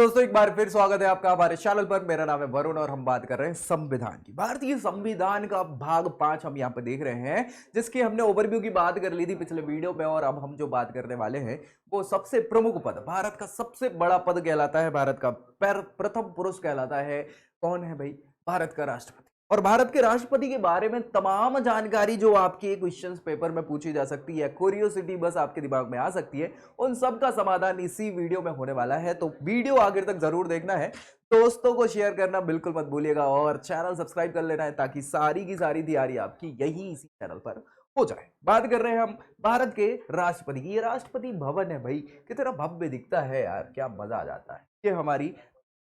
दोस्तों, एक बार फिर स्वागत है आपका हमारे चैनल पर। मेरा नाम है वरुण और हम बात कर रहे हैं संविधान की। भारतीय संविधान का भाग 5 हम यहाँ पे देख रहे हैं, जिसकी हमने ओवरव्यू की बात कर ली थी पिछले वीडियो में। और अब हम जो बात करने वाले हैं वो सबसे प्रमुख पद, भारत का सबसे बड़ा पद कहलाता है, भारत का प्रथम पुरुष कहलाता है। कौन है भाई? भारत का राष्ट्रपति। और भारत के राष्ट्रपति के बारे में तमाम जानकारी जो आपके क्वेश्चंस पेपर में पूछी जा सकती है, क्यूरियोसिटी बस आपके दिमाग में आ सकती है, उन सब का समाधान इसी वीडियो में होने वाला है। तो वीडियो आखिर तक जरूर देखना है, दोस्तों को शेयर करना बिल्कुल मत भूलिएगा और चैनल सब्सक्राइब कर लेना है ताकि सारी की सारी तैयारी आपकी यही इसी चैनल पर हो जाए। बात कर रहे हैं हम भारत के राष्ट्रपति की। ये राष्ट्रपति भवन है भाई, कितना भव्य दिखता है यार, क्या मजा आ जाता है। ये हमारी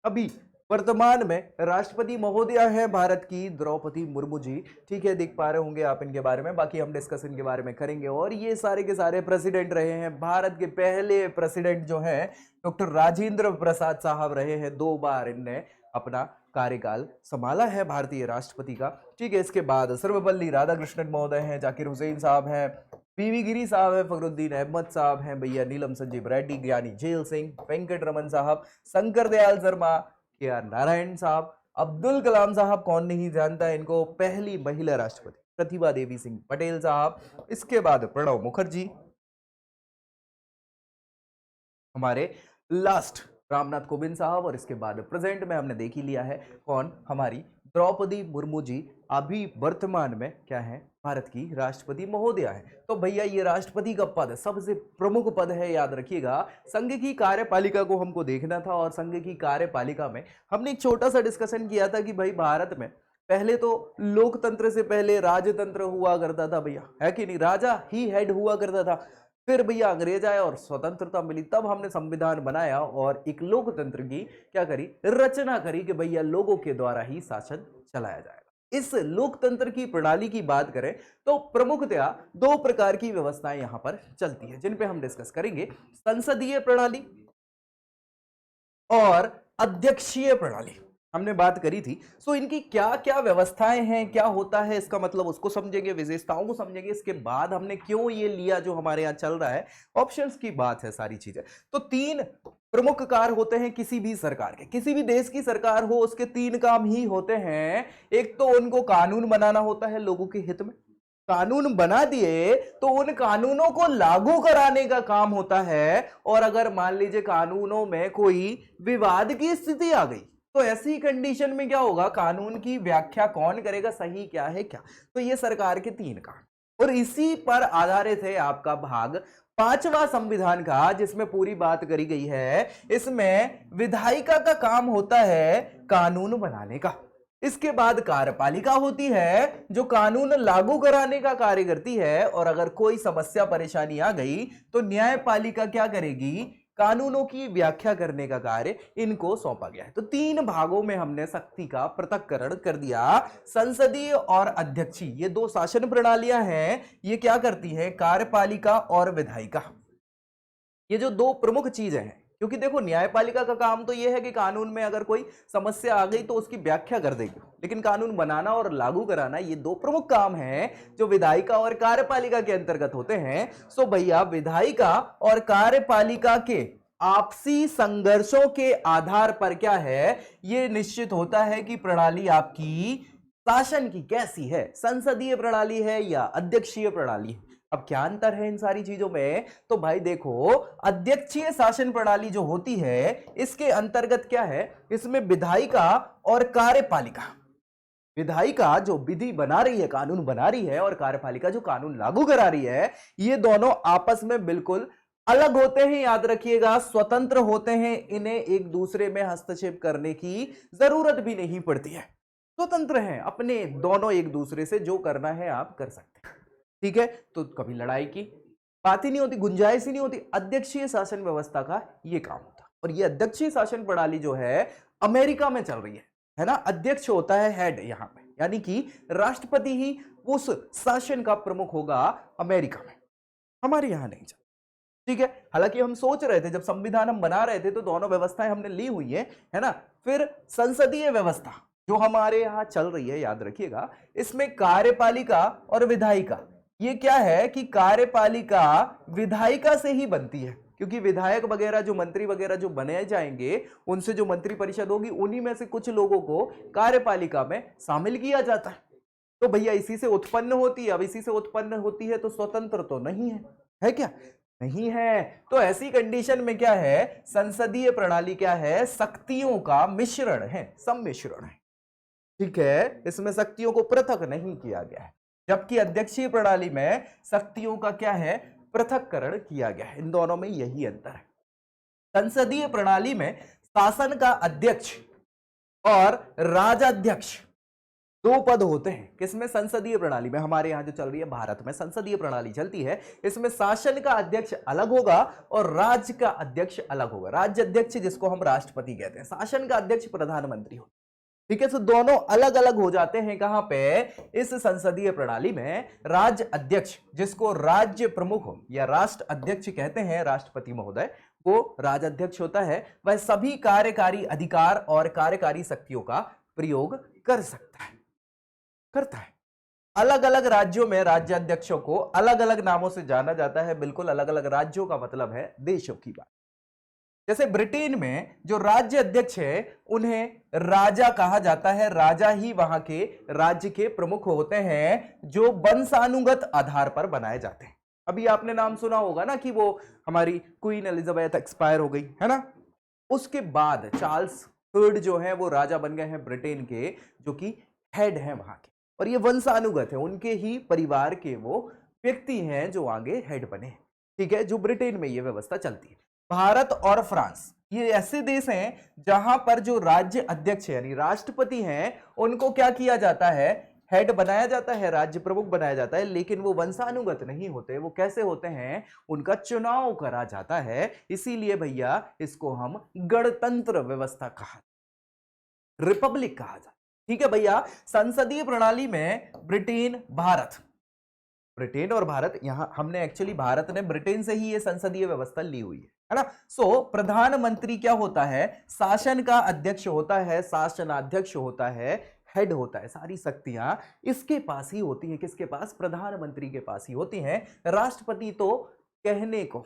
अभी वर्तमान में राष्ट्रपति महोदया है भारत की द्रौपदी मुर्मू जी। ठीक है, देख पा रहे होंगे आप इनके बारे में, बाकी हम डिस्कस इनके बारे में करेंगे। और ये सारे के सारे प्रेसिडेंट रहे हैं। भारत के पहले प्रेसिडेंट जो हैं डॉक्टर राजेंद्र प्रसाद साहब रहे हैं। 2 बार इनने अपना कार्यकाल संभाला है भारतीय राष्ट्रपति का। ठीक है, इसके बाद सर्वपल्ली राधाकृष्णन महोदय हैं, जाकिर हुसैन साहब हैं, पीवी गिरी साहब है, फखरुद्दीन अहमद साहब हैं, भैया नीलम संजीव रेड्डी, ज्ञानी झेल सिंह, वेंकट रमन साहब, शंकर दयाल शर्मा, के.आर. नारायण साहब, अब्दुल कलाम साहब, कौन नहीं जानता इनको, पहली महिला राष्ट्रपति प्रतिभा देवी सिंह पटेल साहब, इसके बाद प्रणब मुखर्जी, हमारे लास्ट रामनाथ कोविंद साहब, और इसके बाद प्रेजेंट में हमने देख ही लिया है कौन, हमारी द्रौपदी मुर्मू जी अभी वर्तमान में क्या है, भारत की राष्ट्रपति महोदया है। तो भैया ये राष्ट्रपति का पद सबसे प्रमुख पद है, याद रखिएगा। संघ की कार्यपालिका को हमको देखना था और संघ की कार्यपालिका में हमने एक छोटा सा डिस्कशन किया था कि भाई भारत में पहले तो लोकतंत्र से पहले राजतंत्र हुआ करता था भैया, है कि नहीं? राजा ही हेड हुआ करता था। फिर भैया अंग्रेज आए और स्वतंत्रता मिली, तब हमने संविधान बनाया और एक लोकतंत्र की क्या करी, रचना करी कि भैया लोगों के द्वारा ही शासन चलाया जाएगा। इस लोकतंत्र की प्रणाली की बात करें तो प्रमुखतया 2 प्रकार की व्यवस्थाएं यहां पर चलती है, जिन पे हम डिस्कस करेंगे। संसदीय प्रणाली और अध्यक्षीय प्रणाली हमने बात करी थी। सो इनकी क्या क्या व्यवस्थाएं हैं, क्या होता है इसका मतलब, उसको समझेंगे, विशेषताओं को समझेंगे। इसके बाद हमने क्यों ये लिया जो हमारे यहाँ चल रहा है, ऑप्शंस की बात है, सारी चीजें। तो 3 प्रमुख कार्य होते हैं किसी भी सरकार के, किसी भी देश की सरकार हो उसके 3 काम ही होते हैं। एक तो उनको कानून बनाना होता है लोगों के हित में, कानून बना दिए तो उन कानूनों को लागू कराने का काम होता है। और अगर मान लीजिए कानूनों में कोई विवाद की स्थिति आ गई तो ऐसी कंडीशन में क्या होगा, कानून की व्याख्या कौन करेगा, सही क्या है क्या। तो ये सरकार के 3 काम, और इसी पर आधारित है आपका भाग 5वां संविधान का, जिसमें पूरी बात करी गई है। इसमें विधायिका का काम होता है कानून बनाने का, इसके बाद कार्यपालिका होती है जो कानून लागू कराने का कार्य करती है, और अगर कोई समस्या परेशानी आ गई तो न्यायपालिका क्या करेगी, कानूनों की व्याख्या करने का कार्य इनको सौंपा गया है। तो 3 भागों में हमने शक्ति का पृथक्करण कर दिया। संसदीय और अध्यक्षीय, ये 2 शासन प्रणालियां हैं, ये क्या करती हैं, कार्यपालिका और विधायिका। ये जो 2 प्रमुख चीजें हैं, क्योंकि देखो न्यायपालिका का काम तो यह है कि कानून में अगर कोई समस्या आ गई तो उसकी व्याख्या कर देगी, लेकिन कानून बनाना और लागू कराना ये 2 प्रमुख काम हैं जो विधायिका और कार्यपालिका के अंतर्गत होते हैं। सो भैया विधायिका और कार्यपालिका के आपसी संघर्षों के आधार पर क्या है, ये निश्चित होता है कि प्रणाली आपकी शासन की कैसी है, संसदीय प्रणाली है या अध्यक्षीय प्रणाली है। अब क्या अंतर है इन सारी चीजों में, तो भाई देखो, अध्यक्षीय शासन प्रणाली जो होती है इसके अंतर्गत क्या है, इसमें विधायिका और कार्यपालिका, विधायिका जो विधि बना रही है, कानून बना रही है, और कार्यपालिका जो कानून लागू करा रही है, ये दोनों आपस में बिल्कुल अलग होते हैं। याद रखिएगा, स्वतंत्र होते हैं, इन्हें एक दूसरे में हस्तक्षेप करने की जरूरत भी नहीं पड़ती है, स्वतंत्र हैं अपने दोनों, एक दूसरे से जो करना है आप कर सकते हैं। ठीक है, तो कभी लड़ाई की बात ही नहीं होती, गुंजाइश ही नहीं होती। अध्यक्षीय शासन व्यवस्था का ये काम होता, और ये अध्यक्षीय शासन प्रणाली जो है अमेरिका में चल रही है ना। अध्यक्ष होता है हेड यहां पे, यानी कि राष्ट्रपति ही उस शासन का प्रमुख होगा अमेरिका में, हमारे यहां नहीं चल। ठीक है, हालांकि हम सोच रहे थे जब संविधान हम बना रहे थे तो दोनों व्यवस्थाएं हमने ली हुई है ना। फिर संसदीय व्यवस्था जो हमारे यहां चल रही है, याद रखिएगा, इसमें कार्यपालिका और विधायिका, ये क्या है कि कार्यपालिका विधायिका से ही बनती है, क्योंकि विधायक वगैरह जो मंत्री वगैरह जो बनाए जाएंगे, उनसे जो मंत्री परिषद होगी, उन्हीं में से कुछ लोगों को कार्यपालिका में शामिल किया जाता है। तो भैया इसी से उत्पन्न होती है। अब इसी से उत्पन्न होती है तो स्वतंत्र तो नहीं है क्या? नहीं है। तो ऐसी कंडीशन में क्या है, संसदीय प्रणाली क्या है, शक्तियों का मिश्रण है, सम्मिश्रण है। ठीक है, इसमें शक्तियों को पृथक नहीं किया गया है, जबकि अध्यक्षीय प्रणाली में शक्तियों का क्या है, पृथक्करण किया गया है। इन दोनों में यही अंतर है। संसदीय प्रणाली में शासन का अध्यक्ष और राजाध्यक्ष दो पद होते हैं। किसमें? संसदीय प्रणाली में। हमारे यहां जो चल रही है भारत में संसदीय प्रणाली चलती है, इसमें शासन का अध्यक्ष अलग होगा और राज्य का अध्यक्ष अलग होगा। राज्य अध्यक्ष जिसको हम राष्ट्रपति कहते हैं, शासन का अध्यक्ष प्रधानमंत्री हो। ठीक है, तो दोनों अलग अलग हो जाते हैं। कहां पे? इस संसदीय प्रणाली में राज्य अध्यक्ष जिसको राज्य प्रमुख या राष्ट्र अध्यक्ष कहते हैं, राष्ट्रपति महोदय, वो राजाध्यक्ष होता है। वह सभी कार्यकारी अधिकार और कार्यकारी शक्तियों का प्रयोग कर सकता है, करता है। अलग अलग राज्यों में राज्याध्यक्षों को अलग अलग नामों से जाना जाता है। बिल्कुल अलग अलग राज्यों का मतलब है देशों की बात। जैसे ब्रिटेन में जो राज्य अध्यक्ष है उन्हें राजा कहा जाता है। राजा ही वहां के राज्य के प्रमुख होते हैं, जो वंशानुगत आधार पर बनाए जाते हैं। अभी आपने नाम सुना होगा ना कि वो हमारी क्वीन एलिजाबेथ एक्सपायर हो गई है ना, उसके बाद चार्ल्स थर्ड जो है वो राजा बन गए हैं ब्रिटेन के, जो कि हेड हैं वहां के, और ये वंशानुगत है, उनके ही परिवार के वो व्यक्ति हैं जो आगे हेड बने। ठीक है, जो ब्रिटेन में ये व्यवस्था चलती है। भारत और फ्रांस ये ऐसे देश हैं जहां पर जो राज्य अध्यक्ष यानी राष्ट्रपति हैं, उनको क्या किया जाता है, हेड बनाया जाता है, राज्य प्रमुख बनाया जाता है, लेकिन वो वंशानुगत नहीं होते। वो कैसे होते हैं, उनका चुनाव करा जाता है। इसीलिए भैया इसको हम गणतंत्र व्यवस्था कहा, रिपब्लिक कहा जाता है। ठीक है भैया, संसदीय प्रणाली में ब्रिटेन, भारत, ब्रिटेन और भारत, यहां हमने एक्चुअली भारत ने ब्रिटेन से ही ये संसदीय व्यवस्था ली हुई है ना। सो प्रधानमंत्री क्या होता है, शासन का अध्यक्ष होता है, शासनाध्यक्ष होता है, हेड होता है। सारी शक्तियां इसके पास ही होती हैं। किसके पास? प्रधानमंत्री के पास ही होती हैं। राष्ट्रपति तो कहने को,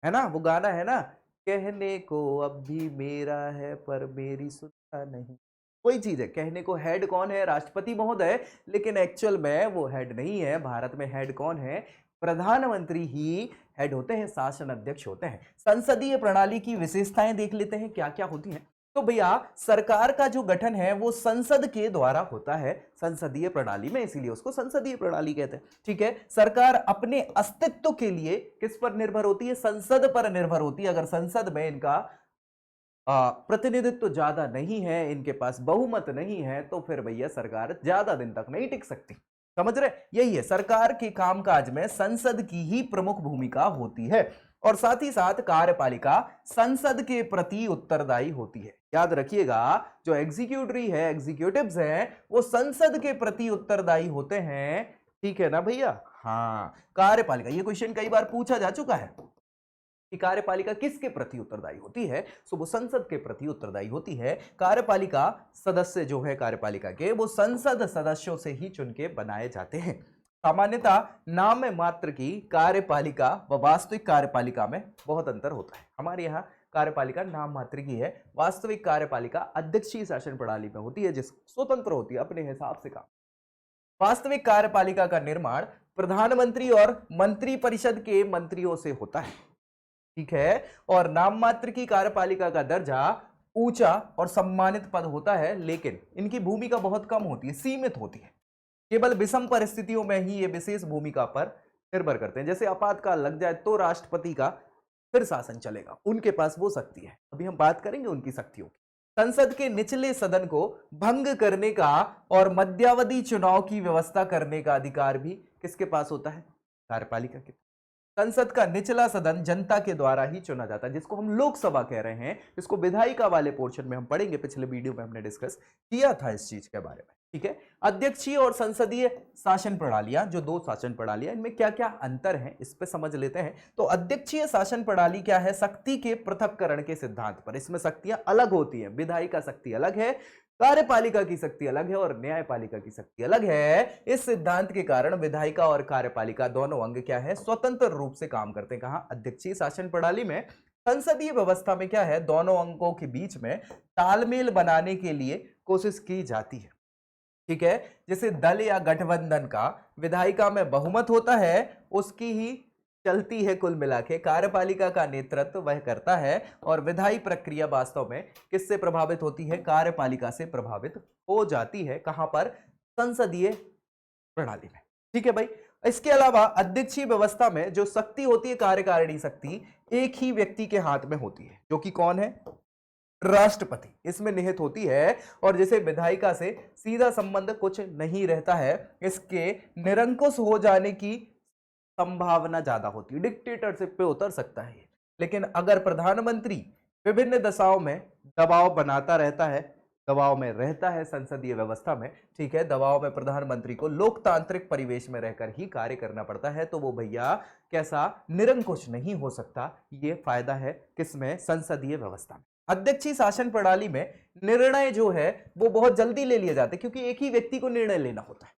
है ना, वो गाना है ना, कहने को अब भी मेरा है पर मेरी सुनता नहीं, कोई चीज है। कहने को हेड कौन है? राष्ट्रपति महोदय, लेकिन एक्चुअल में वो हेड नहीं है। भारत में हेड कौन है? प्रधानमंत्री ही हेड होते हैं, शासन अध्यक्ष होते हैं। संसदीय प्रणाली की विशेषताएं देख लेते हैं क्या क्या होती हैं। तो भैया सरकार का जो गठन है वो संसद के द्वारा होता है संसदीय प्रणाली में, इसीलिए उसको संसदीय प्रणाली कहते हैं। ठीक है, सरकार अपने अस्तित्व के लिए किस पर निर्भर होती है? संसद पर निर्भर होती है। अगर संसद में इनका प्रतिनिधित्व ज्यादा नहीं है, इनके पास बहुमत नहीं है, तो फिर भैया सरकार ज्यादा दिन तक नहीं टिक सकती। समझ रहे? यही है, सरकार के कामकाज में संसद की ही प्रमुख भूमिका होती है। और साथ ही साथ कार्यपालिका संसद के प्रति उत्तरदायी होती है। याद रखिएगा, जो एग्जीक्यूटिव है, एग्जीक्यूटिव्स हैं, वो संसद के प्रति उत्तरदायी होते हैं। ठीक है ना भैया? हाँ, कार्यपालिका, ये क्वेश्चन कई बार पूछा जा चुका है कि कार्यपालिका किसके प्रति उत्तरदायी होती है। सो वो संसद के प्रति उत्तरदायी होती है। कार्यपालिका सदस्य जो है कार्यपालिका के, वो संसद सदस्यों से ही चुन के बनाए जाते हैं। सामान्यतः नाम मात्र की कार्यपालिका व वास्तविक कार्यपालिका में बहुत अंतर होता है। हमारे यहाँ कार्यपालिका नाम मात्र की है, वास्तविक कार्यपालिका अध्यक्षीय शासन प्रणाली में होती है, जिस स्वतंत्र होती है अपने हिसाब से काम। वास्तविक कार्यपालिका का निर्माण प्रधानमंत्री और मंत्री परिषद के मंत्रियों से होता है। ठीक है, और नाम मात्र की कार्यपालिका का दर्जा ऊंचा और सम्मानित पद होता है, लेकिन इनकी भूमिका बहुत कम होती है, सीमित होती है। केवल विषम परिस्थितियों में ही ये विशेष भूमिका पर निर्भर करते हैं। जैसे आपातकाल लग जाए तो राष्ट्रपति का फिर शासन चलेगा, उनके पास वो शक्ति है। अभी हम बात करेंगे उनकी शक्तियों की। संसद के निचले सदन को भंग करने का और मध्यावधि चुनाव की व्यवस्था करने का अधिकार भी किसके पास होता है? कार्यपालिका के। संसद का निचला सदन जनता के द्वारा ही चुना जाता है, जिसको हम लोकसभा कह रहे हैं। इसको विधायिका वाले पोर्शन में हम पढ़ेंगे, पिछले वीडियो में हमने डिस्कस किया था इस चीज के बारे में। ठीक है। अध्यक्षीय और संसदीय शासन प्रणालियां, जो दो शासन प्रणालियां, इनमें क्या क्या अंतर है इस पे समझ लेते हैं। तो अध्यक्षीय शासन प्रणाली क्या है? शक्ति के पृथक्करण के सिद्धांत पर। इसमें शक्तियां अलग होती हैं, विधायिका शक्ति अलग है, कार्यपालिका की शक्ति अलग है और न्यायपालिका की शक्ति अलग है। इस सिद्धांत के कारण विधायिका और कार्यपालिका दोनों अंग क्या है? स्वतंत्र रूप से काम करते हैं। कहां? अध्यक्षीय शासन प्रणाली में। संसदीय व्यवस्था में क्या है? दोनों अंगों के बीच में तालमेल बनाने के लिए कोशिश की जाती है। ठीक है। जैसे दल या गठबंधन का विधायिका में बहुमत होता है, उसकी ही चलती है कुल मिला के, कार्यपालिका का नेतृत्व वह करता है और विधायी प्रक्रिया वास्तव में किससे प्रभावित होती है? कार्यपालिका से प्रभावित हो जाती है। कहां पर? संसदीय प्रणाली में। ठीक है भाई। इसके अलावा अध्यक्षीय व्यवस्था में जो शक्ति होती है, कार्यकारिणी शक्ति, एक ही व्यक्ति के हाथ में होती है, जो कि कौन है? राष्ट्रपति इसमें निहित होती है। और जैसे विधायिका से सीधा संबंध कुछ नहीं रहता है, इसके निरंकुश हो जाने की संभावना ज्यादा होती है, डिक्टेटरशिप पे उतर सकता है। लेकिन अगर प्रधानमंत्री विभिन्न दशाओं में दबाव बनाता रहता है, दबाव में रहता है संसदीय व्यवस्था में, ठीक है, दबाव में प्रधानमंत्री को लोकतांत्रिक परिवेश में रहकर ही कार्य करना पड़ता है, तो वो भैया कैसा? निरंकुश नहीं हो सकता। ये फायदा है किसमें? संसदीय व्यवस्था में। अध्यक्षीय शासन प्रणाली में निर्णय जो है वो बहुत जल्दी ले लिए जाते हैं, क्योंकि एक ही व्यक्ति को निर्णय लेना होता है।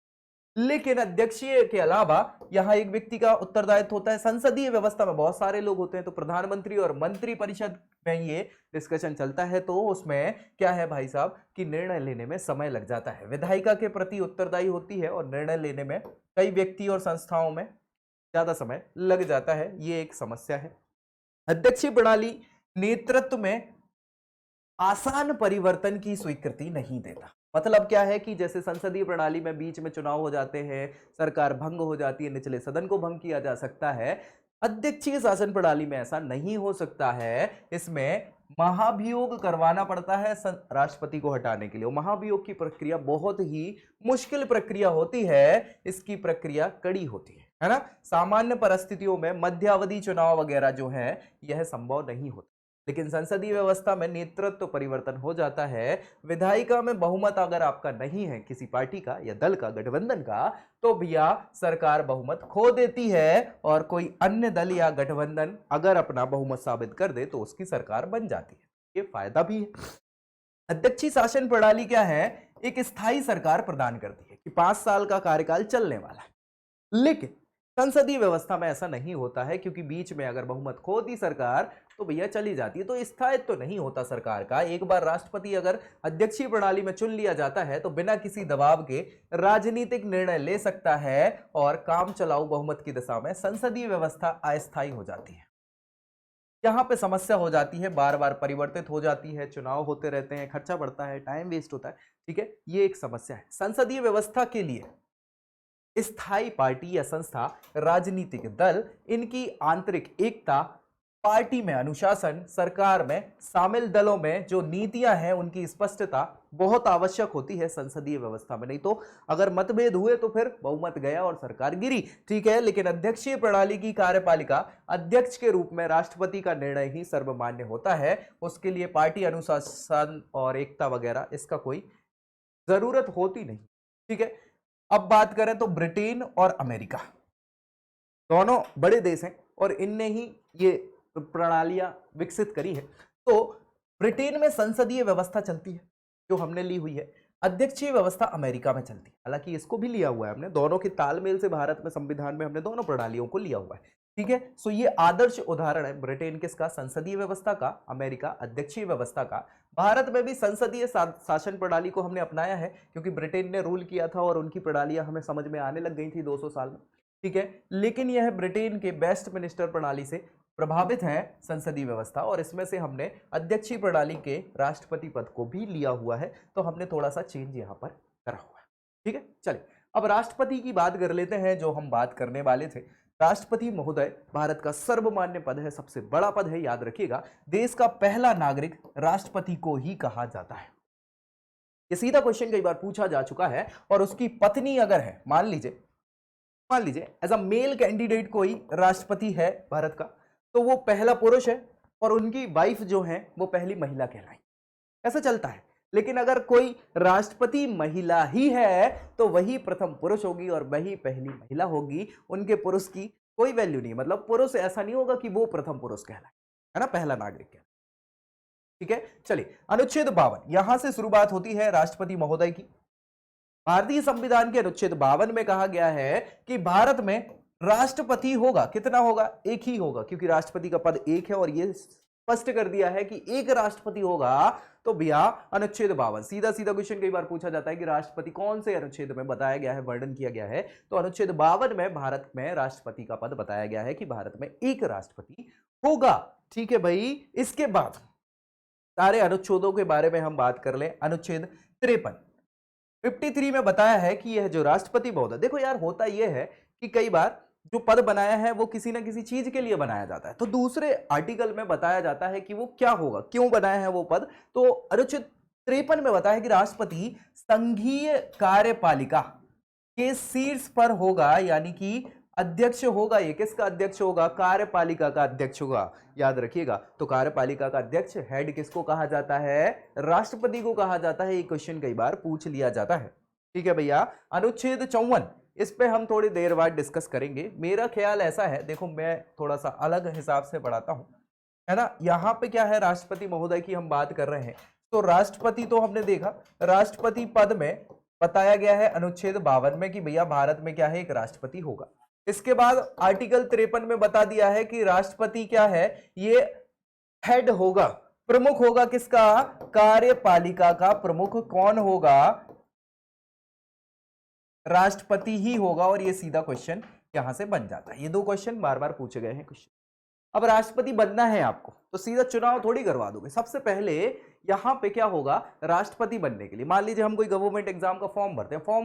लेकिन अध्यक्षीय के अलावा यहां एक व्यक्ति का उत्तरदायित्व होता है। संसदीय व्यवस्था में बहुत सारे लोग होते हैं, तो प्रधानमंत्री और मंत्री परिषद में ये डिस्कशन चलता है, तो उसमें क्या है भाई साहब कि निर्णय लेने में समय लग जाता है। विधायिका के प्रति उत्तरदायी होती है और निर्णय लेने में कई व्यक्ति और संस्थाओं में ज्यादा समय लग जाता है। ये एक समस्या है। अध्यक्षीय प्रणाली नेतृत्व में आसान परिवर्तन की स्वीकृति नहीं देता। मतलब क्या है कि जैसे संसदीय प्रणाली में बीच में चुनाव हो जाते हैं, सरकार भंग हो जाती है, निचले सदन को भंग किया जा सकता है। अध्यक्षीय शासन प्रणाली में ऐसा नहीं हो सकता है। इसमें महाभियोग करवाना पड़ता है राष्ट्रपति को हटाने के लिए। महाभियोग की प्रक्रिया बहुत ही मुश्किल प्रक्रिया होती है, इसकी प्रक्रिया कड़ी होती है ना। सामान्य परिस्थितियों में मध्यावधि चुनाव वगैरह जो है यह संभव नहीं होता। लेकिन संसदीय व्यवस्था में नेतृत्व परिवर्तन हो जाता है। विधायिका में बहुमत अगर आपका नहीं है, किसी पार्टी का या दल का, गठबंधन का, तो भैया सरकार बहुमत खो देती है और कोई अन्य दल या गठबंधन अगर अपना बहुमत साबित कर दे तो उसकी सरकार बन जाती है। ये फायदा भी है। अध्यक्षीय शासन प्रणाली क्या है? एक स्थायी सरकार प्रदान करती है कि 5 साल का कार्यकाल चलने वाला है। लेकिन संसदीय व्यवस्था में ऐसा नहीं होता है, क्योंकि बीच में अगर बहुमत खो दी सरकार तो भैया चली जाती है, तो स्थायित्व तो नहीं होता सरकार का। एक बार राष्ट्रपति अगर अध्यक्षीय प्रणाली में चुन लिया जाता है तो बिना किसी दबाव के राजनीतिक निर्णय ले सकता है और काम चलाऊ बहुमत की दशा में संसदीय व्यवस्था अस्थायी हो जाती है। यहां पे समस्या हो जाती है, बार बार परिवर्तित हो जाती है, चुनाव होते रहते हैं, खर्चा बढ़ता है, टाइम वेस्ट होता है। ठीक है, ये एक समस्या है। संसदीय व्यवस्था के लिए स्थायी पार्टी या संस्था, राजनीतिक दल, इनकी आंतरिक एकता, पार्टी में अनुशासन, सरकार में शामिल दलों में जो नीतियां हैं उनकी स्पष्टता बहुत आवश्यक होती है संसदीय व्यवस्था में। नहीं तो अगर मतभेद हुए तो फिर बहुमत गया और सरकार गिरी। ठीक है, लेकिन अध्यक्षीय प्रणाली की कार्यपालिका अध्यक्ष के रूप में राष्ट्रपति का निर्णय ही सर्वमान्य होता है। उसके लिए पार्टी अनुशासन और एकता वगैरह इसका कोई जरूरत होती नहीं। ठीक है, अब बात करें तो ब्रिटेन और अमेरिका दोनों बड़े देश हैं और इनने ही ये प्रणालियां विकसित करी है। तो ब्रिटेन में संसदीय व्यवस्था चलती है जो हमने ली हुई है। अध्यक्षीय व्यवस्था अमेरिका में चलती है, हालांकि इसको भी लिया हुआ है हमने। दोनों के तालमेल से भारत में संविधान में हमने दोनों प्रणालियों को लिया हुआ है। ठीक है, सो ये आदर्श उदाहरण है ब्रिटेन किसका? संसदीय व्यवस्था का, अमेरिका अध्यक्षीय व्यवस्था का। भारत में भी संसदीय शासन प्रणाली को हमने अपनाया है, क्योंकि ब्रिटेन ने रूल किया था और उनकी प्रणालियां हमें समझ में आने लग गई थी 200 साल में। ठीक है, लेकिन यह ब्रिटेन के वेस्ट मिनिस्टर प्रणाली से प्रभावित है संसदीय व्यवस्था, और इसमें से हमने अध्यक्षीय प्रणाली के राष्ट्रपति पद को भी लिया हुआ है, तो हमने थोड़ा सा चेंज यहां पर करा हुआ है। ठीक है, चलिए अब राष्ट्रपति की बात कर लेते हैं, जो हम बात करने वाले थे। राष्ट्रपति महोदय भारत का सर्वमान्य पद है, सबसे बड़ा पद है, याद रखिएगा। देश का पहला नागरिक राष्ट्रपति को ही कहा जाता है। ये सीधा क्वेश्चन कई बार पूछा जा चुका है। और उसकी पत्नी अगर है, मान लीजिए एज अ मेल कैंडिडेट कोई राष्ट्रपति है भारत का, तो वो पहला पुरुष है और उनकी वाइफ जो है वो पहली महिला कहलाई। ऐसा चलता है। लेकिन अगर कोई राष्ट्रपति महिला ही है तो वही प्रथम पुरुष होगी और वही पहली महिला होगी। उनके पुरुष की कोई वैल्यू नहीं, मतलब पुरुष ऐसा नहीं होगा कि वो प्रथम पुरुष कहलाए, है ना, पहला नागरिक कहलाए। ठीक है, चलिए अनुच्छेद 52 यहां से शुरुआत होती है राष्ट्रपति महोदय की। भारतीय संविधान के अनुच्छेद 52 में कहा गया है कि भारत में राष्ट्रपति होगा, कितना होगा, एक ही होगा, क्योंकि राष्ट्रपति का पद एक है और यह स्पष्ट कर दिया है कि एक राष्ट्रपति होगा। तो भैया अनुच्छेद 52 सीधा सीधा क्वेश्चन कई बार पूछा जाता है कि राष्ट्रपति कौन से अनुच्छेद में बताया गया है, वर्णन किया गया है, तो अनुच्छेद 52 में भारत में राष्ट्रपति का पद बताया गया है कि भारत में एक राष्ट्रपति होगा। ठीक है भाई, इसके बाद सारे अनुच्छेदों के बारे में हम बात कर लें। अनुच्छेद 53 में बताया है कि यह जो राष्ट्रपति महोदय, देखो यार होता यह है कि कई बार जो पद बनाया है वो किसी ना किसी चीज के लिए बनाया जाता है, तो दूसरे आर्टिकल में बताया जाता है कि वो क्या होगा, क्यों बनाया है वो पद। तो अनुच्छेद 53 में बताया है कि राष्ट्रपति संघीय कार्यपालिका के शीर्ष पर होगा, यानी कि अध्यक्ष होगा। ये किसका अध्यक्ष होगा, कार्यपालिका का अध्यक्ष होगा, याद रखिएगा। तो कार्यपालिका का अध्यक्ष हेड किसको कहा जाता है, राष्ट्रपति को कहा जाता है। ये क्वेश्चन कई बार पूछ लिया जाता है। ठीक है भैया, अनुच्छेद 54 इस पे हम थोड़ी देर बाद डिस्कस करेंगे। मेरा ख्याल ऐसा है, देखो मैं थोड़ा सा अलग हिसाब से पढ़ाता हूं, है ना। यहां पे क्या है, राष्ट्रपति महोदय की हम बात कर रहे हैं, तो राष्ट्रपति तो हमने देखा, राष्ट्रपति पद में बताया गया है अनुच्छेद 52 में कि भैया भारत में क्या है, एक राष्ट्रपति होगा। इसके बाद आर्टिकल 53 में बता दिया है कि राष्ट्रपति क्या है, ये हेड होगा, प्रमुख होगा, किसका, कार्यपालिका का प्रमुख कौन होगा, राष्ट्रपति ही होगा। और ये सीधा क्वेश्चन यहां से बन जाता है। ये दो क्वेश्चन बार बार पूछे गए हैं क्वेश्चन। अब राष्ट्रपति बनना है आपको तो सीधा चुनाव थोड़ी करवा दोगे। सबसे पहले यहां पे क्या होगा, राष्ट्रपति बनने के लिए मान लीजिए हम कोई गवर्नमेंट एग्जाम का फॉर्म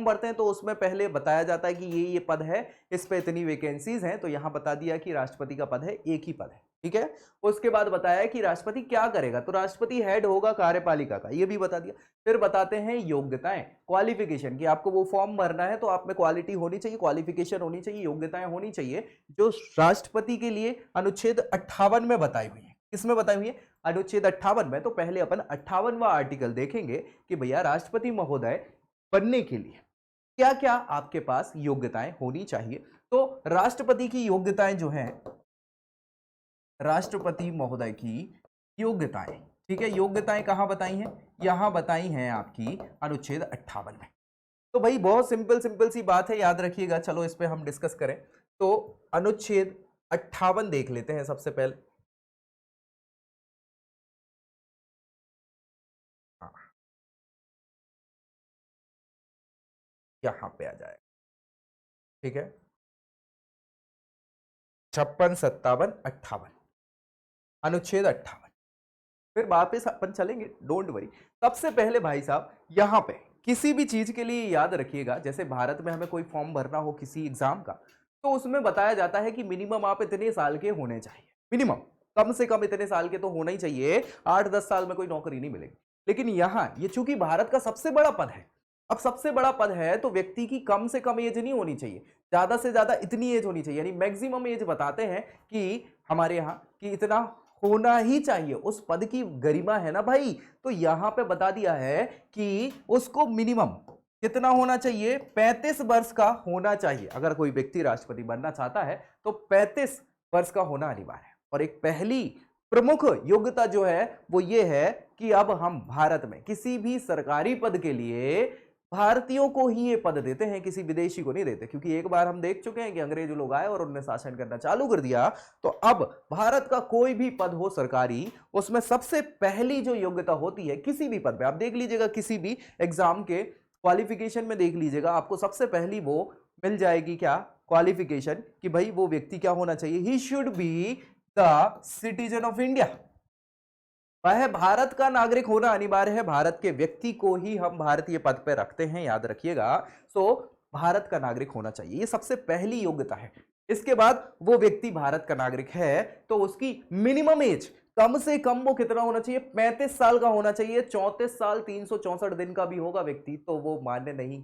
भरते हैं तो उसमें पहले बताया जाता है कि ये पद है, इस पे इतनी वैकेंसीज हैं, तो यहां बता दिया कि राष्ट्रपति का पद है, एक ही पद है। ठीक है, उसके बाद बताया कि राष्ट्रपति क्या करेगा, तो राष्ट्रपति हेड होगा कार्यपालिका का, ये भी बता दिया। फिर बताते हैं योग्यताएं, क्वालिफिकेशन, कि आपको वो फॉर्म भरना है तो आप में क्वालिटी होनी चाहिए, क्वालिफिकेशन होनी चाहिए, योग्यताएं होनी चाहिए, जो राष्ट्रपति के लिए अनुच्छेद 58 में बताई हुई है। किसमें बताई हुई है, अनुच्छेद 58 में। तो पहले अपन 58वां आर्टिकल देखेंगे कि भैया राष्ट्रपति महोदय बनने के लिए क्या क्या आपके पास योग्यताएं होनी चाहिए। तो राष्ट्रपति की योग्यताएं जो हैं, राष्ट्रपति महोदय की योग्यताएं, ठीक है, योग्यताएं कहां बताई हैं, यहां बताई हैं आपकी अनुच्छेद 58 में। तो भाई बहुत सिंपल सिंपल सी बात है, याद रखिएगा। चलो इस पे हम डिस्कस करें। तो अनुच्छेद 58 देख लेते हैं सबसे पहले। हाँ, यहां पे आ जाए, ठीक है, 56, 57, 58, अनुच्छेद 58। फिर वापस अपन चलेंगे, डोंट वरी। सबसे पहले भाई साहब यहां पे किसी भी चीज के लिए याद रखिएगा, जैसे भारत में हमें कोई फॉर्म भरना हो किसी एग्जाम का, तो उसमें बताया जाता है कि मिनिमम आप इतने साल के होने चाहिए, मिनिमम कम से कम इतने साल के तो होना ही चाहिए, 8-10 साल में कोई नौकरी नहीं मिलेगी। लेकिन यहां ये चूंकि भारत का सबसे बड़ा पद है, अब सबसे बड़ा पद है तो व्यक्ति की कम से कम एज नहीं होनी चाहिए, ज्यादा से ज्यादा इतनी एज होनी चाहिए, यानी मैक्सिमम एज बताते हैं कि हमारे यहाँ कि इतना होना ही चाहिए। उस पद की गरिमा है ना भाई, तो यहां पे बता दिया है कि उसको मिनिमम कितना होना चाहिए, 35 वर्ष का होना चाहिए। अगर कोई व्यक्ति राष्ट्रपति बनना चाहता है तो 35 वर्ष का होना अनिवार्य है। और एक पहली प्रमुख योग्यता जो है वो ये है कि अब हम भारत में किसी भी सरकारी पद के लिए भारतीयों को ही ये पद देते हैं, किसी विदेशी को नहीं देते, क्योंकि एक बार हम देख चुके हैं कि अंग्रेज लोग आए और उन्होंने शासन करना चालू कर दिया। तो अब भारत का कोई भी पद हो सरकारी, उसमें सबसे पहली जो योग्यता होती है किसी भी पद पे, आप देख लीजिएगा किसी भी एग्जाम के क्वालिफिकेशन में देख लीजिएगा, आपको सबसे पहली वो मिल जाएगी, क्या क्वालिफिकेशन, कि भाई वो व्यक्ति क्या होना चाहिए, he should be the citizen of India, वह भारत का नागरिक होना अनिवार्य है। भारत के व्यक्ति को ही हम भारतीय पद पर रखते हैं, याद रखिएगा। सो भारत का नागरिक होना चाहिए, ये सबसे पहली योग्यता है। इसके बाद वो व्यक्ति भारत का नागरिक है तो उसकी मिनिमम एज कम से कम वो कितना होना चाहिए, 35 साल का होना चाहिए। 34 साल 364 दिन का भी होगा व्यक्ति तो वो मान्य नहीं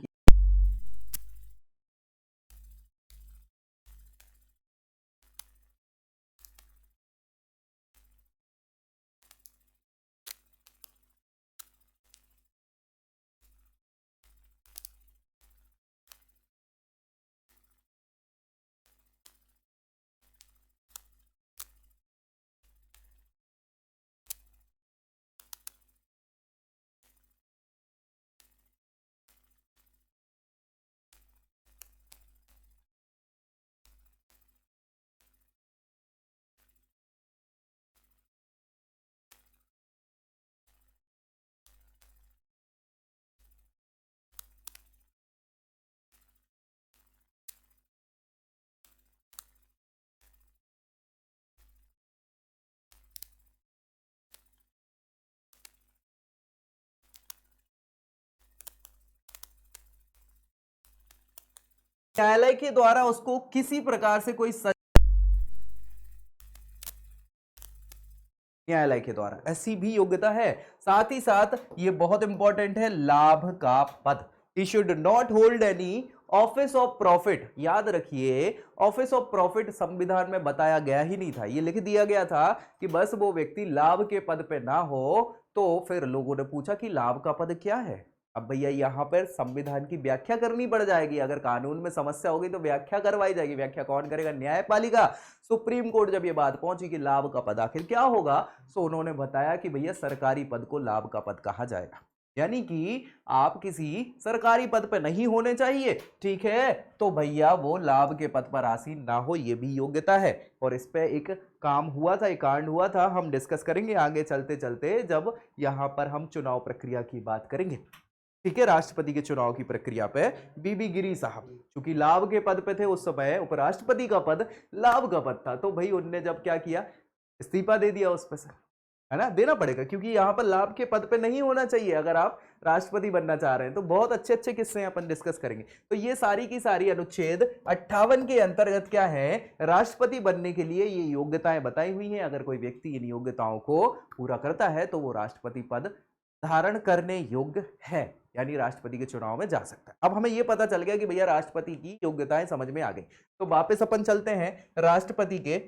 न्यायालय के द्वारा उसको किसी प्रकार से कोई न्यायालय के द्वारा ऐसी भी योग्यता है। साथ ही साथ ये बहुत इंपॉर्टेंट है, लाभ का पद। He should not hold any office of profit. याद रखिए, ऑफिस ऑफ प्रॉफिट संविधान में बताया गया ही नहीं था, ये लिख दिया गया था कि बस वो व्यक्ति लाभ के पद पे ना हो। तो फिर लोगों ने पूछा कि लाभ का पद क्या है। अब भैया यहां पर संविधान की व्याख्या करनी पड़ जाएगी। अगर कानून में समस्या होगी तो व्याख्या करवाई जाएगी। व्याख्या कौन करेगा? न्यायपालिका। सुप्रीम कोर्ट जब ये बात पहुंची कि लाभ का पद आखिर क्या होगा, तो उन्होंने बताया कि भैया सरकारी पद को लाभ का पद कहा जाएगा। यानी कि आप किसी सरकारी पद पर नहीं होने चाहिए, ठीक है, तो भैया वो लाभ के पद पर आसीन ना हो, ये भी योग्यता है। और इस पे एक काम हुआ था, एक कांड हुआ था, हम डिस्कस करेंगे आगे चलते चलते जब यहां पर हम चुनाव प्रक्रिया की बात करेंगे। ठीक है, राष्ट्रपति के चुनाव की प्रक्रिया पे बीबी गिरी साहब चूंकि लाभ के पद पे थे उस समय, उपराष्ट्रपति का पद लाभ का पद था, तो भाई उनने जब क्या किया, इस्तीफा दे दिया उस पे से, है ना, देना पड़ेगा क्योंकि यहां पर लाभ के पद पे नहीं होना चाहिए अगर आप राष्ट्रपति बनना चाह रहे हैं। तो बहुत अच्छे अच्छे किस्से अपन डिस्कस करेंगे। तो ये सारी की सारी अनुच्छेद 58 के अंतर्गत क्या है, राष्ट्रपति बनने के लिए ये योग्यताएं बताई हुई हैं। अगर कोई व्यक्ति इन योग्यताओं को पूरा करता है तो वो राष्ट्रपति पद धारण करने योग्य है, यानी राष्ट्रपति के चुनाव में जा सकता है। अब हमें यह पता चल गया कि भैया राष्ट्रपति की योग्यताएं समझ में आ गई। तो वापस अपन चलते हैं राष्ट्रपति के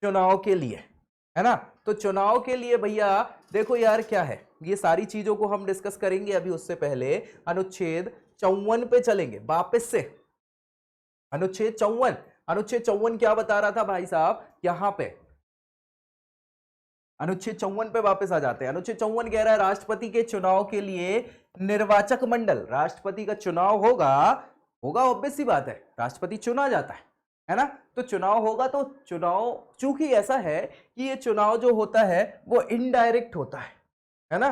चुनाव के लिए, है ना। तो चुनाव के लिए भैया देखो यार क्या है, ये सारी चीजों को हम डिस्कस करेंगे। अभी उससे पहले अनुच्छेद 54 पे चलेंगे वापस से। अनुच्छेद 54 क्या बता रहा था भाई साहब, यहां पे अनुच्छेद 54 पे वापस आ जाते हैं। अनुच्छेद 54 कह रहा है राष्ट्रपति के चुनाव के लिए निर्वाचक मंडल, राष्ट्रपति का चुनाव होगा, ऑब्वियस सी बात है, राष्ट्रपति चुना जाता है ना। तो चुनाव होगा, तो चुनाव चूंकि ऐसा है कि ये चुनाव जो होता है वो इनडायरेक्ट होता है ना।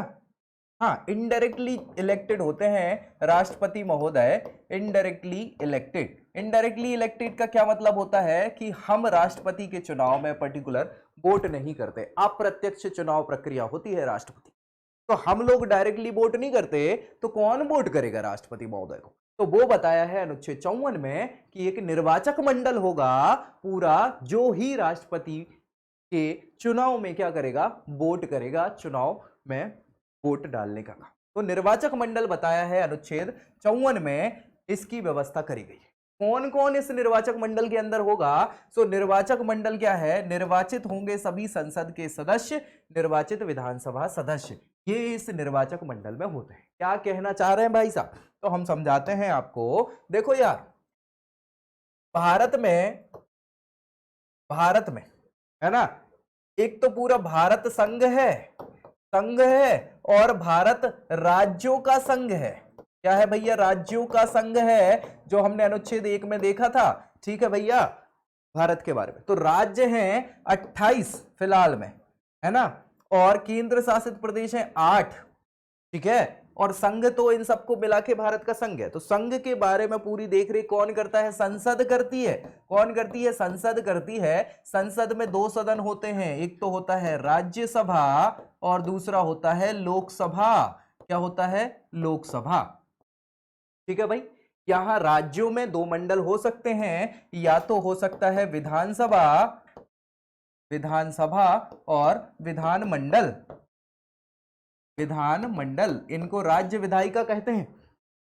हाँ, इनडायरेक्टली इलेक्टेड होते हैं राष्ट्रपति महोदय, इनडायरेक्टली इलेक्टेड। इनडायरेक्टली इलेक्टेड का क्या मतलब होता है कि हम राष्ट्रपति के चुनाव में पर्टिकुलर वोट नहीं करते, अप्रत्यक्ष चुनाव प्रक्रिया होती है राष्ट्रपति। तो हम लोग डायरेक्टली वोट नहीं करते, तो कौन वोट करेगा राष्ट्रपति महोदय को? तो वो बताया है अनुच्छेद 54 में कि एक निर्वाचक मंडल होगा पूरा, जो ही राष्ट्रपति के चुनाव में क्या करेगा, वोट करेगा, चुनाव में वोट डालने का काम। तो निर्वाचक मंडल बताया है अनुच्छेद 54 में, इसकी व्यवस्था करी गई है। कौन कौन इस निर्वाचक मंडल के अंदर होगा? सो निर्वाचक मंडल क्या है, निर्वाचित होंगे सभी संसद के सदस्य, निर्वाचित विधानसभा सदस्य, ये इस निर्वाचक मंडल में होते हैं। क्या कहना चाह रहे हैं भाई साहब, तो हम समझाते हैं आपको। देखो यार, भारत में है ना, एक तो पूरा भारत संघ है और भारत राज्यों का संघ है। क्या है भैया? राज्यों का संघ है, जो हमने अनुच्छेद 1 में देखा था। ठीक है भैया, भारत के बारे में तो राज्य हैं 28 फिलहाल में, है ना, और केंद्र शासित प्रदेश हैं 8। ठीक है, और संघ तो इन सबको मिला के भारत का संघ है। तो संघ के बारे में पूरी देखरेख कौन करता है? संसद करती है। कौन करती है? संसद करती है। संसद में 2 सदन होते हैं, एक तो होता है राज्यसभा और दूसरा होता है लोकसभा। क्या होता है? लोकसभा। ठीक है भाई, यहां राज्यों में 2 मंडल हो सकते हैं, या तो हो सकता है विधानसभा और विधानमंडल, इनको राज्य विधायिका कहते हैं।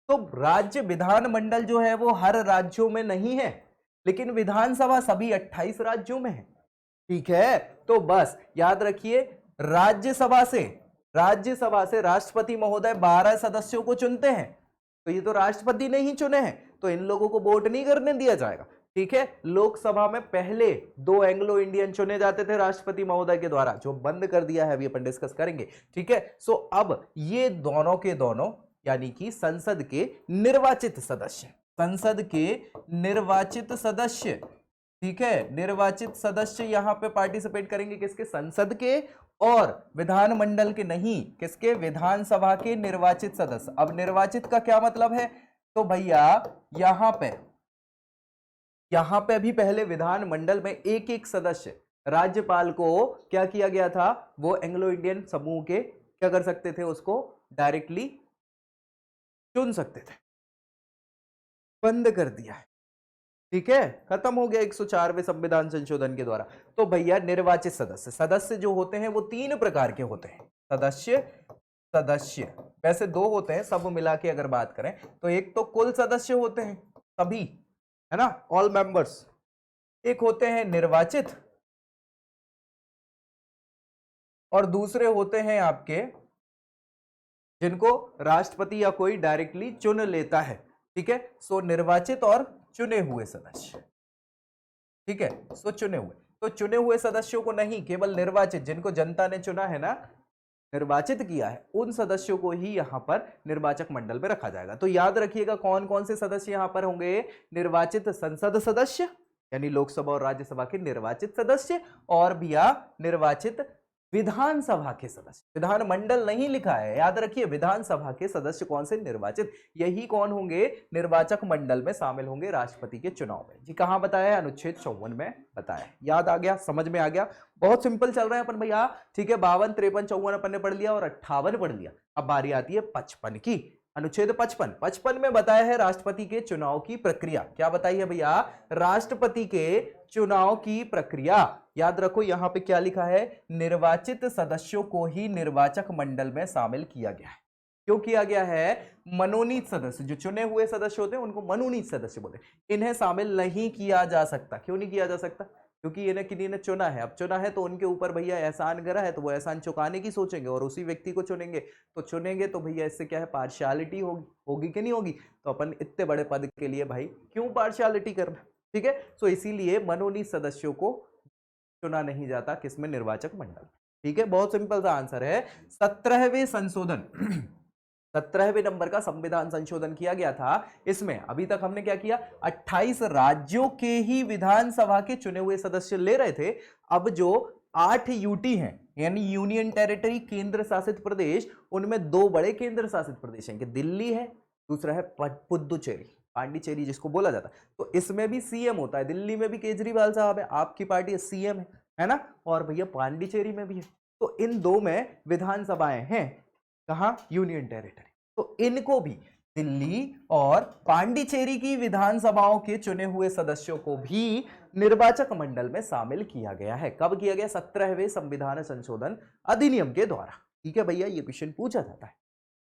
तो राज्य विधानमंडल जो है वो हर राज्यों में नहीं है, लेकिन विधानसभा सभी 28 राज्यों में है। ठीक है, तो बस याद रखिए, राज्यसभा से राष्ट्रपति महोदय 12 सदस्यों को चुनते हैं। तो ये तो राष्ट्रपति ने ही चुने हैं, तो इन लोगों को वोट नहीं करने दिया जाएगा। ठीक है, लोकसभा में पहले 2 एंग्लो इंडियन चुने जाते थे राष्ट्रपति महोदय के द्वारा, जो बंद कर दिया है, अभी अपन डिस्कस करेंगे। ठीक है, सो अब ये दोनों के दोनों, यानी कि संसद के निर्वाचित सदस्य, ठीक है, निर्वाचित सदस्य यहां पे पार्टिसिपेट करेंगे किसके? संसद के, और विधानमंडल के नहीं, किसके? विधानसभा के निर्वाचित सदस्य। अब निर्वाचित का क्या मतलब है? तो भैया यहां पे अभी पहले विधानमंडल में एक सदस्य, राज्यपाल को क्या किया गया था, वो एंग्लो इंडियन समूह के क्या कर सकते थे, उसको डायरेक्टली चुन सकते थे। बंद कर दिया है। ठीक है, खत्म हो गया 104वें संविधान संशोधन के द्वारा। तो भैया निर्वाचित सदस्य, सदस्य जो होते हैं वो 3 प्रकार के होते हैं। सदस्य, सदस्य वैसे 2 होते हैं सब मिला के अगर बात करें तो, एक तो कुल सदस्य होते हैं सभी, है ना, ऑल मेंबर्स। एक होते हैं निर्वाचित और दूसरे होते हैं आपके जिनको राष्ट्रपति या कोई डायरेक्टली चुन लेता है। ठीक है, सो निर्वाचित और चुने हुए सदस्य। ठीक है, सो चुने हुए, तो चुने हुए सदस्यों को नहीं, केवल निर्वाचित, जिनको जनता ने चुना है ना, निर्वाचित किया है, उन सदस्यों को ही यहां पर निर्वाचक मंडल में रखा जाएगा। तो याद रखिएगा कौन कौन से सदस्य यहां पर होंगे, निर्वाचित संसद सदस्य यानी लोकसभा और राज्यसभा के निर्वाचित सदस्य, और भैया निर्वाचित विधानसभा के सदस्य। विधानमंडल नहीं लिखा है, याद रखिए विधानसभा के सदस्य कौन से, निर्वाचित। यही कौन होंगे, निर्वाचक मंडल में शामिल होंगे राष्ट्रपति के चुनाव में। जी कहां बताया है, अनुच्छेद 54 में बताया है। याद आ गया, समझ में आ गया, बहुत सिंपल चल रहे हैं अपन भैया। ठीक है, 52, 53, 54 अपन ने पढ़ लिया और 58 पढ़ लिया। अब बारी आती है 55 की। अनुच्छेद 55 में बताया है राष्ट्रपति के चुनाव की प्रक्रिया। क्या बताई है भैया, राष्ट्रपति के चुनाव की प्रक्रिया। याद रखो यहां पे क्या लिखा है, निर्वाचित सदस्यों को ही निर्वाचक मंडल में शामिल किया गया है। क्यों किया गया है, मनोनीत सदस्य, जो चुने हुए सदस्य होते हैं उनको मनोनीत सदस्य बोलते हैं, इन्हें शामिल नहीं किया जा सकता। क्यों नहीं किया जा सकता, क्योंकि इन्हें किन्हीं ने चुना है। अब चुना है तो उनके ऊपर भैया एहसान गिरा है, तो वो एहसान चुकाने की सोचेंगे और उसी व्यक्ति को चुनेंगे। तो चुनेंगे तो भैया इससे क्या है, पार्शियलिटी होगी कि नहीं होगी। तो अपन इतने बड़े पद के लिए भाई क्यों पार्शियलिटी करना। ठीक है, तो इसीलिए मनोनीत सदस्यों को चुना नहीं जाता किसमें, निर्वाचक मंडल। ठीक है, बहुत सिंपल सा आंसर है। 17वें संशोधन 17वें नंबर का संविधान संशोधन किया गया था। इसमें अभी तक हमने क्या किया, 28 राज्यों के ही विधानसभा के चुने हुए सदस्य ले रहे थे। अब जो 8 यूटी हैं यानी यूनियन टेरिटरी, केंद्र शासित प्रदेश, उनमें 2 बड़े केंद्र शासित प्रदेश हैं कि दिल्ली है, दूसरा है पुदुचेरी, पांडिचेरी जिसको बोला जाता है। तो इसमें भी सीएम होता है, दिल्ली में भी केजरीवाल साहब है, आपकी पार्टी सीएम है ना, और भैया पांडिचेरी में भी है। तो इन 2 में विधानसभाएं हैं, कहां, यूनियन टेरिटरी। तो इनको भी, दिल्ली और पांडिचेरी की विधानसभाओं के चुने हुए सदस्यों को भी निर्वाचक मंडल में शामिल किया गया है। कब किया गया, 17वें संविधान संशोधन अधिनियम के द्वारा। ठीक है भैया, ये क्वेश्चन पूछा जाता है।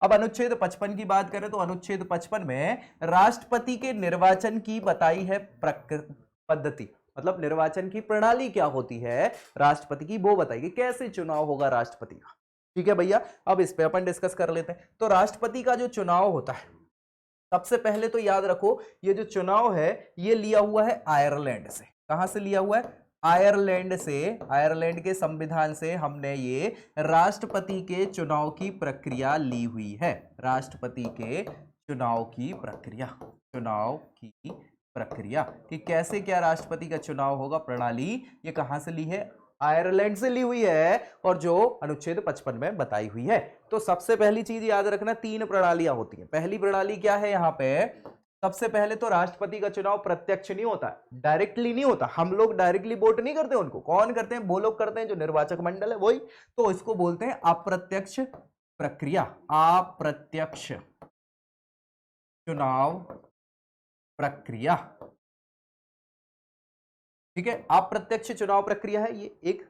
अब अनुच्छेद 55 की बात करें तो अनुच्छेद 55 में राष्ट्रपति के निर्वाचन की बताई है पद्धति, मतलब निर्वाचन की प्रणाली क्या होती है राष्ट्रपति की, वो बताइए कैसे चुनाव होगा राष्ट्रपति का। ठीक है भैया, अब इस पे अपन डिस्कस कर लेते हैं। तो राष्ट्रपति का जो चुनाव होता है, सबसे पहले तो याद रखो ये जो चुनाव है ये लिया हुआ है आयरलैंड से। कहां से लिया हुआ है, आयरलैंड से। आयरलैंड के संविधान से हमने ये राष्ट्रपति के चुनाव की प्रक्रिया ली हुई है। राष्ट्रपति के चुनाव की प्रक्रिया, चुनाव की प्रक्रिया कि कैसे क्या राष्ट्रपति का चुनाव होगा, प्रणाली ये कहां से ली है, आयरलैंड से ली हुई है, और जो अनुच्छेद 55 में बताई हुई है। तो सबसे पहली चीज याद रखना, 3 प्रणालियां होती हैं। पहली प्रणाली क्या है, यहां पे सबसे पहले तो राष्ट्रपति का चुनाव प्रत्यक्ष नहीं होता, डायरेक्टली नहीं होता। हम लोग डायरेक्टली वोट नहीं करते उनको, कौन करते हैं, वो लोग करते हैं जो निर्वाचक मंडल है वही। तो इसको बोलते हैं अप्रत्यक्ष प्रक्रिया, अप्रत्यक्ष चुनाव प्रक्रिया। ठीक है, अप्रत्यक्ष चुनाव प्रक्रिया है ये एक।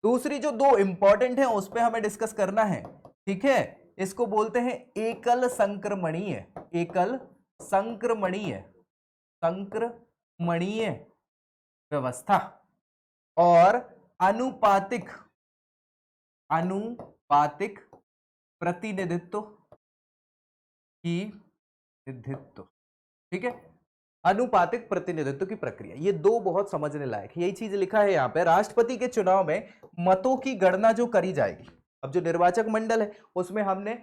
दूसरी जो 2 इंपॉर्टेंट है उस पर हमें डिस्कस करना है। ठीक है, इसको बोलते हैं एकल संक्रमणीय, एकल संक्रमणीय, संक्रमणीय व्यवस्था, और अनुपातिक, अनुपातिक प्रतिनिधित्व की निधित्व। ठीक है, अनुपातिक प्रतिनिधित्व की प्रक्रिया, ये 2 बहुत समझने लायक है। यही चीज लिखा है यहाँ पे, राष्ट्रपति के चुनाव में मतों की गणना जो करी जाएगी। अब जो निर्वाचक मंडल है उसमें हमने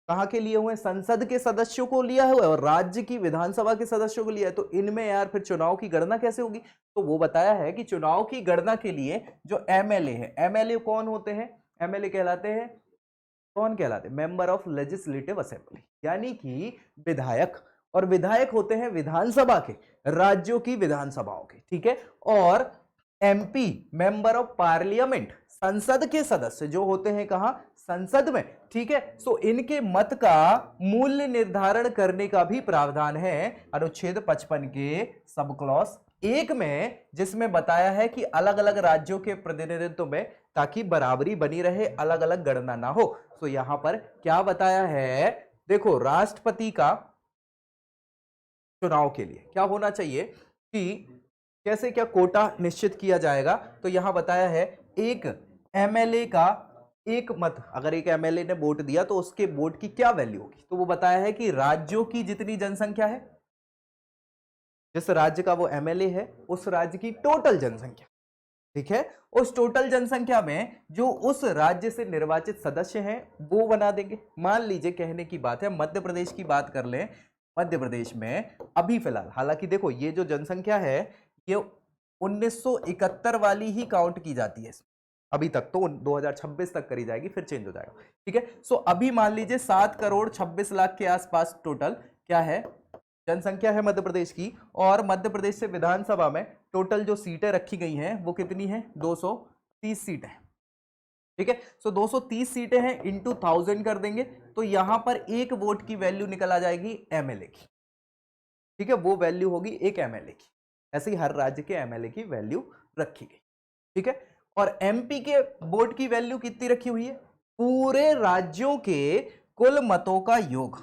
कहां के लिए हुए, संसद के सदस्यों को लिया हुआ है और राज्य की विधानसभा के सदस्यों को लिया है। तो इनमें यार फिर चुनाव की गणना कैसे होगी, तो वो बताया है कि चुनाव की गणना के लिए जो एमएलए है, एमएलए कौन होते हैं, एमएलए कहलाते हैं, कौन कहलाते हैं, मेंबर ऑफ लेजिस्लेटिव असेंबली, यानी कि विधायक। और विधायक होते हैं विधानसभा के, राज्यों की विधानसभाओं के। ठीक है, और एमपी मेंबर ऑफ पार्लियामेंट, संसद के सदस्य जो होते हैं कहां, संसद में, ठीक है। सो इनके मत का मूल्य निर्धारण करने का भी प्रावधान है अनुच्छेद 55 के सब क्लॉज 1 में, जिसमें बताया है कि अलग अलग राज्यों के प्रतिनिधित्व में ताकि बराबरी बनी रहे, अलग अलग गणना ना हो। तो यहां पर क्या बताया है, देखो राष्ट्रपति का चुनाव के लिए क्या होना चाहिए कि कैसे क्या कोटा निश्चित किया जाएगा। तो यहां बताया है एक एमएलए का एक मत, अगर एक एमएलए ने वोट दिया तो उसके वोट की क्या वैल्यू होगी। तो वो बताया है कि राज्यों की जितनी जनसंख्या है, जिस राज्य का वो एमएलए है उस राज्य की टोटल जनसंख्या, ठीक है, उस टोटल जनसंख्या में जो उस राज्य से निर्वाचित सदस्य हैं वो बना देंगे। मान लीजिए कहने की बात है मध्य प्रदेश की बात कर लें, मध्य प्रदेश में अभी फिलहाल, हालांकि देखो ये जो जनसंख्या है ये 1971 वाली ही काउंट की जाती है अभी तक, तो 2026 तक करी जाएगी, फिर चेंज हो जाएगा, ठीक है। सो अभी मान लीजिए 7,26,00,000 के आसपास टोटल क्या है, जनसंख्या है मध्य प्रदेश की। और मध्य प्रदेश से विधानसभा में टोटल जो सीटें रखी गई हैं वो कितनी है, 230 सीटें, ठीक है। सो 230 सीटें हैं, इंटू 1000 कर देंगे तो यहां पर एक वोट की वैल्यू निकल आ जाएगी एमएलए की, ठीक है, वो वैल्यू होगी एक एमएलए की। ऐसे ही हर राज्य के एमएलए की वैल्यू रखी गई, ठीक है। और एमपी के वोट की वैल्यू कितनी रखी हुई है, पूरे राज्यों के कुल मतों का योग,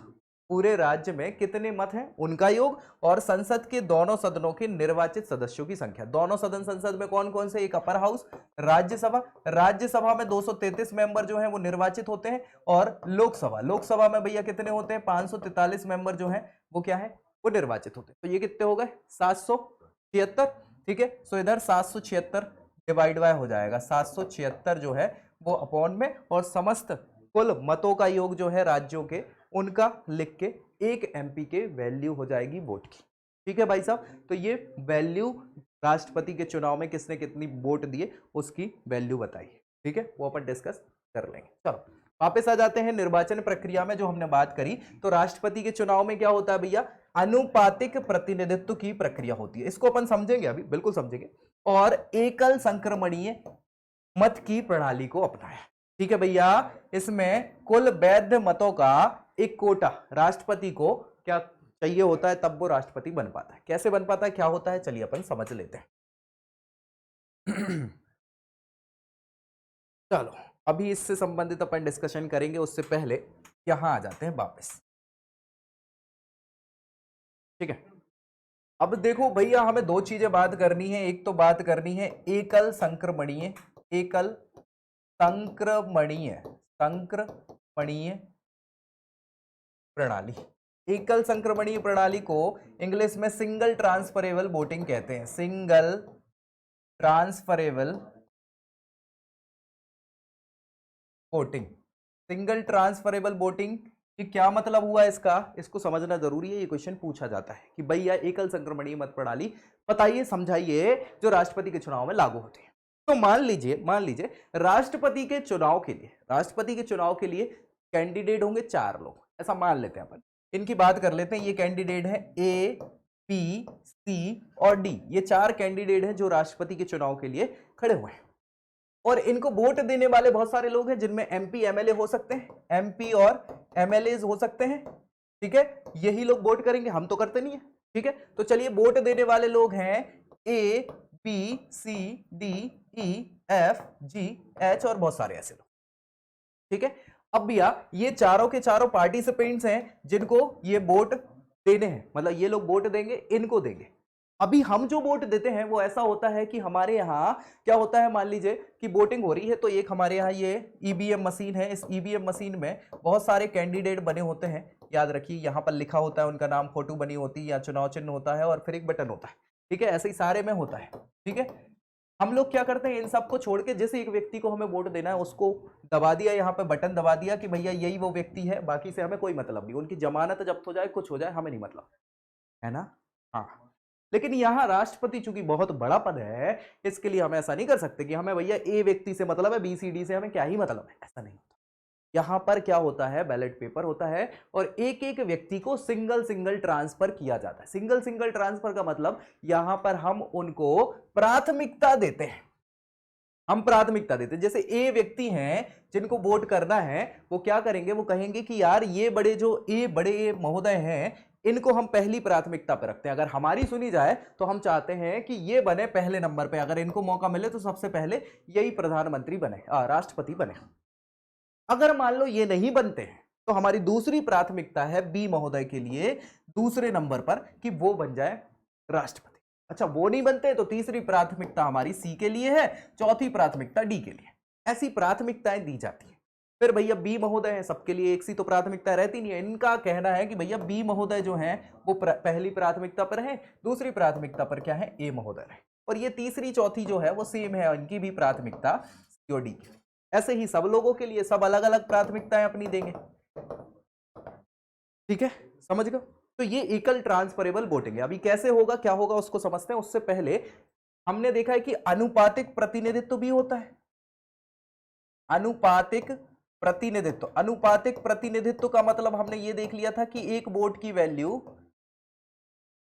पूरे राज्य में कितने मत हैं उनका योग, और संसद के दोनों सदनों के निर्वाचित सदस्यों की संख्या। दोनों सदन संसद में कौन कौन से, एक अपर हाउस राज्यसभा, राज्यसभा में 233 मेंबर जो हैं वो निर्वाचित होते हैं, और लोकसभा, लोकसभा में भैया कितने होते हैं, 543 मेंबर जो हैं वो क्या है, वो निर्वाचित होते हैं। तो ये कितने हो गए, 776, ठीक है। सो इधर 776 डिवाइड बाय हो जाएगा, 776 जो है वो अपॉन में, और समस्त कुल मतों का योग जो है राज्यों के उनका लिख के एक एमपी के वैल्यू हो जाएगी वोट की, ठीक है भाई साहब। तो ये वैल्यू राष्ट्रपति के चुनाव में किसने कितनी वोट दिए उसकी वैल्यू बताइए, ठीक है, वो अपन डिस्कस कर लेंगे। चलो वापस आ जाते हैं निर्वाचन प्रक्रिया में जो हमने बात करी। तो राष्ट्रपति के चुनाव में क्या होता है भैया, अनुपातिक प्रतिनिधित्व की प्रक्रिया होती है, इसको अपन समझेंगे अभी, बिल्कुल समझेंगे। और एकल संक्रमणीय मत की प्रणाली को अपनाया, ठीक है भैया। इसमें कुल वैध मतों का एक कोटा राष्ट्रपति को क्या चाहिए होता है, तब वो राष्ट्रपति बन पाता है। कैसे बन पाता है, क्या होता है, चलिए अपन समझ लेते हैं। चलो अभी इससे संबंधित अपन डिस्कशन करेंगे, उससे पहले यहां आ जाते हैं वापस, ठीक है। अब देखो भैया हमें दो चीजें बात करनी है, एक तो बात करनी है एकल संक्रमणीय, एकल संक्रमणीय, संक्रमणीय प्रणाली। एकल संक्रमणीय प्रणाली को इंग्लिश में सिंगल ट्रांसफरेबल वोटिंग कहते हैं, single transferable voting. Single transferable voting कि क्या मतलब हुआ इसका, इसको समझना जरूरी है, ये क्वेश्चन पूछा जाता है कि भैया एकल संक्रमणीय मत प्रणाली बताइए, समझाइए जो राष्ट्रपति के चुनाव में लागू होती है। तो मान लीजिए राष्ट्रपति के चुनाव के लिए, राष्ट्रपति के चुनाव के लिए कैंडिडेट होंगे 4 लोग, ऐसा मान लेते हैं अपन। इनकी बात कर लेते हैं, ये कैंडिडेट है ए, पी, सी और डी, ये 4 कैंडिडेट हैं जो राष्ट्रपति के चुनाव के लिए खड़े हुए हैं। और इनको वोट देने वाले बहुत सारे लोग हैं, जिनमें एमपी एमएलए हो सकते हैं, एमपी और एमएलए हो सकते हैं, ठीक है। यही लोग वोट करेंगे, हम तो करते नहीं है, ठीक है। तो चलिए वोट देने वाले लोग हैं ए, बी, सी, डी, ई, एफ, जी, एच और बहुत सारे ऐसे लोग, ठीक है। अब भैया ये चारों के चारों पार्टिसिपेंट्स हैं जिनको ये वोट देने हैं, मतलब ये लोग वोट देंगे, इनको देंगे। अभी हम जो वोट देते हैं वो ऐसा होता है कि हमारे यहाँ क्या होता है, मान लीजिए कि वोटिंग हो रही है, तो एक हमारे यहाँ ये ईवीएम मशीन है, इस ईवीएम मशीन में बहुत सारे कैंडिडेट बने होते हैं, याद रखिए यहाँ पर लिखा होता है उनका नाम, फोटो बनी होती है या चुनाव चिन्ह होता है और फिर एक बटन होता है, ठीक है। ऐसे ही सारे में होता है, ठीक है। हम लोग क्या करते हैं, इन सबको छोड़ के जिस एक व्यक्ति को हमें वोट देना है उसको दबा दिया, यहाँ पे बटन दबा दिया कि भैया यही वो व्यक्ति है, बाकी से हमें कोई मतलब नहीं, उनकी जमानत जब्त हो जाए, कुछ हो जाए, हमें नहीं मतलब, है ना। हाँ, लेकिन यहां राष्ट्रपति चूंकि बहुत बड़ा पद है, इसके लिए हम ऐसा नहीं कर सकते कि हमें भैया ए व्यक्ति से मतलब है, बी सी डी से हमें क्या ही मतलब है, ऐसा नहीं होता। यहां पर क्या होता है, बैलेट पेपर होता है और एक एक व्यक्ति को सिंगल सिंगल ट्रांसफर किया जाता है। सिंगल सिंगल ट्रांसफर का मतलब यहां पर हम उनको प्राथमिकता देते हैं, हम प्राथमिकता देते हैं। जैसे ए व्यक्ति हैं जिनको वोट करना है, वो क्या करेंगे, वो कहेंगे कि यार ये बड़े जो ए बड़े महोदय हैं इनको हम पहली प्राथमिकता पर रखते हैं। अगर हमारी सुनी जाए तो हम चाहते हैं कि ये बने पहले नंबर पे, अगर इनको मौका मिले तो सबसे पहले यही प्रधानमंत्री बने, राष्ट्रपति बने। अगर मान लो ये नहीं बनते हैं तो हमारी दूसरी प्राथमिकता है बी महोदय के लिए दूसरे नंबर पर कि वो बन जाए राष्ट्रपति। अच्छा, वो नहीं बनते तो तीसरी प्राथमिकता हमारी सी के लिए है, चौथी प्राथमिकता डी के लिए। ऐसी प्राथमिकताएं दी जाती है। फिर भैया बी महोदय है, सबके लिए एक सी तो प्राथमिकता रहती नहीं है। इनका कहना है कि भैया बी महोदय जो हैं वो पहली प्राथमिकता पर है, दूसरी प्राथमिकता पर क्या है, ए महोदय है, और ये तीसरी चौथी जो है वो सेम है, इनकी भी प्राथमिकता सी और डी की। ऐसे ही सब लोगों के लिए सब अलग अलग प्राथमिकताएं अपनी देंगे। ठीक है, समझ गए? तो ये एकल ट्रांसफरेबल वोटिंग है। अभी कैसे होगा, क्या होगा उसको समझते हैं। उससे पहले हमने देखा है कि अनुपातिक प्रतिनिधित्व भी होता है। अनुपातिक प्रतिनिधित्व, अनुपातिक प्रतिनिधित्व का मतलब हमने ये देख लिया था कि एक वोट की वैल्यू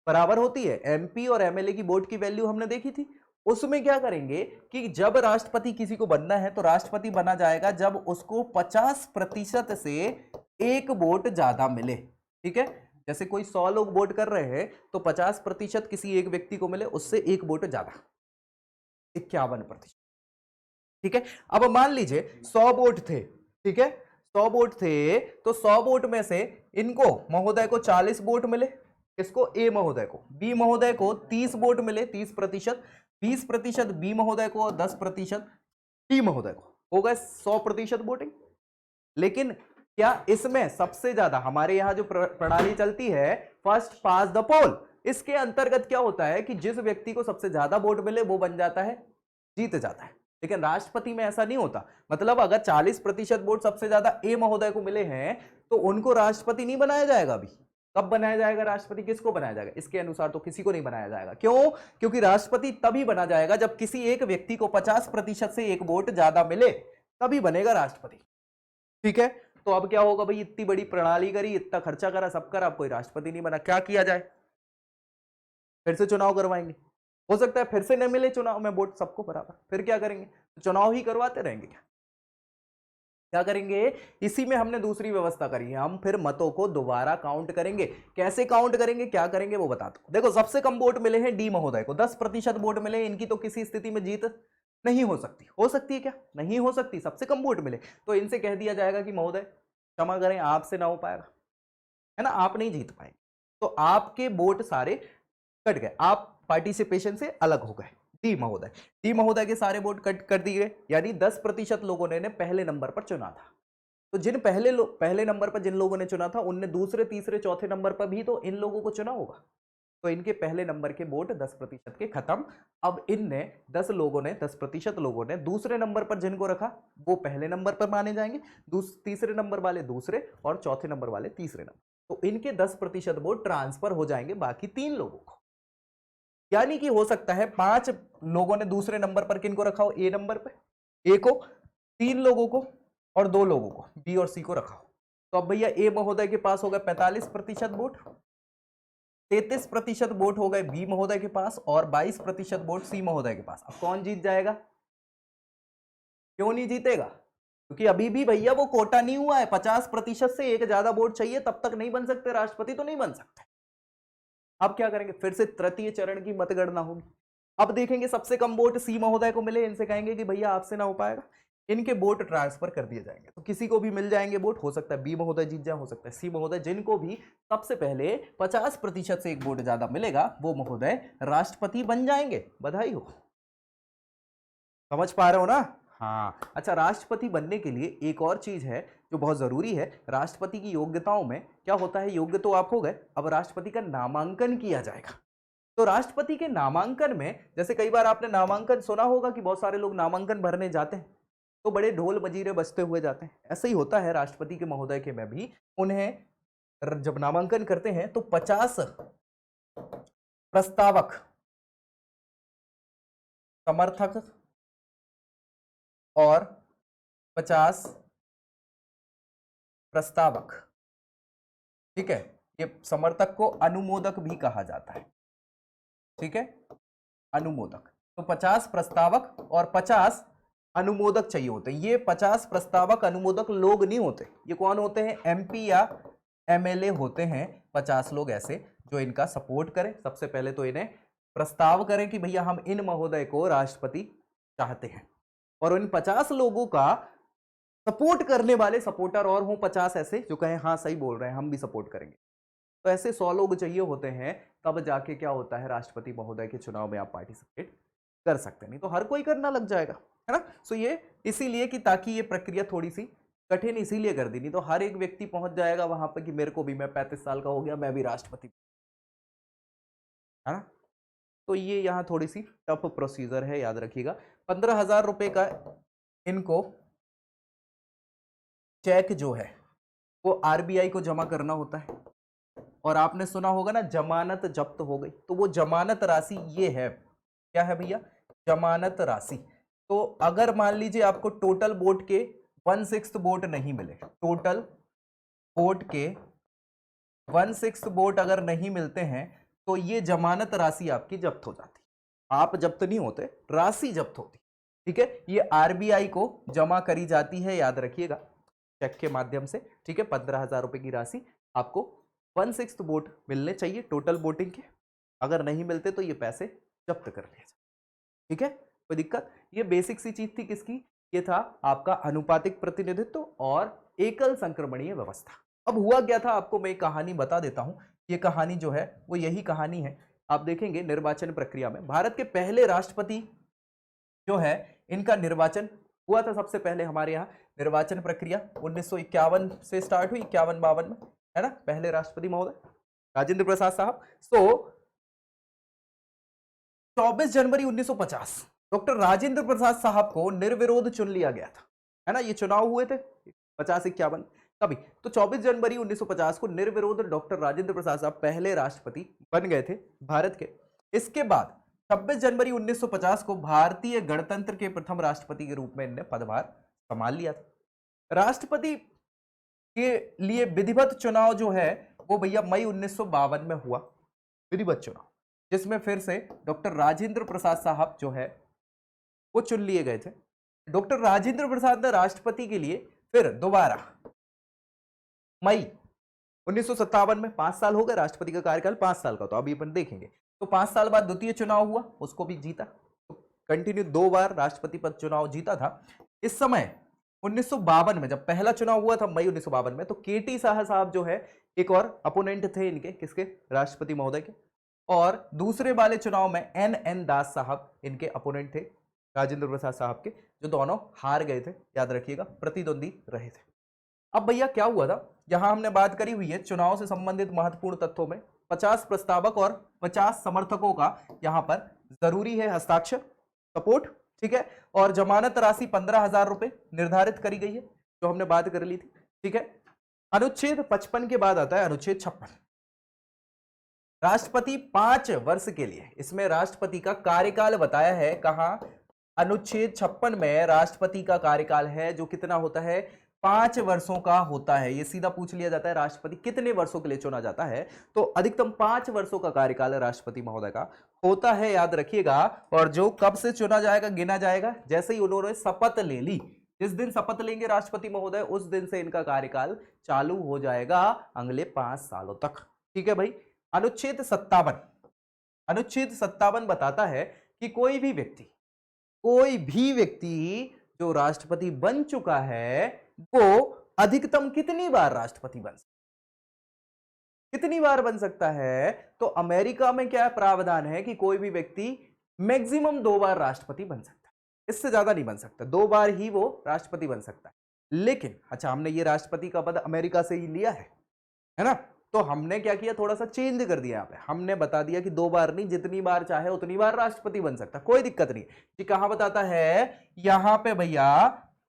बराबर होती है, एमपी और एमएलए की वोट की वैल्यू हमने देखी थी। उसमें क्या करेंगे कि जब राष्ट्रपति किसी को बनना है तो राष्ट्रपति बना जाएगा जब उसको 50% से एक वोट ज्यादा मिले। ठीक है, जैसे कोई 100 लोग वोट कर रहे हैं तो 50% किसी एक व्यक्ति को मिले, उससे एक वोट ज्यादा, 51%। ठीक है, अब मान लीजिए 100 वोट थे। ठीक है, 100 वोट थे तो 100 वोट में से इनको महोदय को 40 वोट मिले, इसको ए महोदय को, बी महोदय को 30 वोट मिले, 30%, 20% बी महोदय को, 10% डी महोदय को, हो गए 100% वोटिंग। लेकिन क्या इसमें सबसे ज्यादा हमारे यहां जो प्रणाली चलती है फर्स्ट पास द पोल, इसके अंतर्गत क्या होता है कि जिस व्यक्ति को सबसे ज्यादा वोट मिले वो बन जाता है, जीत जाता है। लेकिन राष्ट्रपति में ऐसा नहीं होता। मतलब अगर 40% वोट सबसे ज्यादा ए महोदय को मिले हैं तो उनको राष्ट्रपति नहीं बनाया जाएगा। अभी कब बनाया जाएगा राष्ट्रपति, किसको बनाया जाएगा, इसके अनुसार तो किसी को नहीं बनाया जाएगा। क्यों? क्योंकि राष्ट्रपति तभी बना जाएगा जब किसी एक व्यक्ति को 50% से एक वोट ज्यादा मिले, तभी बनेगा राष्ट्रपति। ठीक है, तो अब क्या होगा भाई, इतनी बड़ी प्रणाली करी, इतना खर्चा करा, सब करा, अब कोई राष्ट्रपति नहीं बना, क्या किया जाए? फिर से चुनाव करवाएंगे। हो सकता है फिर से न मिले चुनाव में वोट सबको बराबर, फिर क्या करेंगे, चुनाव ही करवाते रहेंगे। क्या करेंगे? इसी में हमने दूसरी व्यवस्था करी है, हम फिर मतों को दोबारा काउंट करेंगे। कैसे काउंट करेंगे, क्या करेंगे वो बताता हूं। देखो, सबसे कम वोट मिले हैं डी महोदय को, 10% वोट मिले। इनकी तो किसी स्थिति में जीत नहीं हो सकती। हो सकती है क्या? नहीं हो सकती, सबसे कम वोट मिले। तो इनसे कह दिया जाएगा कि महोदय क्षमा करें, आपसे ना हो पाएगा, है ना, आप नहीं जीत पाएंगे, तो आपके वोट सारे कट गए, आप पार्टिसिपेशन से अलग हो गए। डी महोदय के सारे वोट कट कर दिए गए, यानी 10% लोगों ने पहले नंबर पर चुना था। तो जिन पहले नंबर पर जिन लोगों ने चुना था उनने दूसरे, तीसरे, चौथे नंबर पर भी तो इन लोगों को चुना होगा। तो इनके पहले नंबर के वोट 10% के खत्म। अब इनने 10% लोगों ने दूसरे नंबर पर जिनको रखा वो पहले नंबर पर माने जाएंगे, तीसरे नंबर वाले दूसरे, और चौथे नंबर वाले तीसरे नंबर। तो इनके 10% वोट ट्रांसफर हो जाएंगे बाकी 3 लोगों को। यानी कि हो सकता है 5 लोगों ने दूसरे नंबर पर किनको रखा हो, ए नंबर पे, ए को, 3 लोगों को और 2 लोगों को बी और सी को रखा हो। तो अब भैया ए महोदय के पास हो गए 45% वोट, 33% वोट हो गए बी महोदय के पास, और 22% वोट सी महोदय के पास। अब कौन जीत जाएगा? क्यों नहीं जीतेगा? क्योंकि अभी भी भैया वो कोटा नहीं हुआ है, 50% से एक ज्यादा वोट चाहिए, तब तक नहीं बन सकते राष्ट्रपति, तो नहीं बन सकते। अब क्या करेंगे, फिर से तृतीय चरण की मतगणना होगी। अब देखेंगे सबसे कम वोट सी महोदय को मिले, इनसे कहेंगे कि भैया आपसे ना हो पाएगा, इनके वोट ट्रांसफर कर दिए जाएंगे। तो किसी को भी मिल जाएंगे वोट, हो सकता है बी महोदय जीत जाए, हो सकता है सी महोदय। जिनको भी सबसे पहले 50% से एक वोट ज्यादा मिलेगा वो महोदय राष्ट्रपति बन जाएंगे। बधाई हो, समझ पा रहे हो ना? हाँ। अच्छा, राष्ट्रपति बनने के लिए एक और चीज है जो बहुत जरूरी है। राष्ट्रपति की योग्यताओं में क्या होता है, योग्य तो आप हो गए, अब राष्ट्रपति का नामांकन किया जाएगा। तो राष्ट्रपति के नामांकन में, जैसे कई बार आपने नामांकन सुना होगा कि बहुत सारे लोग नामांकन भरने जाते हैं तो बड़े ढोल मजीरे बजते हुए जाते हैं। ऐसे ही होता है राष्ट्रपति के महोदय के में भी। उन्हें जब नामांकन करते हैं तो 50 प्रस्तावक, समर्थक और 50 प्रस्तावक, ठीक है, ये समर्थक को अनुमोदक भी कहा जाता है। ठीक है, अनुमोदक। तो 50 प्रस्तावक और 50 अनुमोदक चाहिए होते हैं। ये 50 प्रस्तावक अनुमोदक लोग नहीं होते, ये कौन होते हैं? एमपी या एमएलए होते हैं 50 लोग ऐसे जो इनका सपोर्ट करें। सबसे पहले तो इन्हें प्रस्ताव करें कि भैया हम इन महोदय को राष्ट्रपति चाहते हैं, और उन 50 लोगों का सपोर्ट करने वाले सपोर्टर और हों 50 ऐसे जो कहें हाँ सही बोल रहे हैं, हम भी सपोर्ट करेंगे। तो ऐसे 100 लोग चाहिए होते हैं, तब जाके क्या होता है, राष्ट्रपति महोदय के चुनाव में आप पार्टिसिपेट कर सकते हैं। नहीं तो हर कोई करना लग जाएगा, है ना। सो ये इसीलिए कि ताकि ये प्रक्रिया थोड़ी सी कठिन इसीलिए कर दी, नहीं तो हर एक व्यक्ति पहुंच जाएगा वहां पर कि मेरे को भी, मैं 35 साल का हो गया, मैं भी राष्ट्रपति, है ना। तो ये यहाँ थोड़ी सी टफ प्रोसीजर है, याद रखिएगा। 15,000 रुपए का इनको चेक जो है वो आरबीआई को जमा करना होता है, और आपने सुना होगा ना जमानत जब्त हो गई, तो वो जमानत राशि ये है, क्या है भैया? जमानत राशि। तो अगर मान लीजिए आपको टोटल वोट के 1/6 वोट नहीं मिले, टोटल वोट के 1/6 वोट अगर नहीं मिलते हैं, तो ये जमानत राशि आपकी जब्त हो जाती। आप जब्त नहीं होते, राशि जब्त होती, ठीक है। ये आरबीआई को जमा करी जाती है, याद रखिएगा, चेक के माध्यम से, ठीक है। 15,000 रुपए की राशि आपको 1/6 वोट मिलने चाहिए टोटल वोटिंग के, अगर नहीं मिलते तो ये पैसे जब्त कर लिए जाए, ठीक है। कोई दिक्कत? ये बेसिक सी चीज थी किसकी? ये था आपका अनुपातिक प्रतिनिधित्व और एकल संक्रमणीय व्यवस्था। अब हुआ क्या था, आपको मैं एक कहानी बता देता हूं। ये कहानी जो है वो यही कहानी है। आप देखेंगे निर्वाचन प्रक्रिया में भारत के पहले राष्ट्रपति जो है इनका निर्वाचन हुआ था सबसे पहले हमारे यहाँ। निर्वाचन प्रक्रिया 1951 से स्टार्ट हुई, 51-52 में, है ना। पहले राष्ट्रपति महोदय राजेंद्र प्रसाद साहब। सो 24 जनवरी 1950 डॉक्टर राजेंद्र प्रसाद साहब को निर्विरोध चुन लिया गया था, है ना। ये चुनाव हुए थे 50-51 तभी। तो 24 जनवरी 1950 को निर्विरोध डॉक्टर राजेंद्र प्रसाद साहब पहले राष्ट्रपति बन गए थे भारत के। इसके बाद 26 जनवरी 1950 को भारतीय गणतंत्र के प्रथम राष्ट्रपति के रूप में इन्हें पदभार संभाल लिया था। राष्ट्रपति के लिए विधिवत चुनाव जो है वो भैया मई 1952 में हुआ, विधिवत चुनाव, जिसमें फिर से डॉक्टर राजेंद्र प्रसाद साहब जो है वो चुन लिए गए थे। डॉक्टर राजेंद्र प्रसाद ने राष्ट्रपति के लिए फिर दोबारा मई 1957 में, 5 साल हो गए राष्ट्रपति का कार्यकाल 5 साल का, तो अभी अपन देखेंगे। तो 5 साल बाद द्वितीय चुनाव हुआ, उसको भी जीता, तो कंटिन्यू 2 बार राष्ट्रपति पद चुनाव जीता था। इस समय 1952 में जब पहला चुनाव हुआ था मई 1952 में, तो केटी शाह साहब जो है एक और अपोनेंट थे इनके, किसके? राष्ट्रपति महोदय के। और दूसरे वाले चुनाव में एन दास साहब इनके अपोनेंट थे राजेंद्र प्रसाद साहब के, जो दोनों हार गए थे, याद रखिएगा, प्रतिद्वंदी रहे थे। अब भैया क्या हुआ था, यहां हमने बात करी हुई है चुनाव से संबंधित महत्वपूर्ण तथ्यों में 50 प्रस्तावक और 50 समर्थकों का यहां पर जरूरी है हस्ताक्षर, सपोर्ट, ठीक है। और जमानत राशि 15,000 रुपए निर्धारित करी गई है, जो हमने बात कर ली थी, ठीक है। अनुच्छेद 55 के बाद आता है अनुच्छेद 56। राष्ट्रपति 5 वर्ष के लिए, इसमें राष्ट्रपति का कार्यकाल बताया है, कहां? अनुच्छेद 56 में राष्ट्रपति का कार्यकाल है जो कितना होता है? 5 वर्षों का होता है। ये सीधा पूछ लिया जाता है राष्ट्रपति कितने वर्षों के लिए चुना जाता है, तो अधिकतम 5 वर्षों का कार्यकाल राष्ट्रपति महोदय का होता है, याद रखिएगा। और जो कब से चुना जाएगा, गिना जाएगा जैसे ही उन्होंने शपथ ले ली। जिस दिन शपथ लेंगे राष्ट्रपति महोदय उस दिन से इनका कार्यकाल चालू हो जाएगा अगले 5 सालों तक, ठीक है भाई। अनुच्छेद 57, अनुच्छेद 57 बताता है कि कोई भी व्यक्ति जो राष्ट्रपति बन चुका है वो अधिकतम कितनी बार राष्ट्रपति बन सकता है? कितनी बार बन सकता है? तो अमेरिका में क्या प्रावधान है कि कोई भी व्यक्ति मैक्सिमम 2 बार राष्ट्रपति बन सकता है, इससे ज्यादा नहीं बन सकता, 2 बार ही वो राष्ट्रपति बन सकता है। लेकिन अच्छा, हमने ये राष्ट्रपति का पद अमेरिका से ही लिया है ना, तो हमने क्या किया, थोड़ा सा चेंज कर दिया। यहाँ पे हमने बता दिया कि 2 बार नहीं, जितनी बार चाहे उतनी बार राष्ट्रपति बन सकता, कोई दिक्कत नहीं। कि कहां बताता है? यहां पे भैया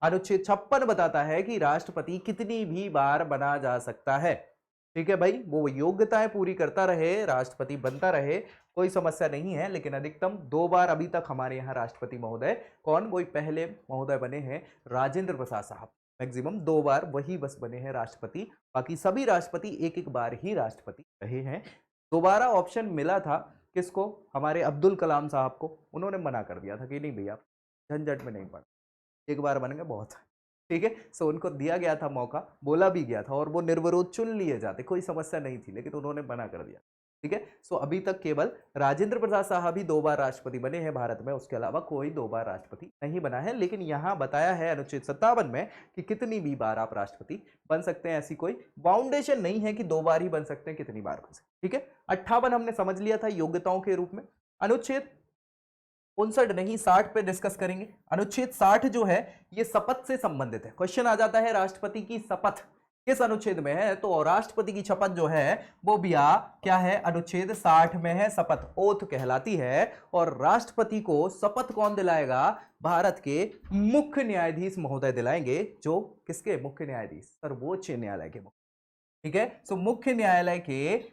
अनुच्छेद 56 बताता है कि राष्ट्रपति कितनी भी बार बना जा सकता है, ठीक है भाई। वो योग्यताएं पूरी करता रहे, राष्ट्रपति बनता रहे, कोई समस्या नहीं है। लेकिन अधिकतम 2 बार अभी तक हमारे यहाँ राष्ट्रपति महोदय कौन? वही पहले महोदय बने हैं राजेंद्र प्रसाद साहब, मैक्सिमम 2 बार वही बस बने हैं राष्ट्रपति, बाकी सभी राष्ट्रपति एक एक बार ही राष्ट्रपति रहे हैं। दोबारा ऑप्शन मिला था किसको? हमारे अब्दुल कलाम साहब को, उन्होंने मना कर दिया था कि नहीं भैया झंझट में नहीं पड़ा, एक बार बन गए बहुत है, ठीक है। सो उनको दिया गया था मौका, बोला भी गया था और वो निर्विरोध चुन लिए जाते, कोई समस्या नहीं थी, लेकिन उन्होंने मना कर दिया, ठीक है। सो अभी तक केवल राजेंद्र प्रसाद साहब ही 2 बार राष्ट्रपति बने हैं भारत में, उसके अलावा कोई 2 बार राष्ट्रपति नहीं बना है। लेकिन यहां बताया है अनुच्छेद 57 में कि कितनी भी बार आप राष्ट्रपति बन सकते हैं, ऐसी कोई बाउंडेशन नहीं है कि 2 बार ही बन सकते हैं, कितनी बार बन सकते हैं, ठीक है। 58 हमने समझ लिया था योग्यताओं के रूप में। अनुच्छेद 59 नहीं 60 पे डिस्कस करेंगे। अनुच्छेद 60 जो है ये शपथ से संबंधित है। क्वेश्चन आ जाता है राष्ट्रपति की शपथ किस अनुच्छेद में है, तो राष्ट्रपति की शपथ जो है वो भी क्या है, अनुच्छेद 60 में है। शपथ ओथ कहलाती है और राष्ट्रपति को शपथ कौन दिलाएगा, भारत के मुख्य न्यायाधीश महोदय दिलाएंगे, जो किसके मुख्य न्यायाधीश, सर्वोच्च न्यायालय के, ठीक है। सो मुख्य न्यायालय के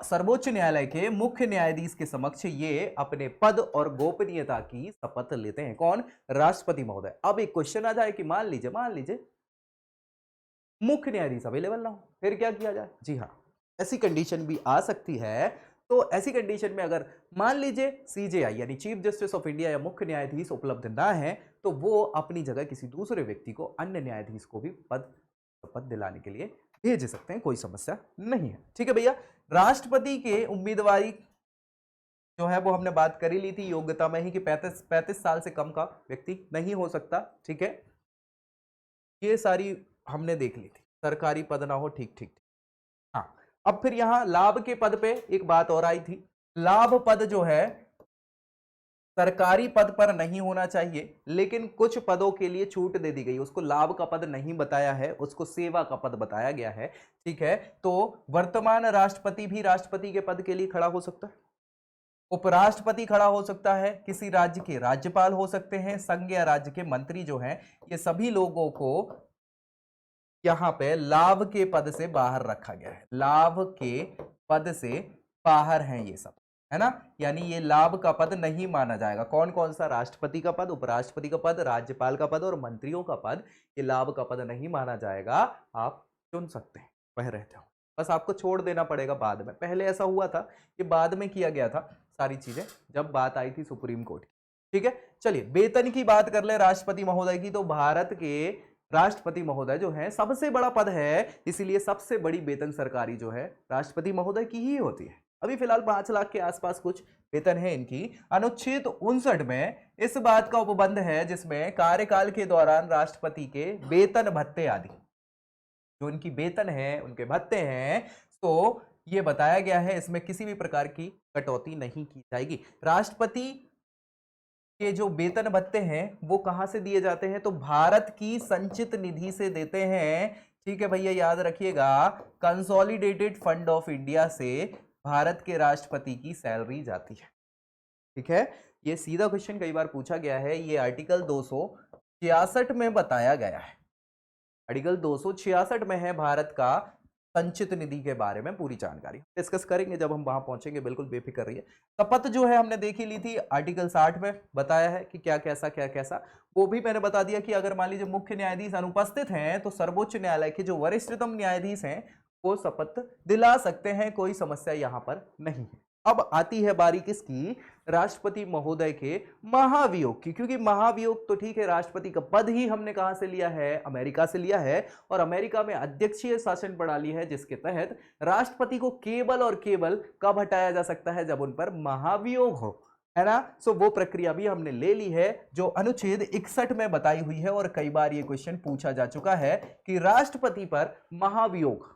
सर्वोच्च न्यायालय के मुख्य न्यायाधीश के समक्ष ये अपने पद और गोपनीयता की शपथ लेते हैं, कौन, राष्ट्रपति महोदय। अब एक क्वेश्चन आ जाए कि मान लीजिए मुख्य न्यायाधीश अवेलेबल ना हो, फिर क्या किया जाए। जी हाँ, ऐसी कंडीशन भी आ सकती है। तो ऐसी कंडीशन में अगर मान लीजिए सीजेआई यानी चीफ जस्टिस ऑफ इंडिया या मुख्य न्यायाधीश उपलब्ध ना है, तो वो अपनी जगह किसी दूसरे व्यक्ति को, अन्य न्यायाधीश को भी पद शपथ दिलाने के लिए भेज सकते हैं, कोई समस्या नहीं है, ठीक है भैया। राष्ट्रपति के उम्मीदवारी जो है वो हमने बात कर ही ली थी योग्यता में ही कि 35 साल से कम का व्यक्ति नहीं हो सकता, ठीक है। ये सारी हमने देख ली थी, सरकारी पद ना हो, ठीक ठीक। हाँ, अब फिर यहां लाभ के पद पे एक बात और आई थी। लाभ पद जो है सरकारी पद पर नहीं होना चाहिए, लेकिन कुछ पदों के लिए छूट दे दी गई, उसको लाभ का पद नहीं बताया है, उसको सेवा का पद बताया गया है, ठीक है। तो वर्तमान राष्ट्रपति भी राष्ट्रपति के पद के लिए खड़ा हो सकता है, उपराष्ट्रपति खड़ा हो सकता है, किसी राज्य के राज्यपाल हो सकते हैं, संघ या राज्य के मंत्री जो हैं, ये सभी लोगों को यहां पे लाभ के पद से बाहर रखा गया है, लाभ के पद से बाहर हैं ये सब, है ना। यानी ये लाभ का पद नहीं माना जाएगा। कौन कौन सा, राष्ट्रपति का पद, उपराष्ट्रपति का पद, राज्यपाल का पद और मंत्रियों का पद, ये लाभ का पद नहीं माना जाएगा। आप चुन सकते हैं, वह रहते हो, बस आपको छोड़ देना पड़ेगा बाद में। पहले ऐसा हुआ था, ये बाद में किया गया था सारी चीजें, जब बात आई थी सुप्रीम कोर्ट की, ठीक है। चलिए वेतन की बात कर ले राष्ट्रपति महोदय की, तो भारत के राष्ट्रपति महोदय जो है सबसे बड़ा पद है, इसीलिए सबसे बड़ी वेतन सरकारी जो है राष्ट्रपति महोदय की ही होती है। अभी फिलहाल 5 लाख के आसपास कुछ वेतन है इनकी। अनुच्छेद 59 में इस बात का उपबंध है जिसमें कार्यकाल के दौरान राष्ट्रपति के वेतन भत्ते आदि, जो इनकी वेतन है, उनके भत्ते हैं, तो ये बताया गया है इसमें किसी भी प्रकार की कटौती नहीं की जाएगी। राष्ट्रपति के जो वेतन भत्ते हैं वो कहां से दिए जाते हैं, तो भारत की संचित निधि से देते हैं, ठीक है भैया, याद रखिएगा। कंसोलिडेटेड फंड ऑफ इंडिया से भारत के राष्ट्रपति की सैलरी जाती है, ठीक है। ये सीधा क्वेश्चन कई बार पूछा गया है, ये आर्टिकल 266 में बताया गया है, आर्टिकल 266 में है भारत का संचित निधि के बारे में पूरी जानकारी डिस्कस करेंगे जब हम वहां पहुंचेंगे, बिल्कुल बेफिक्र रहिए। शपथ जो है हमने देखी ली थी, आर्टिकल 60 में बताया है कि क्या कैसा, वो भी मैंने बता दिया कि अगर मान लीजिए मुख्य न्यायाधीश अनुपस्थित हैं तो सर्वोच्च न्यायालय के जो वरिष्ठतम न्यायाधीश हैं वो शपथ दिला सकते हैं, कोई समस्या यहां पर नहीं है। अब आती है बारी किसकी, राष्ट्रपति महोदय के महाभियोग की, क्योंकि महाभियोग तो ठीक है, राष्ट्रपति का पद ही हमने कहां से लिया है, अमेरिका से लिया है, और अमेरिका में अध्यक्षीय शासन प्रणाली है जिसके तहत राष्ट्रपति को केवल और केवल कब हटाया जा सकता है, जब उन पर महाभियोग हो, है ना। सो वो प्रक्रिया भी हमने ले ली है जो अनुच्छेद 61 में बताई हुई है, और कई बार ये क्वेश्चन पूछा जा चुका है कि राष्ट्रपति पर महाभियोग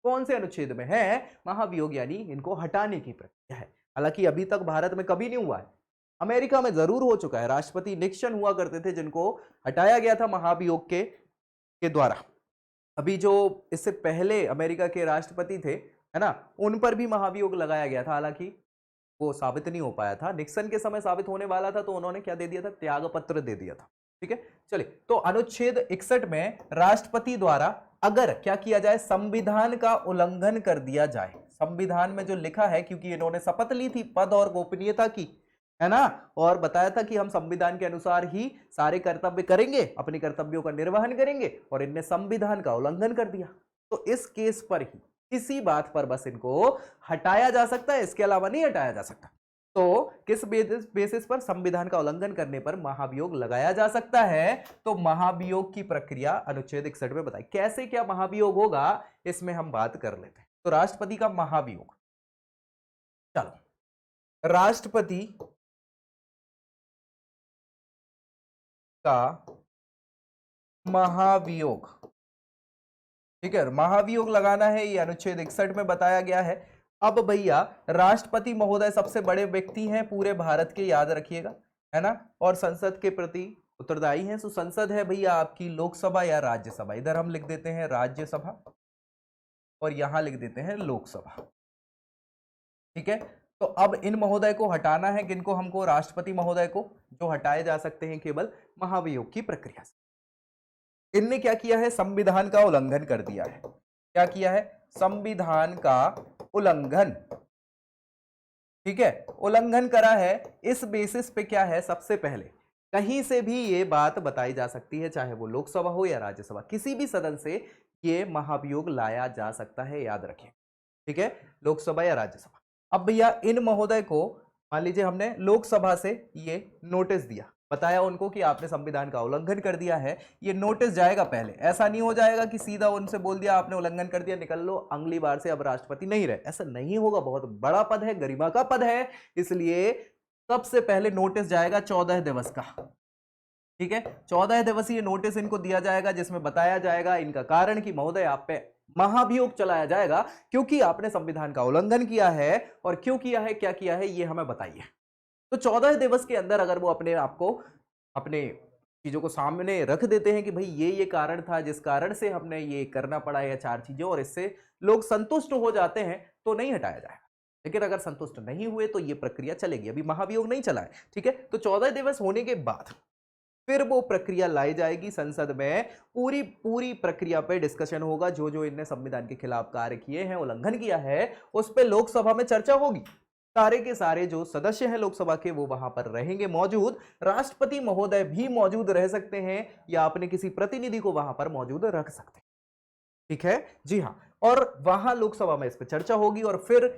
कौन से अनुच्छेद में है। महाभियोग यानी इनको हटाने की प्रक्रिया है। हालांकि अभी तक भारत में कभी नहीं हुआ है, अमेरिका में जरूर हो चुका है। राष्ट्रपति निक्सन हुआ करते थे जिनको हटाया गया था महाभियोग के द्वारा। अभी जो इससे पहले अमेरिका के राष्ट्रपति थे, है ना, उन पर भी महाभियोग लगाया गया था, हालांकि वो साबित नहीं हो पाया था। निक्सन के समय साबित होने वाला था तो उन्होंने क्या दे दिया था, त्याग पत्र दे दिया था, ठीक है। चलिए, तो अनुच्छेद 61 में राष्ट्रपति द्वारा अगर क्या किया जाए, संविधान का उल्लंघन कर दिया जाए, संविधान में जो लिखा है, क्योंकि इन्होंने शपथ ली थी पद और गोपनीयता की, है ना, और बताया था कि हम संविधान के अनुसार ही सारे कर्तव्य करेंगे, अपने कर्तव्यों का निर्वहन करेंगे, और इनने संविधान का उल्लंघन कर दिया, तो इस केस पर ही इसी बात पर बस इनको हटाया जा सकता है, इसके अलावा नहीं हटाया जा सकता। तो किस बेसिस पर? संविधान का उल्लंघन करने पर महाभियोग लगाया जा सकता है। तो महाभियोग की प्रक्रिया अनुच्छेद 61 में बताई। कैसे क्या महाभियोग होगा इसमें हम बात कर लेते हैं। तो राष्ट्रपति का महाभियोग, चलो राष्ट्रपति का महाभियोग, ठीक है, महाभियोग लगाना है, ये अनुच्छेद 61 में बताया गया है। अब भैया राष्ट्रपति महोदय सबसे बड़े व्यक्ति हैं पूरे भारत के, याद रखिएगा, है ना, और संसद के प्रति उत्तरदायी हैं। सो संसद है भैया आपकी लोकसभा या राज्यसभा। इधर हम लिख देते हैं राज्यसभा और यहां लिख देते हैं लोकसभा, ठीक है। तो अब इन महोदय को हटाना है, किनको? हमको, राष्ट्रपति महोदय को, जो हटाए जा सकते हैं केवल महाभियोग की प्रक्रिया से। इनने क्या किया है? संविधान का उल्लंघन कर दिया है। क्या किया है? संविधान का उल्लंघन, ठीक है, उल्लंघन करा है। इस बेसिस पे क्या है, सबसे पहले कहीं से भी ये बात बताई जा सकती है, चाहे वो लोकसभा हो या राज्यसभा, किसी भी सदन से ये महाभियोग लाया जा सकता है, याद रखें, ठीक है, लोकसभा या राज्यसभा। अब भैया इन महोदय को मान लीजिए हमने लोकसभा से ये नोटिस दिया, बताया उनको कि आपने संविधान का उल्लंघन कर दिया है। ये नोटिस जाएगा पहले, ऐसा नहीं हो जाएगा कि सीधा उनसे बोल दिया आपने उल्लंघन कर दिया, निकल लो, अगली बार से अब राष्ट्रपति नहीं रहे, ऐसा नहीं होगा। बहुत बड़ा पद है, गरिमा का पद है, इसलिए सबसे पहले नोटिस जाएगा 14 दिवस का, ठीक है, 14 दिवसीय नोटिस इनको दिया जाएगा, जिसमें बताया जाएगा इनका कारण कि महोदय आप पे महाभियोग चलाया जाएगा क्योंकि आपने संविधान का उल्लंघन किया है, और क्यों किया है, क्या किया है, ये हमें बताइए। तो 14 दिवस के अंदर अगर वो अपने आप को, अपने चीजों को सामने रख देते हैं कि भाई ये कारण था जिस कारण से हमने ये करना पड़ा, या 4 चीजें, और इससे लोग संतुष्ट हो जाते हैं, तो नहीं हटाया जाएगा। लेकिन अगर संतुष्ट नहीं हुए तो ये प्रक्रिया चलेगी। अभी महाभियोग नहीं चला है, ठीक है। तो 14 दिवस होने के बाद फिर वो प्रक्रिया लाई जाएगी संसद में, पूरी प्रक्रिया पे डिस्कशन होगा, जो जो इनने संविधान के खिलाफ कार्य किए हैं, उल्लंघन किया है, उस पे लोकसभा में चर्चा होगी। सारे के सारे जो सदस्य हैं लोकसभा के वो वहां पर रहेंगे मौजूद। राष्ट्रपति महोदय भी मौजूद रह सकते हैं या अपने किसी प्रतिनिधि को वहां पर मौजूद रख सकते हैं, ठीक है जी हाँ। और वहां लोकसभा में इस पर चर्चा होगी, और फिर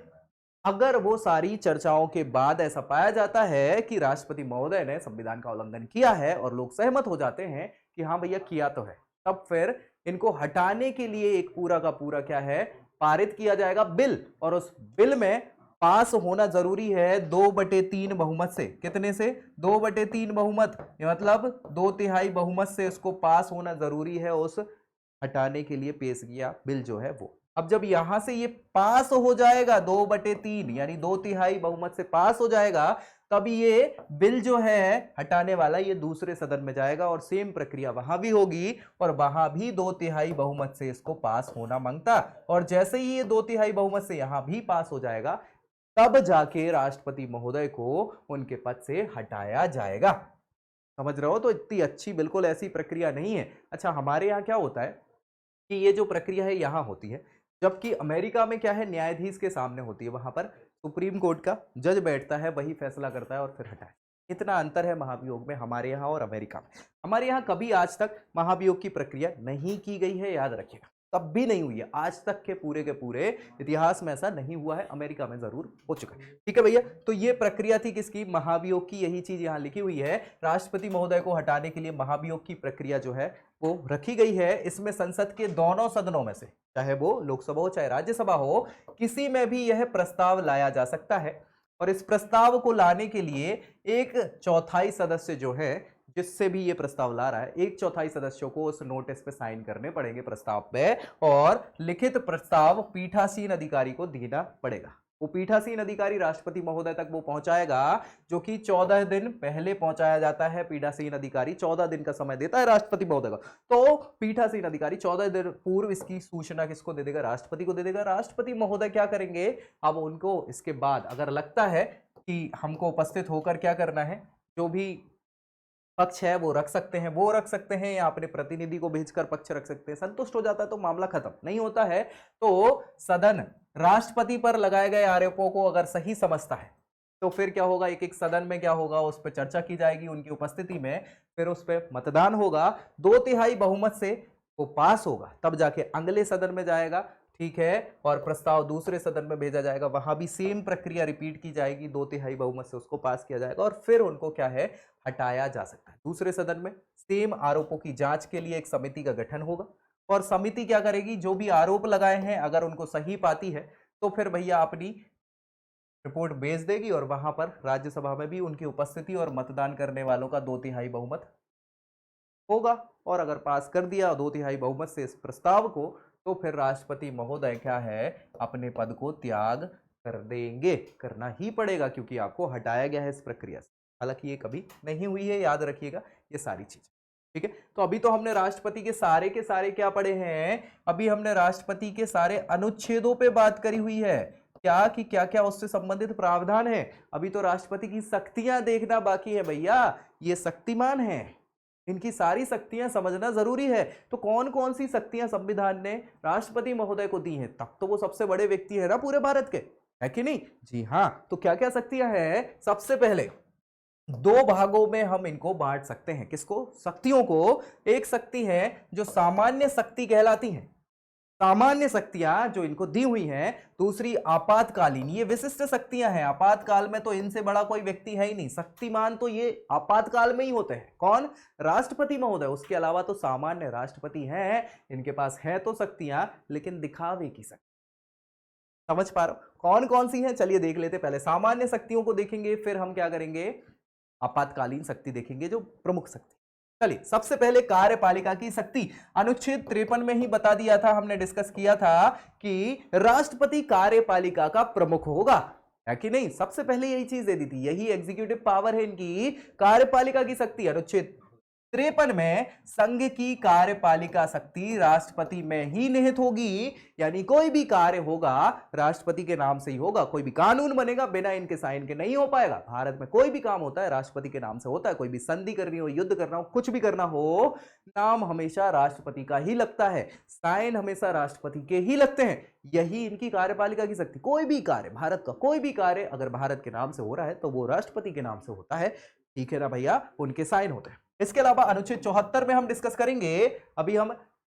अगर वो सारी चर्चाओं के बाद ऐसा पाया जाता है कि राष्ट्रपति महोदय ने संविधान का उल्लंघन किया है और लोग सहमत हो जाते हैं कि हाँ भैया किया तो है, तब फिर इनको हटाने के लिए एक पूरा का पूरा क्या है, पारित किया जाएगा बिल, और उस बिल में पास होना जरूरी है 2/3 बहुमत से। कितने से? 2/3 बहुमत, मतलब 2/3 बहुमत से इसको पास होना जरूरी है, उस हटाने के लिए पेश किया बिल जो है वो। अब जब यहां से ये पास हो जाएगा 2/3 यानी 2/3 बहुमत से पास हो जाएगा, तब ये बिल जो है हटाने वाला ये दूसरे सदन में जाएगा, और सेम प्रक्रिया वहां भी होगी, और वहां भी 2/3 बहुमत से इसको पास होना मांगता, और जैसे ही ये 2/3 बहुमत से यहां भी पास हो जाएगा, तब जाके राष्ट्रपति महोदय को उनके पद से हटाया जाएगा। समझ रहे हो? तो इतनी अच्छी बिल्कुल ऐसी प्रक्रिया नहीं है। अच्छा, हमारे यहाँ क्या होता है कि ये जो प्रक्रिया है यहाँ होती है, जबकि अमेरिका में क्या है, न्यायाधीश के सामने होती है, वहां पर सुप्रीम कोर्ट का जज बैठता है, वही फैसला करता है और फिर हटाए। इतना अंतर है महाभियोग में हमारे यहाँ और अमेरिका में। हमारे यहाँ कभी आज तक महाभियोग की प्रक्रिया नहीं की गई है, याद रखिएगा, तब भी नहीं हुई है, आज तक के पूरे इतिहास में ऐसा नहीं हुआ है। अमेरिका में जरूर हो चुका है, ठीक है भैया। तो ये प्रक्रिया थी किसकी? महाभियोग की। यही चीज यहाँ लिखी हुई है, राष्ट्रपति महोदय को हटाने के लिए महाभियोग की प्रक्रिया जो है वो रखी गई है। इसमें संसद के दोनों सदनों में से, चाहे वो लोकसभा हो चाहे राज्यसभा हो, किसी में भी यह प्रस्ताव लाया जा सकता है, और इस प्रस्ताव को लाने के लिए 1/4 सदस्य जो है, जिससे भी ये प्रस्ताव ला रहा है, 1/4 सदस्यों को उस नोटिस पे साइन करने पड़ेंगे प्रस्ताव पे, और लिखित प्रस्ताव पीठासीन अधिकारी को देना पड़ेगा। वो पीठासीन अधिकारी राष्ट्रपति महोदय तक वो पहुंचाएगा, जो कि 14 दिन पहले पहुंचाया जाता है। पीठासीन अधिकारी 14 दिन का समय देता है राष्ट्रपति महोदय को, तो पीठासीन अधिकारी 14 दिन पूर्व इसकी सूचना किसको दे देगा? राष्ट्रपति को दे देगा। राष्ट्रपति महोदय क्या करेंगे, अब उनको इसके बाद अगर लगता है कि हमको उपस्थित होकर क्या करना है, जो भी पक्ष है वो रख सकते हैं, या अपने प्रतिनिधि को भेजकर पक्ष रख सकते हैं। संतुष्ट हो जाता है तो मामला खत्म। नहीं होता है तो सदन राष्ट्रपति पर लगाए गए आरोपों को अगर सही समझता है, तो फिर क्या होगा, एक सदन में क्या होगा, उस पर चर्चा की जाएगी उनकी उपस्थिति में, फिर उस पर मतदान होगा, 2/3 बहुमत से वो पास होगा, तब जाके अगले सदन में जाएगा, ठीक है, और प्रस्ताव दूसरे सदन में भेजा जाएगा, वहां भी सेम प्रक्रिया रिपीट की जाएगी, 2/3 बहुमत से उसको पास किया जाएगा और फिर उनको क्या है, हटाया जा सकता है। दूसरे सदन में सेम आरोपों की जांच के लिए एक समिति का गठन होगा और समिति क्या करेगी, जो भी आरोप लगाए हैं अगर उनको सही पाती है तो फिर भैया अपनी रिपोर्ट भेज देगी और वहां पर राज्यसभा में भी उनकी उपस्थिति और मतदान करने वालों का 2/3 बहुमत होगा। और अगर पास कर दिया 2/3 बहुमत से इस प्रस्ताव को, तो फिर राष्ट्रपति महोदय क्या है, अपने पद को त्याग कर देंगे। करना ही पड़ेगा क्योंकि आपको हटाया गया है इस प्रक्रिया से। हालांकि ये कभी नहीं हुई है, याद रखिएगा ये सारी चीज। ठीक है, तो अभी तो हमने राष्ट्रपति के सारे क्या पढ़े हैं, अभी हमने राष्ट्रपति के सारे अनुच्छेदों पे बात करी हुई है, क्या कि क्या क्या उससे संबंधित प्रावधान है। अभी तो राष्ट्रपति की शक्तियां देखना बाकी है भैया, ये शक्तिमान है, इनकी सारी शक्तियां समझना जरूरी है। तो कौन कौन सी शक्तियां संविधान ने राष्ट्रपति महोदय को दी हैं, तब तो वो सबसे बड़े व्यक्ति है ना पूरे भारत के, है कि नहीं? जी हाँ, तो क्या क्या शक्तियां हैं, सबसे पहले 2 भागों में हम इनको बांट सकते हैं। किसको? शक्तियों को। एक शक्ति है जो सामान्य शक्ति कहलाती है, सामान्य शक्तियां जो इनको दी हुई हैं। दूसरी आपातकालीन, ये विशिष्ट शक्तियां हैं, आपातकाल में तो इनसे बड़ा कोई व्यक्ति है ही नहीं, शक्तिमान तो ये आपातकाल में ही होते हैं। कौन? राष्ट्रपति महोदय। उसके अलावा तो सामान्य राष्ट्रपति हैं, इनके पास है तो शक्तियां लेकिन दिखावे की शक्ति। समझ पा रहे हो कौन कौन सी हैं? चलिए देख लेते। पहले सामान्य शक्तियों को देखेंगे, फिर हम क्या करेंगे, आपातकालीन शक्ति देखेंगे जो प्रमुख शक्ति। चलिए सबसे पहले कार्यपालिका की शक्ति। अनुच्छेद 53 में ही बता दिया था, हमने डिस्कस किया था कि राष्ट्रपति कार्यपालिका का प्रमुख होगा, है कि नहीं? सबसे पहले यही चीज दे दी थी, यही एग्जीक्यूटिव पावर है इनकी, कार्यपालिका की शक्ति। अनुच्छेद 53 में संघ की कार्यपालिका शक्ति राष्ट्रपति में ही निहित होगी, यानी कोई भी कार्य होगा राष्ट्रपति के नाम से ही होगा, कोई भी कानून बनेगा बिना इनके साइन के नहीं हो पाएगा। भारत में कोई भी काम होता है राष्ट्रपति के नाम से होता है, कोई भी संधि करनी हो, युद्ध करना हो, कुछ भी करना हो, नाम हमेशा राष्ट्रपति का ही लगता है, साइन हमेशा राष्ट्रपति के ही लगते हैं। यही इनकी कार्यपालिका की शक्ति। कोई भी कार्य, भारत का कोई भी कार्य अगर भारत के नाम से हो रहा है तो वो राष्ट्रपति के नाम से होता है, ठीक है ना भैया? उनके साइन होते हैं। इसके अलावा अनुच्छेद 74 में हम डिस्कस करेंगे, अभी हम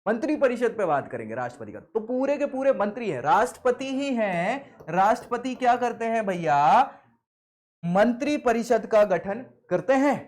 मंत्री परिषद पे बात करेंगे राष्ट्रपति का, तो पूरे के पूरे मंत्री हैं, राष्ट्रपति ही हैं। राष्ट्रपति क्या करते हैं भैया, मंत्री परिषद का गठन करते हैं,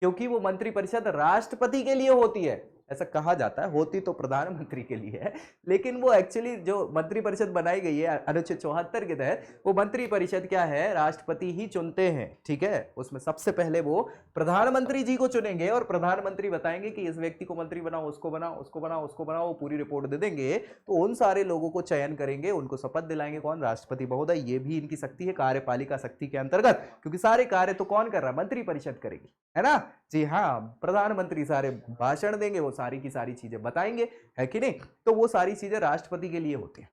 क्योंकि वो मंत्री परिषद राष्ट्रपति के लिए होती है, ऐसा कहा जाता है। होती तो प्रधानमंत्री के लिए है, लेकिन वो एक्चुअली जो मंत्री परिषद बनाई गई है अनुच्छेद 74 के तहत, वो मंत्री परिषद क्या है, राष्ट्रपति ही चुनते हैं। ठीक है, उसमें सबसे पहले वो प्रधानमंत्री जी को चुनेंगे और प्रधानमंत्री बताएंगे कि इस व्यक्ति को मंत्री बनाओ, उसको बनाओ, उसको बनाओ, उसको बनाओ, वो पूरी रिपोर्ट दे देंगे। तो उन सारे लोगों को चयन करेंगे, उनको शपथ दिलाएंगे। कौन? राष्ट्रपति महोदय। ये भी इनकी शक्ति है कार्यपालिका शक्ति के अंतर्गत, क्योंकि सारे कार्य तो कौन कर रहा है, मंत्री परिषद करेगी, है ना? जी हाँ, प्रधानमंत्री सारे भाषण देंगे, वो सारी की सारी चीजें बताएंगे, है कि नहीं? तो वो सारी चीजें राष्ट्रपति के लिए होती है,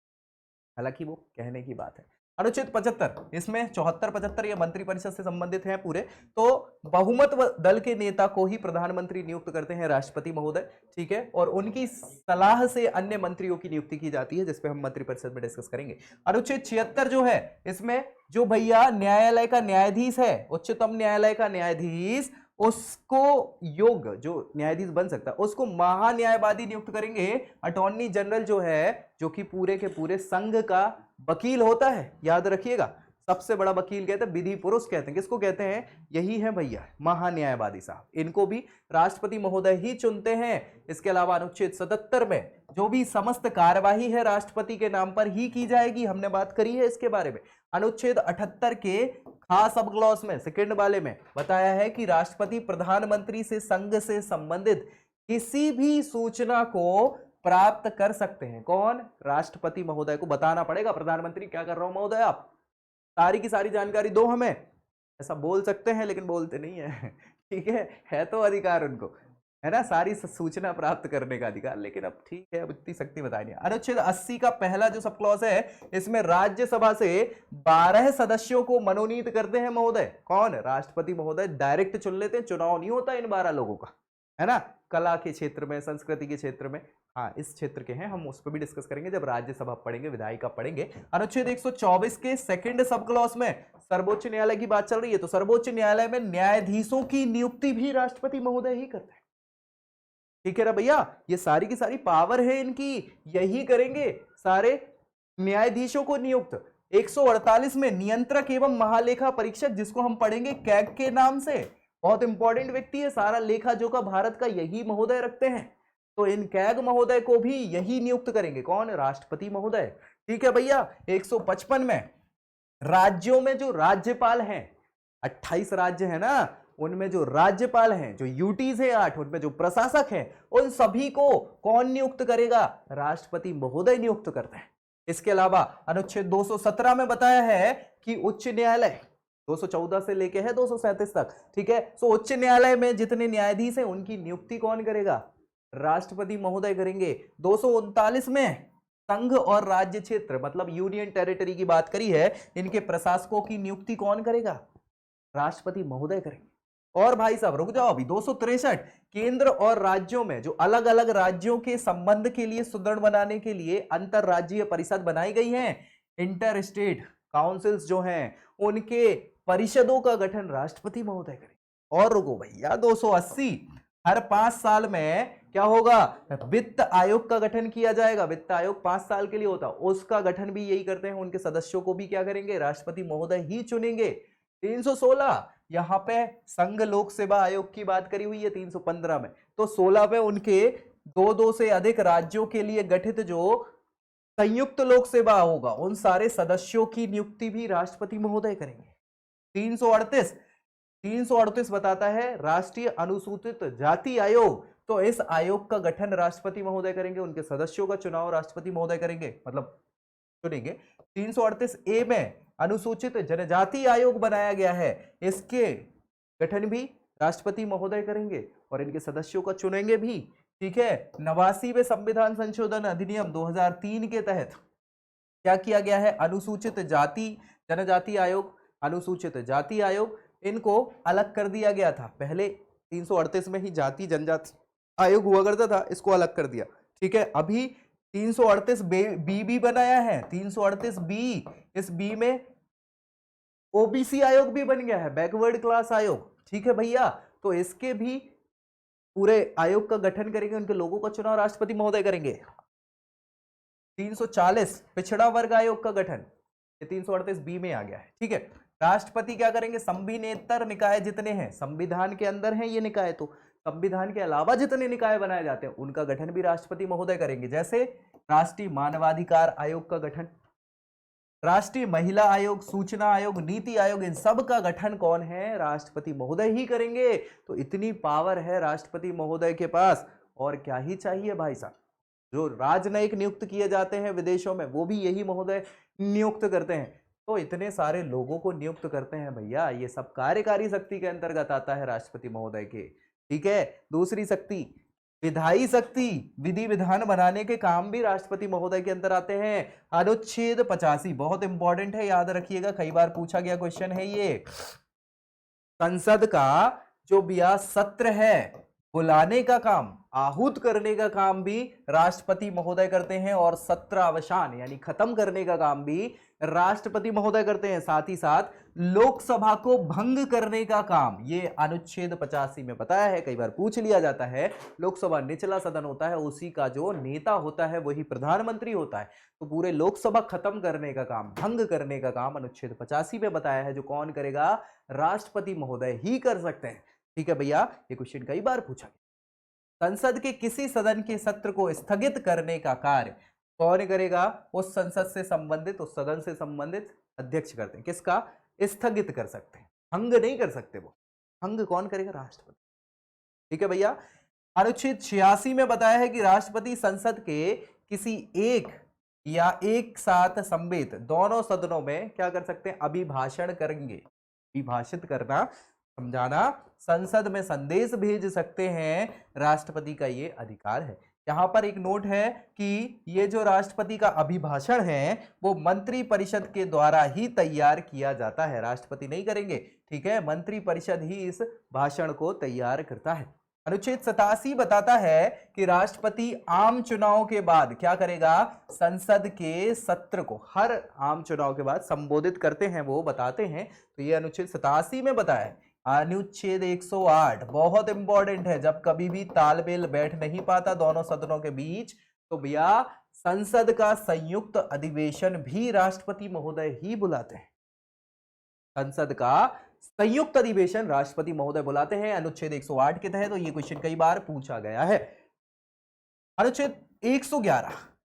हालांकि वो कहने की बात है। अनुच्छेद 75, इसमें 74-75 ये मंत्री परिषद से संबंधित है पूरे। तो बहुमत दल के नेता को ही प्रधानमंत्री नियुक्त करते हैं राष्ट्रपति महोदय, ठीक है, और उनकी सलाह से अन्य मंत्रियों की नियुक्ति की जाती है, जिसपे हम मंत्री परिषद में डिस्कस करेंगे। अनुच्छेद 76 जो है, इसमें जो भैया न्यायालय का न्यायाधीश है, उच्चतम न्यायालय का न्यायाधीश, उसको योग्य जो न्यायाधीश बन सकता है उसको महान्यायवादी नियुक्त करेंगे। अटॉर्नी जनरल जो है, जो कि पूरे के पूरे संघ का वकील होता है, याद रखिएगा। सबसे बड़ा वकील कहते हैं, विधि पुरुष कहते हैं। किसको कहते हैं? यही है भैया महान्यायवादी साहब। इनको भी राष्ट्रपति महोदय ही चुनते हैं। इसके अलावा अनुच्छेद 77 में जो भी समस्त कार्यवाही है राष्ट्रपति के नाम पर ही की जाएगी, हमने बात करी है इसके बारे में। अनुच्छेद 78 के खास सब क्लॉज में, सेकंड वाले में बताया है कि राष्ट्रपति प्रधानमंत्री से संघ से संबंधित किसी भी सूचना को प्राप्त कर सकते हैं। कौन? राष्ट्रपति महोदय को बताना पड़ेगा, प्रधानमंत्री क्या कर रहा हूं महोदय, आप सारी की सारी जानकारी दो हमें, ऐसा बोल सकते हैं लेकिन बोलते नहीं है। ठीक है तो अधिकार उनको, है ना, सारी सूचना प्राप्त करने का अधिकार, लेकिन अब ठीक है, अब इतनी शक्ति बताई नहीं। अनुच्छेद 80 का पहला जो सब क्लॉज है, इसमें राज्यसभा से 12 सदस्यों को मनोनीत करते हैं महोदय। कौन? राष्ट्रपति महोदय डायरेक्ट चुन लेते हैं, चुनाव नहीं होता इन 12 लोगों का, है ना। कला के क्षेत्र में, संस्कृति के क्षेत्र में, हाँ इस क्षेत्र के हैं, हम उस पर भी डिस्कस करेंगे जब राज्यसभा पढ़ेंगे, विधायिका पढ़ेंगे। अनुच्छेद 124 के सेकंड सब क्लॉज में सर्वोच्च न्यायालय की बात चल रही है, तो सर्वोच्च न्यायालय में न्यायाधीशों की नियुक्ति भी राष्ट्रपति महोदय ही करते हैं। ठीक है ना भैया, ये सारी की सारी पावर है इनकी, यही करेंगे सारे न्यायाधीशों को नियुक्त 148 में नियंत्रक एवं महालेखा परीक्षक, जिसको हम पढ़ेंगे कैग के नाम से, बहुत इंपॉर्टेंट व्यक्ति है, सारा लेखा जोखा भारत का यही महोदय रखते हैं। तो इन कैग महोदय को भी यही नियुक्त करेंगे, कौन? राष्ट्रपति महोदय। ठीक है भैया। 155 में राज्यों में जो राज्यपाल हैं, 28 राज्य है ना, उनमें जो राज्यपाल हैं, जो यूटीज है 8, उनमें जो प्रशासक हैं, उन सभी को कौन नियुक्त करेगा? राष्ट्रपति महोदय नियुक्त करते हैं। इसके अलावा अनुच्छेद 217 में बताया है कि उच्च न्यायालय 214 से लेके है 237 तक, ठीक है। सो उच्च न्यायालय में जितने न्यायाधीश हैं उनकी नियुक्ति कौन करेगा? राष्ट्रपति महोदय करेंगे। 239 में संघ और राज्य क्षेत्र मतलब यूनियन टेरिटरी की बात करी है, इनके प्रशासकों की नियुक्ति कौन करेगा? राष्ट्रपति महोदय करेंगे। और भाई साहब रुक जाओ अभी, 263 केंद्र और राज्यों में जो अलग अलग राज्यों के संबंध के लिए सुदृढ़ बनाने के लिए अंतरराज्यीय परिषद बनाई गई है, इंटर स्टेट काउंसिल्स जो हैं, उनके परिषदों का गठन राष्ट्रपति महोदय करेंगे। और रुको भैया, 280 हर 5 साल में क्या होगा? वित्त आयोग का गठन किया जाएगा। वित्त आयोग 5 साल के लिए होता, उसका गठन भी यही करते हैं। उनके सदस्यों को भी क्या करेंगे? राष्ट्रपति महोदय ही चुनेंगे। 316 यहां पे संघ लोक सेवा आयोग की बात करी हुई है 315 में, तो 16 में उनके 2 से अधिक राज्यों के लिए गठित जो संयुक्त लोक सेवा होगा, उन सारे सदस्यों की नियुक्ति भी राष्ट्रपति महोदय करेंगे। 338 बताता है राष्ट्रीय अनुसूचित जाति आयोग, तो इस आयोग का गठन राष्ट्रपति महोदय करेंगे, उनके सदस्यों का चुनाव राष्ट्रपति महोदय करेंगे, मतलब चुनेंगे। 338 ए में अनुसूचित जनजाति आयोग बनाया गया है, इसके गठन भी राष्ट्रपति महोदय करेंगे और इनके सदस्यों का चुनेंगे भी, ठीक है। 89वें संविधान संशोधन अधिनियम 2003 के तहत क्या किया गया है? अनुसूचित जाति जनजाति आयोग, अनुसूचित जाति आयोग, इनको अलग कर दिया गया था। पहले 338 में ही जाति जनजाति आयोग हुआ करता था, इसको अलग कर दिया, ठीक है। अभी 338 बी भी बनाया है, 338 बी, इस बी में ओबीसी आयोग भी बन गया है, बैकवर्ड क्लास आयोग, ठीक है भैया। तो इसके भी पूरे आयोग का गठन करेंगे, उनके लोगों का चुनाव राष्ट्रपति महोदय करेंगे। 340 पिछड़ा वर्ग आयोग का गठन, ये 338 बी में आ गया है, ठीक है। राष्ट्रपति क्या करेंगे? संविनेतर निकाय जितने हैं, संविधान के अंदर हैं ये निकाय, तो संविधान के अलावा जितने निकाय बनाए जाते हैं उनका गठन भी राष्ट्रपति महोदय करेंगे। जैसे राष्ट्रीय मानवाधिकार आयोग का गठन, राष्ट्रीय महिला आयोग, सूचना आयोग, नीति आयोग, इन सब का गठन कौन है? राष्ट्रपति महोदय ही करेंगे। तो इतनी पावर है राष्ट्रपति महोदय के पास, और क्या ही चाहिए भाई साहब। जो राजनयिक नियुक्त किए जाते हैं विदेशों में, वो भी यही महोदय नियुक्त करते हैं। तो इतने सारे लोगों को नियुक्त करते हैं भैया, ये सब कार्यकारी शक्ति के अंतर्गत आता है राष्ट्रपति महोदय के, ठीक है। दूसरी शक्ति विधायी शक्ति, विधि विधान बनाने के काम भी राष्ट्रपति महोदय के अंदर आते हैं। अनुच्छेद 85 बहुत इंपॉर्टेंट है, याद रखिएगा, कई बार पूछा गया क्वेश्चन है ये। संसद का जो ब्याह सत्र है, बुलाने का काम, आहूत करने का काम भी राष्ट्रपति महोदय करते हैं, और सत्र अवसान यानी खत्म करने का काम भी राष्ट्रपति महोदय करते हैं। साथ ही साथ लोकसभा को भंग करने का काम, ये अनुच्छेद 85 में बताया है, कई बार पूछ लिया जाता है। लोकसभा निचला सदन होता है, उसी का जो नेता होता है वही प्रधानमंत्री होता है। तो पूरे लोकसभा खत्म करने का काम, भंग करने का काम अनुच्छेद 85 में बताया है, जो कौन करेगा? राष्ट्रपति महोदय ही कर सकते हैं, ठीक है भैया। ये क्वेश्चन कई बार पूछा गया। संसद के किसी सदन के सत्र को स्थगित करने का कार्य कौन करेगा? उस संसद से संबंधित, उस सदन से संबंधित अध्यक्ष करते हैं। किसका? स्थगित कर सकते हैं, भंग नहीं कर सकते। वो भंग कौन करेगा? राष्ट्रपति, ठीक है भैया। अनुच्छेद 86 में बताया है कि राष्ट्रपति संसद के किसी एक या एक साथ सम्मिलित दोनों सदनों में क्या कर सकते हैं? अभिभाषण करेंगे। अभिभाषित करना, समझाना, संसद में संदेश भेज सकते हैं, राष्ट्रपति का ये अधिकार है। यहाँ पर एक नोट है कि ये जो राष्ट्रपति का अभिभाषण है वो मंत्री परिषद के द्वारा ही तैयार किया जाता है, राष्ट्रपति नहीं करेंगे, ठीक है। मंत्री परिषद ही इस भाषण को तैयार करता है। अनुच्छेद 87 बताता है कि राष्ट्रपति आम चुनाव के बाद क्या करेगा? संसद के सत्र को हर आम चुनाव के बाद संबोधित करते हैं, वो बताते हैं। तो ये अनुच्छेद 87 में बताया है। अनुच्छेद 108 बहुत इंपॉर्टेंट है, जब कभी भी तालमेल बैठ नहीं पाता दोनों सदनों के बीच, तो भैया संसद का संयुक्त अधिवेशन भी राष्ट्रपति महोदय ही बुलाते हैं। संसद का संयुक्त अधिवेशन राष्ट्रपति महोदय बुलाते हैं। अनुच्छेद 108 के तहत तो ये क्वेश्चन कई बार पूछा गया है। अनुच्छेद 111,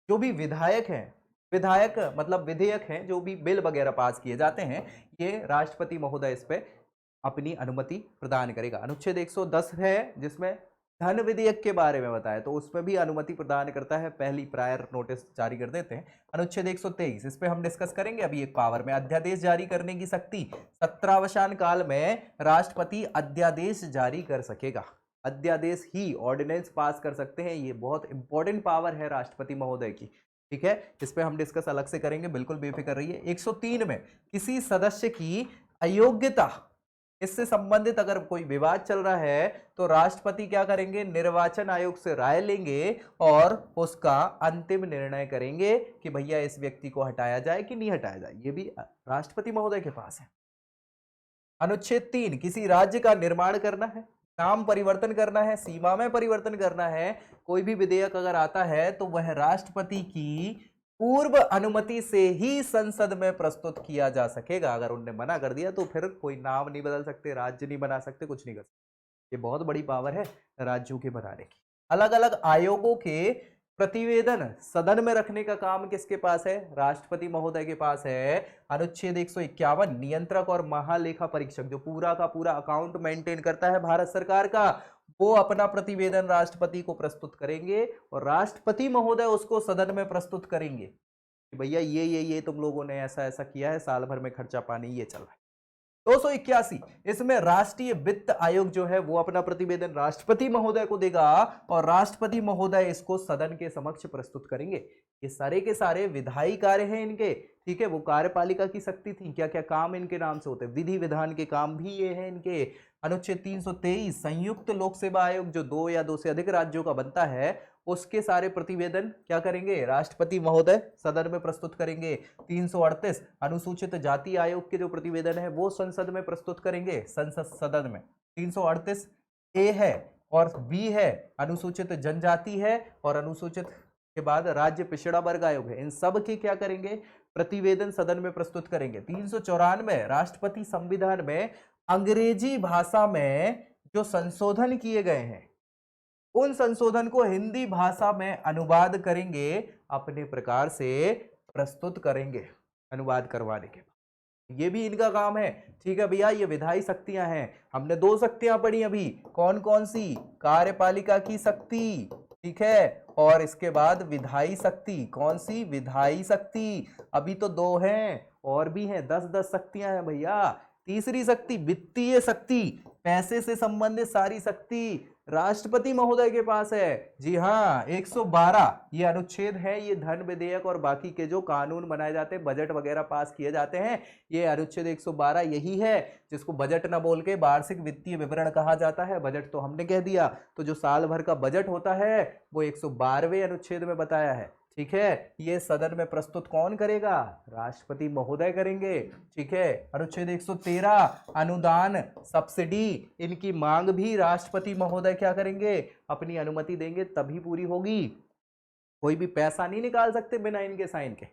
जो भी विधायक हैं, विधायक मतलब विधेयक हैं, जो भी बिल वगैरह पास किए जाते हैं, ये राष्ट्रपति महोदय इस पे अपनी अनुमति प्रदान करेगा। अनुच्छेद 110 है जिसमें धन विधेयक के बारे में बताया, तो उसमें भी अनुमति प्रदान करता है, पहली प्रायर नोटिस जारी कर देते हैं। अनुच्छेद 123 इस पे हम डिस्कस करेंगे अभी। एक पावर में अध्यादेश जारी करने की शक्ति, सत्रावसान काल में राष्ट्रपति अध्यादेश जारी कर सकेगा। अध्यादेश ही ऑर्डिनेंस पास कर सकते हैं। ये बहुत इंपॉर्टेंट पावर है राष्ट्रपति महोदय की, ठीक है। इस पे हम डिस्कस अलग से करेंगे, बिल्कुल बेफिक्र रहिए। 103 में किसी सदस्य की अयोग्यता, इससे संबंधित अगर कोई विवाद चल रहा है तो राष्ट्रपति क्या करेंगे, निर्वाचन आयोग से राय लेंगे और उसका अंतिम निर्णय करेंगे कि भैया इस व्यक्ति को हटाया जाए कि नहीं हटाया जाए। ये भी राष्ट्रपति महोदय के पास है। अनुच्छेद 3, किसी राज्य का निर्माण करना है, नाम परिवर्तन करना है, सीमा में परिवर्तन करना है, कोई भी विधेयक अगर आता है तो वह राष्ट्रपति की पूर्व अनुमति से ही संसद में प्रस्तुत किया जा सकेगा। अगर उनने मना कर दिया तो फिर कोई नाम नहीं बदल सकते, राज्य नहीं बना सकते, कुछ नहीं कर सकते। ये बहुत बड़ी पावर है राज्यों के बनाने की। अलग अलग आयोगों के प्रतिवेदन सदन में रखने का काम किसके पास है, राष्ट्रपति महोदय के पास है। अनुच्छेद 151, नियंत्रक और महालेखा परीक्षक, जो पूरा का पूरा अकाउंट मेंटेन करता है भारत सरकार का, वो अपना प्रतिवेदन राष्ट्रपति को प्रस्तुत करेंगे और राष्ट्रपति महोदय उसको सदन में प्रस्तुत करेंगे कि भैया ये तुम लोगों ने ऐसा ऐसा किया है, साल भर में खर्चा पानी ये चल रहा है। 281, इसमें राष्ट्रीय वित्त आयोग जो है वो अपना प्रतिवेदन राष्ट्रपति महोदय को देगा और राष्ट्रपति महोदय इसको सदन के समक्ष प्रस्तुत करेंगे। ये सारे के सारे विधायी कार्य हैं इनके, ठीक है। वो कार्यपालिका की शक्ति थी, क्या क्या काम इनके नाम से होते हैं, विधि विधान के काम भी ये हैं इनके। अनुच्छेद 323, संयुक्त लोक सेवा आयोग जो 2 या 2 से अधिक राज्यों का बनता है, उसके सारे प्रतिवेदन क्या करेंगे, राष्ट्रपति महोदय सदन में प्रस्तुत करेंगे। 338, अनुसूचित जाति आयोग के जो प्रतिवेदन है वो संसद में प्रस्तुत करेंगे, संसद सदन में। 338 ए है और बी है, अनुसूचित जनजाति है और अनुसूचित के बाद राज्य पिछड़ा वर्ग आयोग है। इन सब के क्या करेंगे, प्रतिवेदन सदन में प्रस्तुत करेंगे। 394, राष्ट्रपति संविधान में अंग्रेजी भाषा में जो संशोधन किए गए हैं उन संशोधन को हिंदी भाषा में अनुवाद करेंगे, अपने प्रकार से प्रस्तुत करेंगे अनुवाद करवाने के बाद। ये भी इनका काम है, ठीक है भैया। ये विधायी शक्तियां हैं। हमने 2 शक्तियां पढ़ी अभी, कौन कौन सी, कार्यपालिका की शक्ति, ठीक है, और इसके बाद विधायी शक्ति। कौन सी, विधायी शक्ति। अभी तो 2 हैं, और भी हैं, 10-10 शक्तियां हैं भैया। तीसरी शक्ति वित्तीय शक्ति, पैसे से संबंधित सारी शक्ति राष्ट्रपति महोदय के पास है। जी हाँ, 112 ये अनुच्छेद है, ये धन विधेयक और बाकी के जो कानून बनाए जाते हैं, बजट वगैरह पास किए जाते हैं, ये अनुच्छेद 112 यही है जिसको बजट ना बोल के वार्षिक वित्तीय विवरण कहा जाता है। बजट तो हमने कह दिया, तो जो साल भर का बजट होता है वो 112वें अनुच्छेद में बताया है, ठीक है। ये सदन में प्रस्तुत कौन करेगा, राष्ट्रपति महोदय करेंगे, ठीक है। अनुच्छेद 113, अनुदान सब्सिडी, इनकी मांग भी राष्ट्रपति महोदय क्या करेंगे, अपनी अनुमति देंगे तभी पूरी होगी। कोई भी पैसा नहीं निकाल सकते बिना इनके साइन के,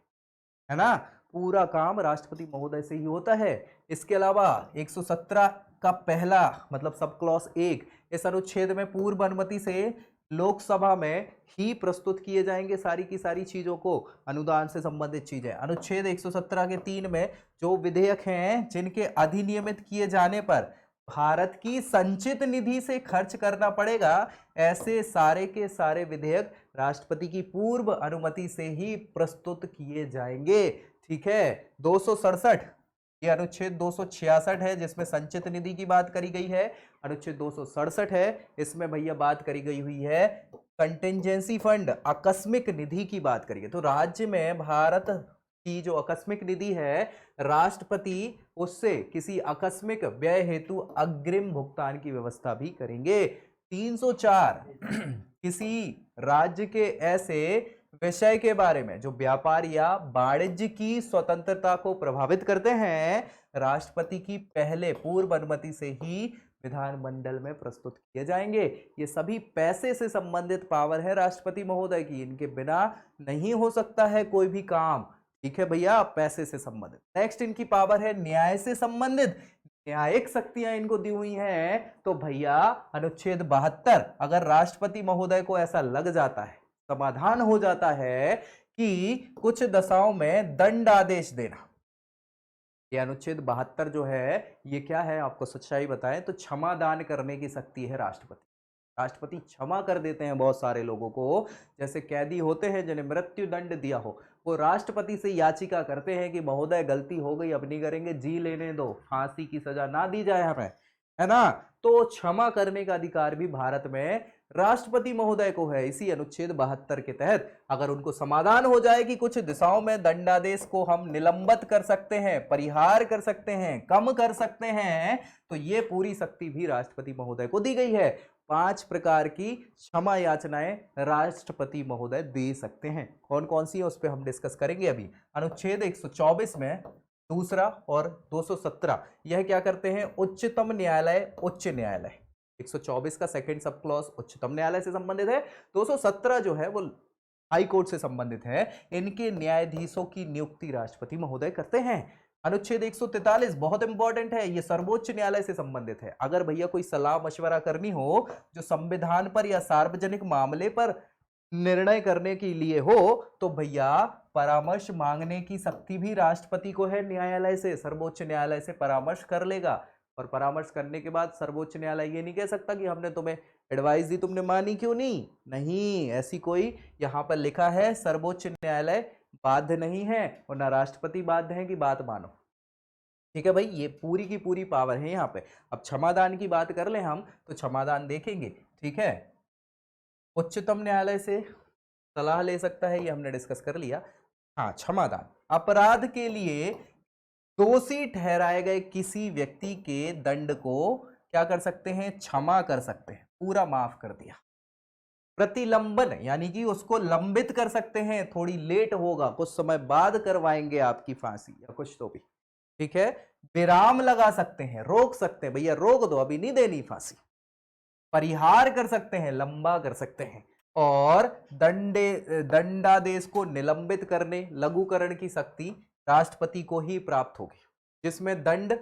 है ना। पूरा काम राष्ट्रपति महोदय से ही होता है। इसके अलावा 117 का पहला मतलब सब क्लॉज 1, इस अनुच्छेद में पूर्व अनुमति से लोकसभा में ही प्रस्तुत किए जाएंगे सारी की सारी चीजों को, अनुदान से संबंधित चीजें। अनुच्छेद 117 के 3 में जो विधेयक हैं जिनके अधिनियमित किए जाने पर भारत की संचित निधि से खर्च करना पड़ेगा, ऐसे सारे के सारे विधेयक राष्ट्रपति की पूर्व अनुमति से ही प्रस्तुत किए जाएंगे, ठीक है। 267 ये अनुच्छेद 266 है जिसमें संचित निधि की बात करी गई है। अनुच्छेद 267 है, इसमें भैया बात करी गई हुई है कंटिजेंसी फंड, आकस्मिक निधि की बात करिए। तो राज्य में भारत की जो आकस्मिक निधि है, राष्ट्रपति उससे किसी आकस्मिक व्यय हेतु अग्रिम भुगतान की व्यवस्था भी करेंगे। 304 किसी राज्य के ऐसे विषय के बारे में जो व्यापार या वाणिज्य की स्वतंत्रता को प्रभावित करते हैं, राष्ट्रपति की पहले पूर्व अनुमति से ही विधानमंडल में प्रस्तुत किए जाएंगे। ये सभी पैसे से संबंधित पावर है राष्ट्रपति महोदय की, इनके बिना नहीं हो सकता है कोई भी काम। ठीक है भैया, पैसे से संबंधित। नेक्स्ट इनकी पावर है न्याय से संबंधित, न्यायिक शक्तियां इनको दी हुई हैं। तो भैया अनुच्छेद 72, अगर राष्ट्रपति महोदय को ऐसा लग जाता है, समाधान हो जाता है कि कुछ दशाओं में दंडादेश देना, ये अनुच्छेद 72 जो है ये क्या है आपको सच्चाई बताएं तो क्षमा दान करने की शक्ति है राष्ट्रपति। राष्ट्रपति क्षमा कर देते हैं बहुत सारे लोगों को, जैसे कैदी होते हैं जिन्हें मृत्यु दंड दिया हो, वो राष्ट्रपति से याचिका करते हैं कि महोदय गलती हो गई, अब नहीं करेंगे, जी लेने दो, फांसी की सजा ना दी जाए हमें, है ना। तो क्षमा करने का अधिकार भी भारत में राष्ट्रपति महोदय को है। इसी अनुच्छेद 72 के तहत अगर उनको समाधान हो जाए कि कुछ दिशाओं में दंडादेश को हम निलंबित कर सकते हैं, परिहार कर सकते हैं, कम कर सकते हैं, तो ये पूरी शक्ति भी राष्ट्रपति महोदय को दी गई है। 5 प्रकार की क्षमा याचनाएं राष्ट्रपति महोदय दे सकते हैं। कौन कौन सी है उस पर हम डिस्कस करेंगे अभी। अनुच्छेद 124 में दूसरा और 217 यह क्या करते हैं, उच्चतम न्यायालय, उच्च न्यायालय। 124 का सेकंड सब क्लॉज उच्चतम न्यायालय से संबंधित है, 217 जो है वो हाई कोर्ट से संबंधित है। इनके न्यायाधीशों की नियुक्ति राष्ट्रपति महोदय करते हैं। अनुच्छेद 143 बहुत इंपॉर्टेंट है, ये सर्वोच्च न्यायालय से संबंधित है। अगर भैया कोई सलाह मशवरा करनी हो जो संविधान पर या सार्वजनिक मामले पर निर्णय करने के लिए हो, तो भैया परामर्श मांगने की शक्ति भी राष्ट्रपति को है न्यायालय से। सर्वोच्च न्यायालय से परामर्श कर लेगा, और परामर्श करने के बाद सर्वोच्च न्यायालय ये नहीं कह सकता कि हमने तुम्हें एडवाइस दी, तुमने मानी क्यों नहीं। नहीं, ऐसी कोई यहाँ पर लिखा है सर्वोच्च न्यायालय बाध्य नहीं है, और ना राष्ट्रपति बाध्य है कि बात मानो। ठीक है भाई, ये पूरी की पूरी पावर है यहाँ पे। अब क्षमादान की बात कर ले हम, तो क्षमादान देखेंगे। ठीक है, उच्चतम न्यायालय से सलाह ले सकता है, ये हमने डिस्कस कर लिया। हाँ, क्षमादान अपराध के लिए दोषी ठहराए गए किसी व्यक्ति के दंड को क्या कर सकते हैं, क्षमा कर सकते हैं, पूरा माफ कर दिया। प्रतिलंबन यानी कि उसको लंबित कर सकते हैं, थोड़ी लेट होगा, कुछ समय बाद करवाएंगे आपकी फांसी या कुछ तो भी। ठीक है, विराम लगा सकते हैं, रोक सकते हैं, भैया रोक दो, अभी नहीं देनी फांसी। परिहार कर सकते हैं, लंबा कर सकते हैं। और दंडादेश को निलंबित करने, लघुकरण की शक्ति राष्ट्रपति को ही प्राप्त होगी। जिसमें दंड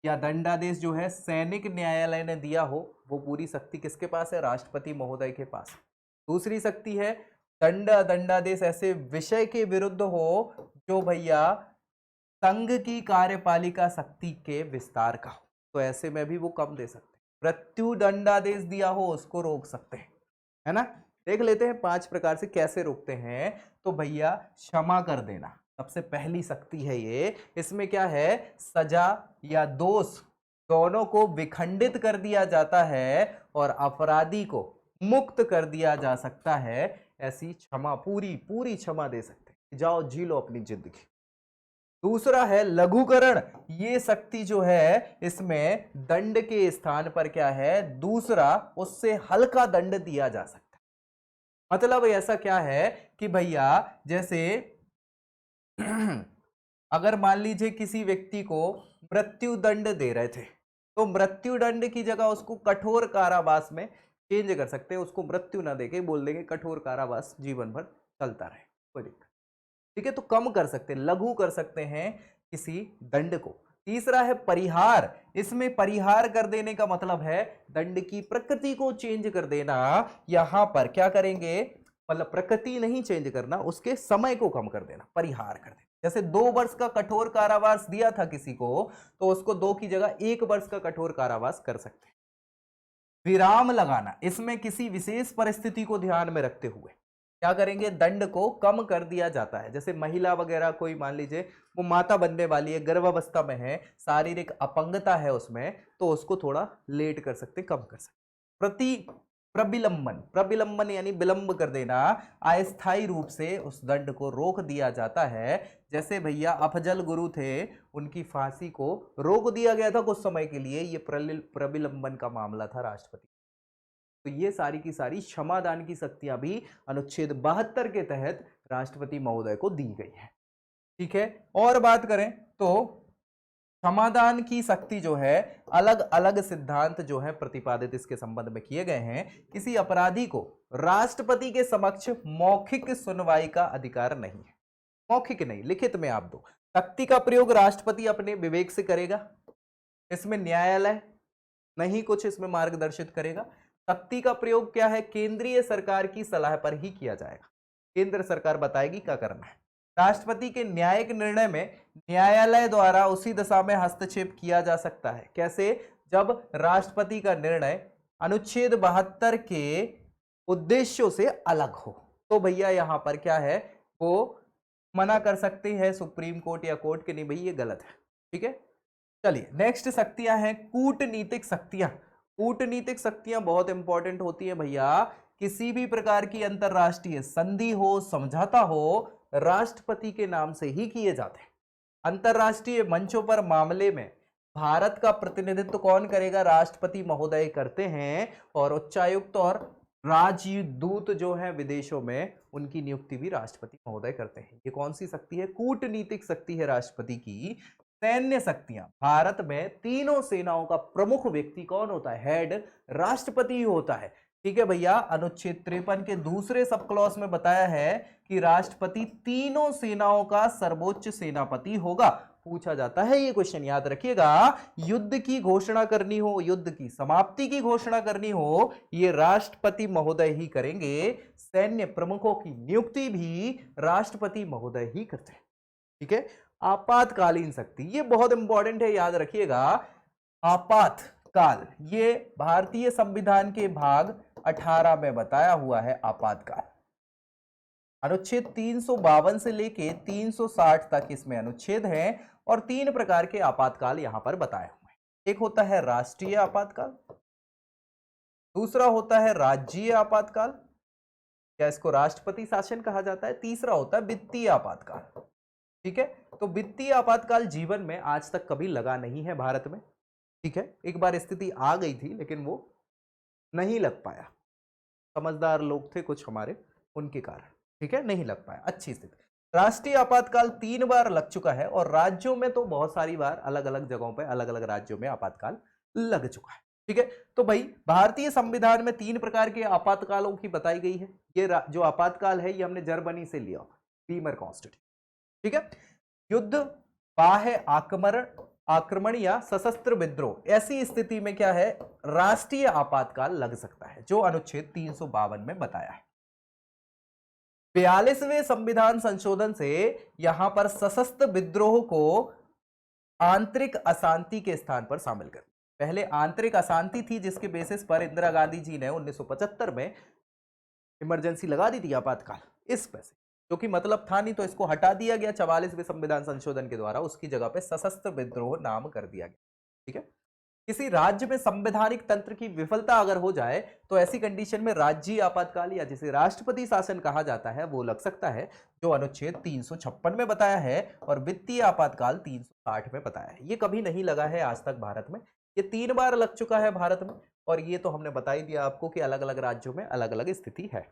या दंडादेश जो है सैनिक न्यायालय ने दिया हो, वो पूरी शक्ति किसके पास है, राष्ट्रपति महोदय के पास। दूसरी शक्ति है दंडादेश ऐसे विषय के विरुद्ध हो जो भैया संघ की कार्यपालिका शक्ति के विस्तार का हो, तो ऐसे में भी वो कम दे सकते हैं। मृत्यु दंडादेश दिया हो उसको रोक सकते हैं, है ना। देख लेते हैं 5 प्रकार से कैसे रोकते हैं। तो भैया क्षमा कर देना सबसे पहली शक्ति है ये। इसमें क्या है, सजा या दोष दोनों को विखंडित कर दिया जाता है और अपराधी को मुक्त कर दिया जा सकता है। ऐसी क्षमा, पूरी पूरी क्षमा दे सकते हैं, जाओ जी लो अपनी जिंदगी। दूसरा है लघुकरण, ये शक्ति जो है इसमें दंड के स्थान पर क्या है, दूसरा उससे हल्का दंड दिया जा सकता है। मतलब ऐसा क्या है कि भैया जैसे अगर मान लीजिए किसी व्यक्ति को मृत्यु दंड दे रहे थे, तो मृत्यु दंड की जगह उसको कठोर कारावास में चेंज कर सकते हैं। उसको मृत्यु ना देके बोल देंगे कठोर कारावास जीवन भर चलता रहे, कोई दिक्कत। ठीक है, तो कम कर सकते हैं, लघु कर सकते हैं किसी दंड को। तीसरा है परिहार, इसमें परिहार कर देने का मतलब है दंड की प्रकृति को चेंज कर देना। यहां पर क्या करेंगे, मतलब प्रकृति नहीं चेंज करना, उसके समय को कम कर देना, परिहार कर देना। जैसे 2 वर्ष का कठोर कारावास दिया था किसी को, तो उसको 2 की जगह 1 वर्ष का कठोर कारावास कर सकते हैं। विराम लगाना, इसमें किसी विशेष परिस्थिति को ध्यान में रखते हुए क्या करेंगे, दंड को कम कर दिया जाता है। जैसे महिला वगैरह कोई मान लीजिए वो माता बनने वाली है, गर्भावस्था में है, शारीरिक अपंगता है उसमें, तो उसको थोड़ा लेट कर सकते, कम कर सकते। प्रविलंबन यानी विलंब कर देना, अस्थायी रूप से उस दंड को रोक दिया जाता है। जैसे भैया अफजल गुरु थे, उनकी फांसी को रोक दिया गया था कुछ समय के लिए, ये प्रविलंबन का मामला था राष्ट्रपति। तो ये सारी की सारी क्षमादान की शक्तियां भी अनुच्छेद 72 के तहत राष्ट्रपति महोदय को दी गई है। ठीक है, और बात करें तो समाधान की शक्ति जो है, अलग अलग सिद्धांत जो है प्रतिपादित इसके संबंध में किए गए हैं। किसी अपराधी को राष्ट्रपति के समक्ष मौखिक सुनवाई का अधिकार नहीं है। मौखिक नहीं, लिखित में आप दो। शक्ति का प्रयोग राष्ट्रपति अपने विवेक से करेगा, इसमें न्यायालय नहीं कुछ इसमें मार्गदर्शित करेगा। शक्ति का प्रयोग क्या है, केंद्रीय सरकार की सलाह पर ही किया जाएगा। केंद्र सरकार बताएगी क्या करना है। राष्ट्रपति के न्यायिक निर्णय में न्यायालय द्वारा उसी दशा में हस्तक्षेप किया जा सकता है। कैसे? जब राष्ट्रपति का निर्णय अनुच्छेद 72 के उद्देश्यों से अलग हो, तो भैया यहां पर क्या है, वो मना कर सकते हैं सुप्रीम कोर्ट या कोर्ट के, नहीं भाई ये गलत है। ठीक है, चलिए नेक्स्ट शक्तियां हैं कूटनीतिक शक्तियां। कूटनीतिक शक्तियां बहुत इंपॉर्टेंट होती है भैया। किसी भी प्रकार की अंतरराष्ट्रीय संधि हो, समझौता हो, राष्ट्रपति के नाम से ही किए जाते हैं। अंतरराष्ट्रीय मंचों पर मामले में भारत का प्रतिनिधित्व कौन करेगा? राष्ट्रपति महोदय करते हैं। और उच्चायुक्त और राजदूत जो है विदेशों में, उनकी नियुक्ति भी राष्ट्रपति महोदय करते हैं। ये कौन सी शक्ति है? कूटनीतिक शक्ति है राष्ट्रपति की। सैन्य शक्तियां, भारत में तीनों सेनाओं का प्रमुख व्यक्ति कौन होता है? हेड राष्ट्रपति ही होता है। ठीक है भैया, अनुच्छेद 53 के दूसरे सब क्लॉज में बताया है कि राष्ट्रपति तीनों सेनाओं का सर्वोच्च सेनापति होगा। पूछा जाता है ये क्वेश्चन, याद रखिएगा। युद्ध की घोषणा करनी हो, युद्ध की समाप्ति की घोषणा करनी हो, ये राष्ट्रपति महोदय ही करेंगे। सैन्य प्रमुखों की नियुक्ति भी राष्ट्रपति महोदय ही करते हैं। ठीक है, आपातकालीन शक्ति, ये बहुत इंपॉर्टेंट है, याद रखिएगा। आपातकाल, ये भारतीय संविधान के भाग 18 में बताया हुआ है। आपातकाल अनुच्छेद 352 से लेके 360 तक इसमें अनुच्छेद हैं और 3 प्रकार के आपातकाल यहां पर बताए हुए हैं। एक होता है राष्ट्रीय आपातकाल, दूसरा होता है राज्यीय आपातकाल, या इसको राष्ट्रपति शासन कहा जाता है, तीसरा होता है वित्तीय आपातकाल। ठीक है, तो वित्तीय आपातकाल जीवन में आज तक कभी लगा नहीं है भारत में। ठीक है, एक बार स्थिति आ गई थी लेकिन वो नहीं लग पाया, समझदार लोग थे कुछ हमारे, उनके कारण। ठीक है, नहीं लग पाया, अच्छी स्थिति। राष्ट्रीय आपातकाल 3 बार लग चुका है और राज्यों में तो बहुत सारी बार, अलग अलग जगहों पे, अलग अलग राज्यों में आपातकाल लग चुका है। ठीक है, तो भाई भारतीय संविधान में 3 प्रकार के आपातकालों की बताई गई है। ये जो आपातकाल है ये हमने जर्मनी से लिया, वीमर कॉन्स्टिट्यूशन। ठीक है, युद्ध, बाह्य आक्रमण या सशस्त्र विद्रोह, ऐसी स्थिति में क्या है, राष्ट्रीय आपातकाल लग सकता है, जो अनुच्छेद 352 में बताया है। 42वें संविधान संशोधन से यहां पर सशस्त्र विद्रोह को आंतरिक अशांति के स्थान पर शामिल कर, पहले आंतरिक अशांति थी जिसके बेसिस पर इंदिरा गांधी जी ने 1975 में इमरजेंसी लगा दी थी आपातकाल, इस पे से, जो कि मतलब था नहीं, तो इसको हटा दिया गया 44वें संविधान संशोधन के द्वारा, उसकी जगह पे सशस्त्र विद्रोह नाम कर दिया गया। ठीक है, किसी राज्य में संवैधानिक तंत्र की विफलता अगर हो जाए तो ऐसी कंडीशन में राज्यीय आपातकाल या जिसे राष्ट्रपति शासन कहा जाता है वो लग सकता है, जो अनुच्छेद 356 में बताया है, और वित्तीय आपातकाल 360 में बताया है। ये कभी नहीं लगा है आज तक भारत में, ये 3 बार लग चुका है भारत में, और ये तो हमने बता ही दिया आपको कि अलग अलग राज्यों में अलग अलग स्थिति है।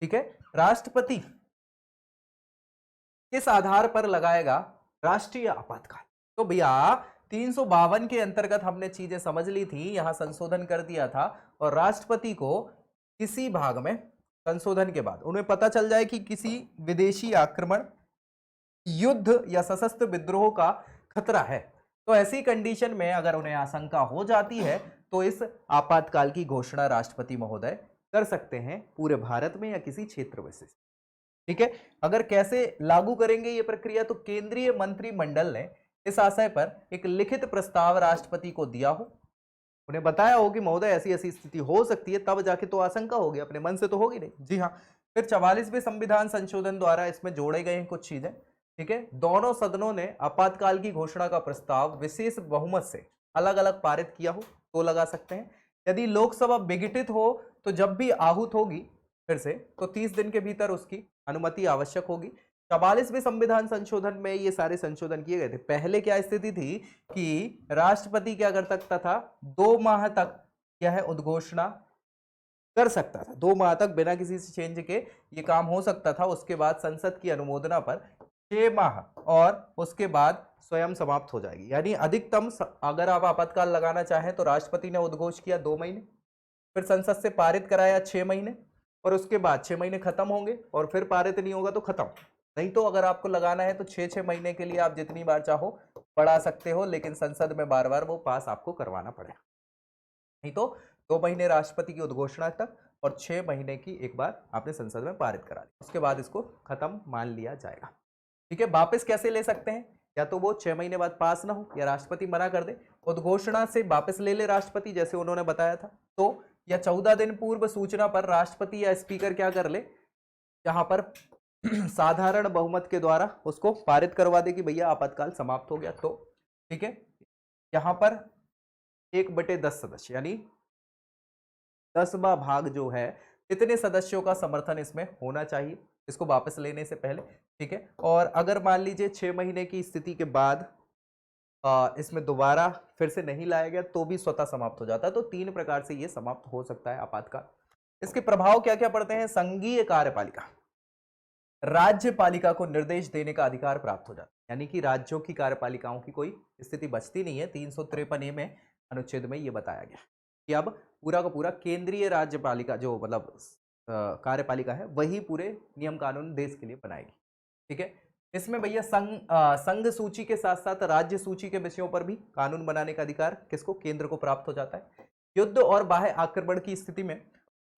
ठीक है, राष्ट्रपति किस आधार पर लगाएगा राष्ट्रीय आपातकाल? तो भैया 352 के अंतर्गत हमने चीजें समझ ली थी, यहां संशोधन कर दिया था, और राष्ट्रपति को किसी भाग में संशोधन के बाद उन्हें पता चल जाए कि किसी विदेशी आक्रमण, युद्ध या सशस्त्र विद्रोह का खतरा है, तो ऐसी कंडीशन में अगर उन्हें आशंका हो जाती है तो इस आपातकाल की घोषणा राष्ट्रपति महोदय कर सकते हैं, पूरे भारत में या किसी क्षेत्र विशेष। ठीक है, अगर कैसे लागू करेंगे ये प्रक्रिया, तो केंद्रीय मंत्रिमंडल ने इस आशय पर एक लिखित प्रस्ताव राष्ट्रपति को दिया हो, उन्हें बताया हो कि महोदय ऐसी ऐसी स्थिति हो सकती है, तब जाके तो आशंका होगी, अपने मन से तो होगी नहीं। जी हाँ, फिर 44वें संविधान संशोधन द्वारा इसमें जोड़े गए हैं कुछ चीजें। ठीक है, दोनों सदनों ने आपातकाल की घोषणा का प्रस्ताव विशेष बहुमत से अलग अलग पारित किया हो तो लगा सकते हैं। यदि लोकसभा विघटित हो तो जब भी आहूत होगी फिर से, तो 30 दिन के भीतर उसकी अनुमति आवश्यक होगी। 44वें संविधान संशोधन में ये सारे संशोधन किए गए थे। पहले क्या स्थिति थी कि राष्ट्रपति क्या कर सकता था, 2 माह तक यह उद्घोषणा कर सकता था, 2 माह तक बिना किसी चेंज के ये काम हो सकता था। उसके बाद संसद की अनुमोदना पर 6 माह और उसके बाद स्वयं समाप्त हो जाएगी। यानी अधिकतम अगर आप आपातकाल लगाना चाहें तो राष्ट्रपति ने उद्घोष किया 2 महीने, फिर संसद से पारित कराया 6 महीने, और उसके बाद 6 महीने खत्म होंगे और फिर पारित नहीं होगा तो खत्म। नहीं तो अगर आपको लगाना है तो 6-6 महीने के लिए आप जितनी बार चाहो बढ़ा सकते हो, लेकिन संसद में बार बार वो पास आपको करवाना पड़ेगा। नहीं तो 2 महीने राष्ट्रपति की उद्घोषणा तक और 6 महीने की एक बार आपने संसद में पारित करा दिया, उसके बाद इसको खत्म मान लिया जाएगा। ठीक है, वापस कैसे ले सकते हैं? या तो वो 6 महीने बाद पास ना हो या राष्ट्रपति मना कर दे, उद्घोषणा से वापस ले ले राष्ट्रपति जैसे उन्होंने बताया था, तो या 14 दिन पूर्व सूचना पर राष्ट्रपति या स्पीकर क्या कर ले, यहाँ पर साधारण बहुमत के द्वारा उसको पारित करवा दे कि भैया आपातकाल समाप्त हो गया। तो ठीक है, यहाँ पर 1/10 सदस्य यानी 10वां भाग जो है, इतने सदस्यों का समर्थन इसमें होना चाहिए इसको वापस लेने से पहले। ठीक है, और अगर मान लीजिए 6 महीने की स्थिति के बाद इसमें दोबारा फिर से नहीं लाया गया तो भी स्वतः समाप्त हो जाता है। तो 3 प्रकार से ये समाप्त हो सकता है आपातकाल। इसके प्रभाव क्या क्या पड़ते हैं? संघीय कार्यपालिका, राज्यपालिका को निर्देश देने का अधिकार प्राप्त हो जाता है, यानी कि राज्यों की कार्यपालिकाओं की कोई स्थिति बचती नहीं है। 353 में अनुच्छेद में ये बताया गया कि अब पूरा का पूरा केंद्रीय राज्यपालिका जो मतलब कार्यपालिका है वही पूरे नियम कानून देश के लिए बनाएगी। ठीक है, इसमें भैया संघ सूची के साथ साथ राज्य सूची के विषयों पर भी कानून बनाने का अधिकार किसको? केंद्र को प्राप्त हो जाता है। युद्ध और बाह्य आक्रमण की स्थिति में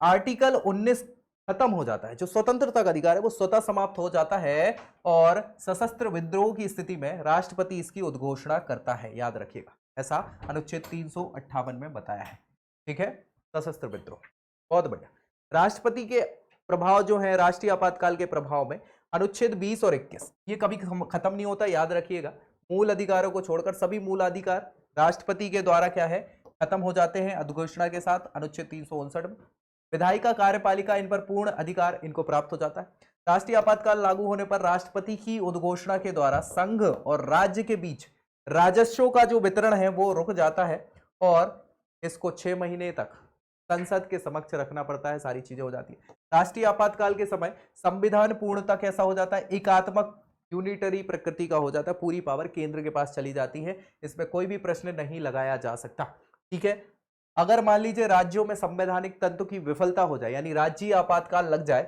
आर्टिकल 19 खत्म हो जाता है, जो स्वतंत्रता का अधिकार है वो स्वतः समाप्त हो जाता है, और सशस्त्र विद्रोह की स्थिति में राष्ट्रपति इसकी उद्घोषणा करता है, याद रखिएगा, ऐसा अनुच्छेद 358 में बताया है। ठीक है, सशस्त्र विद्रोह, बहुत बढ़िया। राष्ट्रपति के प्रभाव जो है राष्ट्रीय आपातकाल के प्रभाव में अनुच्छेद 20 और 21 ये कभी खत्म नहीं होता, याद रखिएगा। मूल अधिकारों को छोड़कर सभी मूल अधिकार राष्ट्रपति के द्वारा क्या है, खत्म हो जाते हैं उद्घोषणा के साथ अनुच्छेद 359 में। विधायिका कार्यपालिका इन पर पूर्ण अधिकार इनको प्राप्त हो जाता है। राष्ट्रीय आपातकाल लागू होने पर राष्ट्रपति की उद्घोषणा के द्वारा संघ और राज्य के बीच राजस्व का जो वितरण है वो रुक जाता है, और इसको 6 महीने तक संसद के समक्ष रखना पड़ता है, सारी चीजें हो जाती है। राष्ट्रीय आपातकाल के समय संविधान पूर्णतः कैसा हो जाता है? एकात्मक यूनिटरी प्रकृति का हो जाता है, पूरी पावर केंद्र के पास चली जाती है, इसमें कोई भी प्रश्न नहीं लगाया जा सकता। ठीक है, अगर मान लीजिए राज्यों में संवैधानिक तंत्र की विफलता हो जाए, यानी राज्य आपातकाल लग जाए,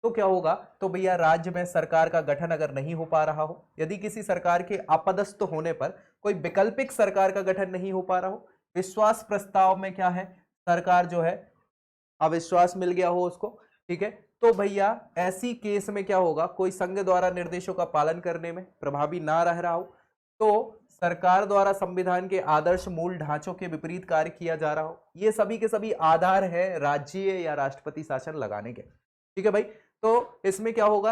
तो क्या होगा? तो भैया राज्य में सरकार का गठन अगर नहीं हो पा रहा हो, यदि किसी सरकार के अपदस्थ होने पर कोई वैकल्पिक सरकार का गठन नहीं हो पा रहा हो, विश्वास प्रस्ताव में क्या है, सरकार जो है अविश्वास मिल गया हो उसको, ठीक है, तो भैया ऐसी केस में क्या होगा? कोई संघ द्वारा निर्देशों का पालन करने में प्रभावी ना रह रहा हो, तो सरकार द्वारा संविधान के आदर्श मूल ढांचों के विपरीत कार्य किया जा रहा हो, ये सभी के सभी आधार है राज्य या राष्ट्रपति शासन लगाने के। ठीक है भाई, तो इसमें क्या होगा?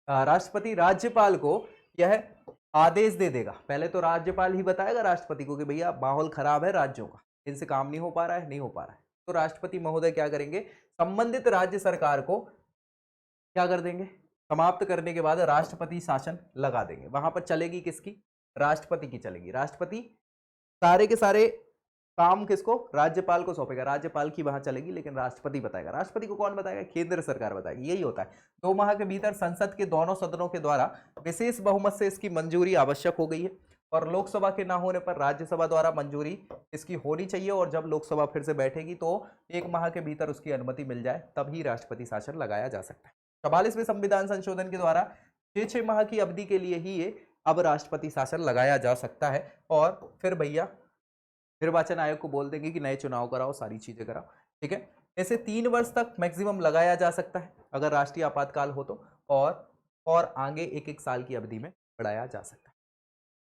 राष्ट्रपति राज्यपाल को यह आदेश दे देगा। पहले तो राज्यपाल ही बताएगा राष्ट्रपति को कि भैया माहौल खराब है राज्यों का, इनसे काम नहीं हो पा रहा है, नहीं हो पा रहा है, तो राष्ट्रपति महोदय क्या करेंगे? संबंधित राज्य सरकार को क्या कर देंगे? समाप्त करने के बाद राष्ट्रपति शासन लगा देंगे। वहां पर चलेगी किसकी? राष्ट्रपति की चलेगी। राष्ट्रपति सारे के सारे काम किसको? राज्यपाल को सौंपेगा, राज्यपाल की वहां चलेगी, लेकिन राष्ट्रपति बताएगा। राष्ट्रपति को कौन बताएगा? केंद्र सरकार बताएगी। यही होता है। 2 माह के भीतर संसद के दोनों सदनों के द्वारा विशेष बहुमत से इसकी मंजूरी आवश्यक हो गई है, और लोकसभा के ना होने पर राज्यसभा द्वारा मंजूरी इसकी होनी चाहिए, और जब लोकसभा फिर से बैठेगी तो 1 माह के भीतर उसकी अनुमति मिल जाए, तभी राष्ट्रपति शासन लगाया जा सकता है। 44वें संविधान संशोधन के द्वारा 6 माह की अवधि के लिए ही ये अब राष्ट्रपति शासन लगाया जा सकता है, और फिर भैया निर्वाचन आयोग को बोल देंगे कि नए चुनाव कराओ, सारी चीजें कराओ। ठीक है, ऐसे 3 वर्ष तक मैक्सिमम लगाया जा सकता है अगर राष्ट्रीय आपातकाल हो तो, और आगे 1-1 साल की अवधि में बढ़ाया जा सकता है।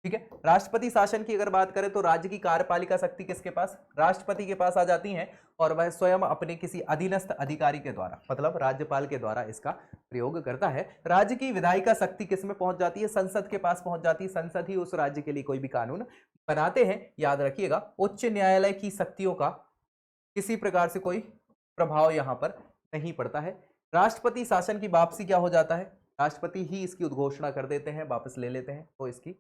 ठीक है, राष्ट्रपति शासन की अगर बात करें तो राज्य की कार्यपालिका शक्ति किसके पास? राष्ट्रपति के पास आ जाती है, और वह स्वयं अपने किसी अधीनस्थ अधिकारी के द्वारा, मतलब राज्यपाल के द्वारा इसका प्रयोग करता है। राज्य की विधायिका शक्ति किस में पहुंच जाती है? संसद के पास पहुंच जाती है। संसद ही उस राज्य के लिए कोई भी कानून बनाते हैं। याद रखिएगा, उच्च न्यायालय की शक्तियों का किसी प्रकार से कोई प्रभाव यहां पर नहीं पड़ता है। राष्ट्रपति शासन की वापसी क्या हो जाता है? राष्ट्रपति ही इसकी उद्घोषणा कर देते हैं, वापस ले लेते हैं, तो इसकी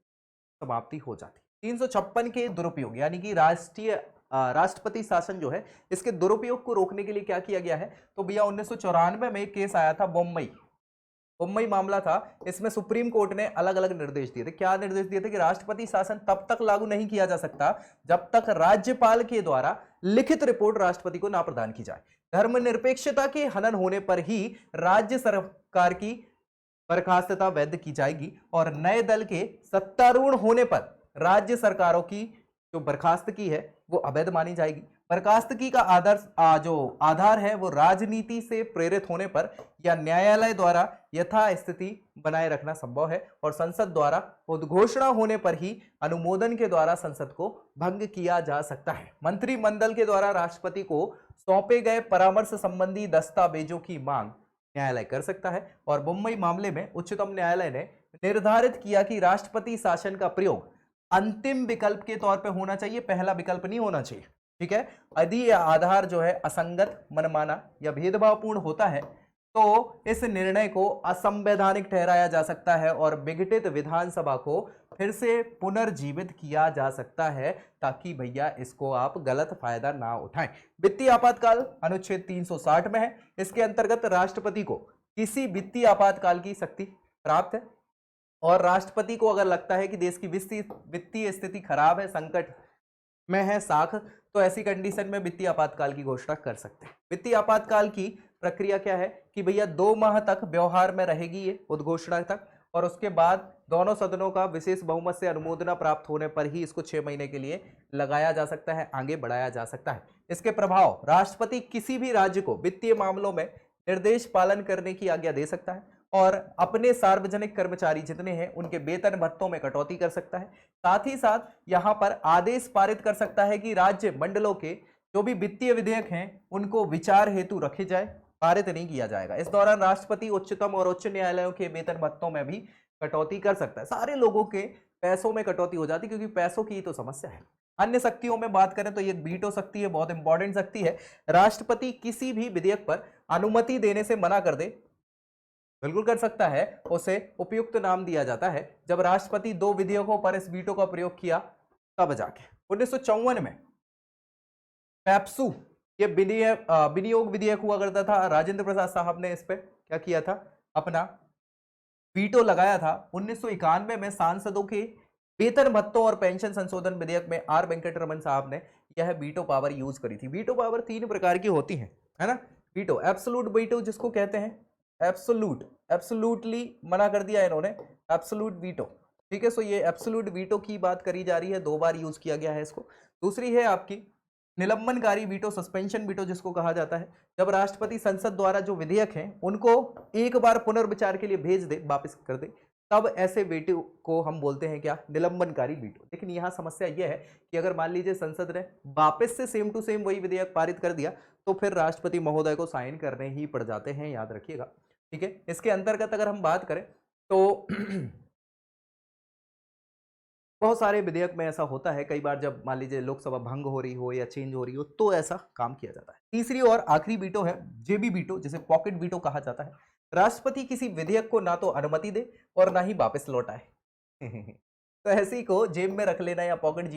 समाप्ति हो जाती है। 356 के दुरुपयोग, यानी कि राष्ट्रपति शासन जो है इसके दुरुपयोग को रोकने के लिए क्या किया गया है? तो भैया 1994 में एक केस आया था, बम्बई मुंबई मामला था, इसमें सुप्रीम कोर्ट ने अलग अलग निर्देश दिए थे। क्या निर्देश दिए थे कि राष्ट्रपति शासन तब तक लागू नहीं किया जा सकता जब तक राज्यपाल के द्वारा लिखित रिपोर्ट राष्ट्रपति को ना प्रदान की जाए। धर्मनिरपेक्षता के हनन होने पर ही राज्य सरकार की बर्खास्तता वैध की जाएगी और नए दल के सत्तारूढ़ होने पर राज्य सरकारों की जो बर्खास्तगी है वो अवैध मानी जाएगी। बर्खास्तगी का जो आधार है वो राजनीति से प्रेरित होने पर या न्यायालय द्वारा यथास्थिति बनाए रखना संभव है और संसद द्वारा उद्घोषणा होने पर ही अनुमोदन के द्वारा संसद को भंग किया जा सकता है। मंत्रिमंडल के द्वारा राष्ट्रपति को सौंपे गए परामर्श संबंधी दस्तावेजों की मांग न्यायालय कर सकता है और मुंबई मामले में उच्चतम न्यायालय ने निर्धारित किया कि राष्ट्रपति शासन का प्रयोग अंतिम विकल्प के तौर पे होना चाहिए, पहला विकल्प नहीं होना चाहिए। ठीक है, यदि यह आधार जो है असंगत, मनमाना या भेदभावपूर्ण होता है तो इस निर्णय को असंवैधानिक ठहराया जा सकता है और विघटित विधानसभा को फिर से पुनर्जीवित किया जा सकता है, ताकि भैया इसको आप गलत फायदा ना उठाएं। वित्तीय आपातकाल अनुच्छेद 360 में है। इसके अंतर्गत राष्ट्रपति को किसी वित्तीय आपातकाल की शक्ति प्राप्त है और राष्ट्रपति को अगर लगता है कि देश की वित्तीय स्थिति खराब है, संकट में है साख, तो ऐसी कंडीशन में वित्तीय आपातकाल की घोषणा कर सकते हैं। वित्तीय आपातकाल की प्रक्रिया क्या है कि भैया 2 माह तक व्यवहार में रहेगी ये उद्घोषणा तक, और उसके बाद दोनों सदनों का विशेष बहुमत से अनुमोदन प्राप्त होने पर ही इसको 6 महीने के लिए लगाया जा सकता है, आगे बढ़ाया जा सकता है। इसके प्रभाव राष्ट्रपति किसी भी राज्य को वित्तीय मामलों में निर्देश पालन करने की आज्ञा दे सकता है और अपने सार्वजनिक कर्मचारी जितने हैं उनके वेतन भत्तों में कटौती कर सकता है। साथ ही साथ यहां पर आदेश पारित कर सकता है कि राज्य मंडलों के जो भी वित्तीय विधेयक हैं उनको विचार हेतु रखे जाए, पारित नहीं किया जाएगा। इस दौरान राष्ट्रपति उच्चतम और उच्च न्यायालयों के वेतन भत्तों में भी कटौती कर सकता है। सारे लोगों के पैसों में कटौती हो जाती है क्योंकि पैसों की तो समस्या है। अन्य शक्तियों में बात करें तो ये वीटो शक्ति है, बहुत इंपॉर्टेंट शक्ति है। राष्ट्रपति किसी भी विधेयक पर अनुमति देने से मना कर दे, बिल्कुल कर सकता है, उसे उपयुक्त नाम दिया जाता है। जब राष्ट्रपति 2 विधेयकों पर इस वीटो का प्रयोग किया तब जाके 1954 में पैप्सू ये विनियोग विधेयक हुआ करता था। राजेंद्र प्रसाद साहब ने इस पे क्या किया था, अपना वीटो लगाया था। 1991 में सांसदों के वेतन भत्तों और पेंशन संशोधन विधेयक में आर वेंकटरमन साहब ने यह वीटो पावर यूज करी थी। वीटो पावर 3 प्रकार की होती है ना। वीटो, एब्सोल्यूट वीटो जिसको कहते हैं, एब्सोल्यूटली मना कर दिया इन्होंने, एब्सोल्यूट वीटो। ठीक है, सो ये एब्सोल्यूट वीटो की बात करी जा रही है, 2 बार यूज किया गया है इसको। दूसरी है आपकी निलंबनकारी वीटो, सस्पेंशन वीटो जिसको कहा जाता है। जब राष्ट्रपति संसद द्वारा जो विधेयक हैं उनको एक बार पुनर्विचार के लिए भेज दे, वापस कर दे, तब ऐसे वीटो को हम बोलते हैं क्या, निलंबनकारी वीटो। लेकिन यहाँ समस्या यह है कि अगर मान लीजिए संसद ने वापस से सेम टू सेम वही विधेयक पारित कर दिया तो फिर राष्ट्रपति महोदय को साइन करने ही पड़ जाते हैं, याद रखिएगा। ठीक है, इसके अंतर्गत अगर हम बात करें तो बहुत सारे विधेयक में ऐसा होता है, कई बार जब मान लीजिए लोकसभा भंग हो रही हो या चेंज हो रही हो तो ऐसा काम किया जाता है। तीसरी और आखिरी वीटो है जेबी वीटो, जिसे पॉकेट वीटो कहा जाता है। राष्ट्रपति किसी विधेयक को ना तो अनुमति दे और ना ही वापस लौटाए तो ऐसी को जेब में रख लेना या पॉकेट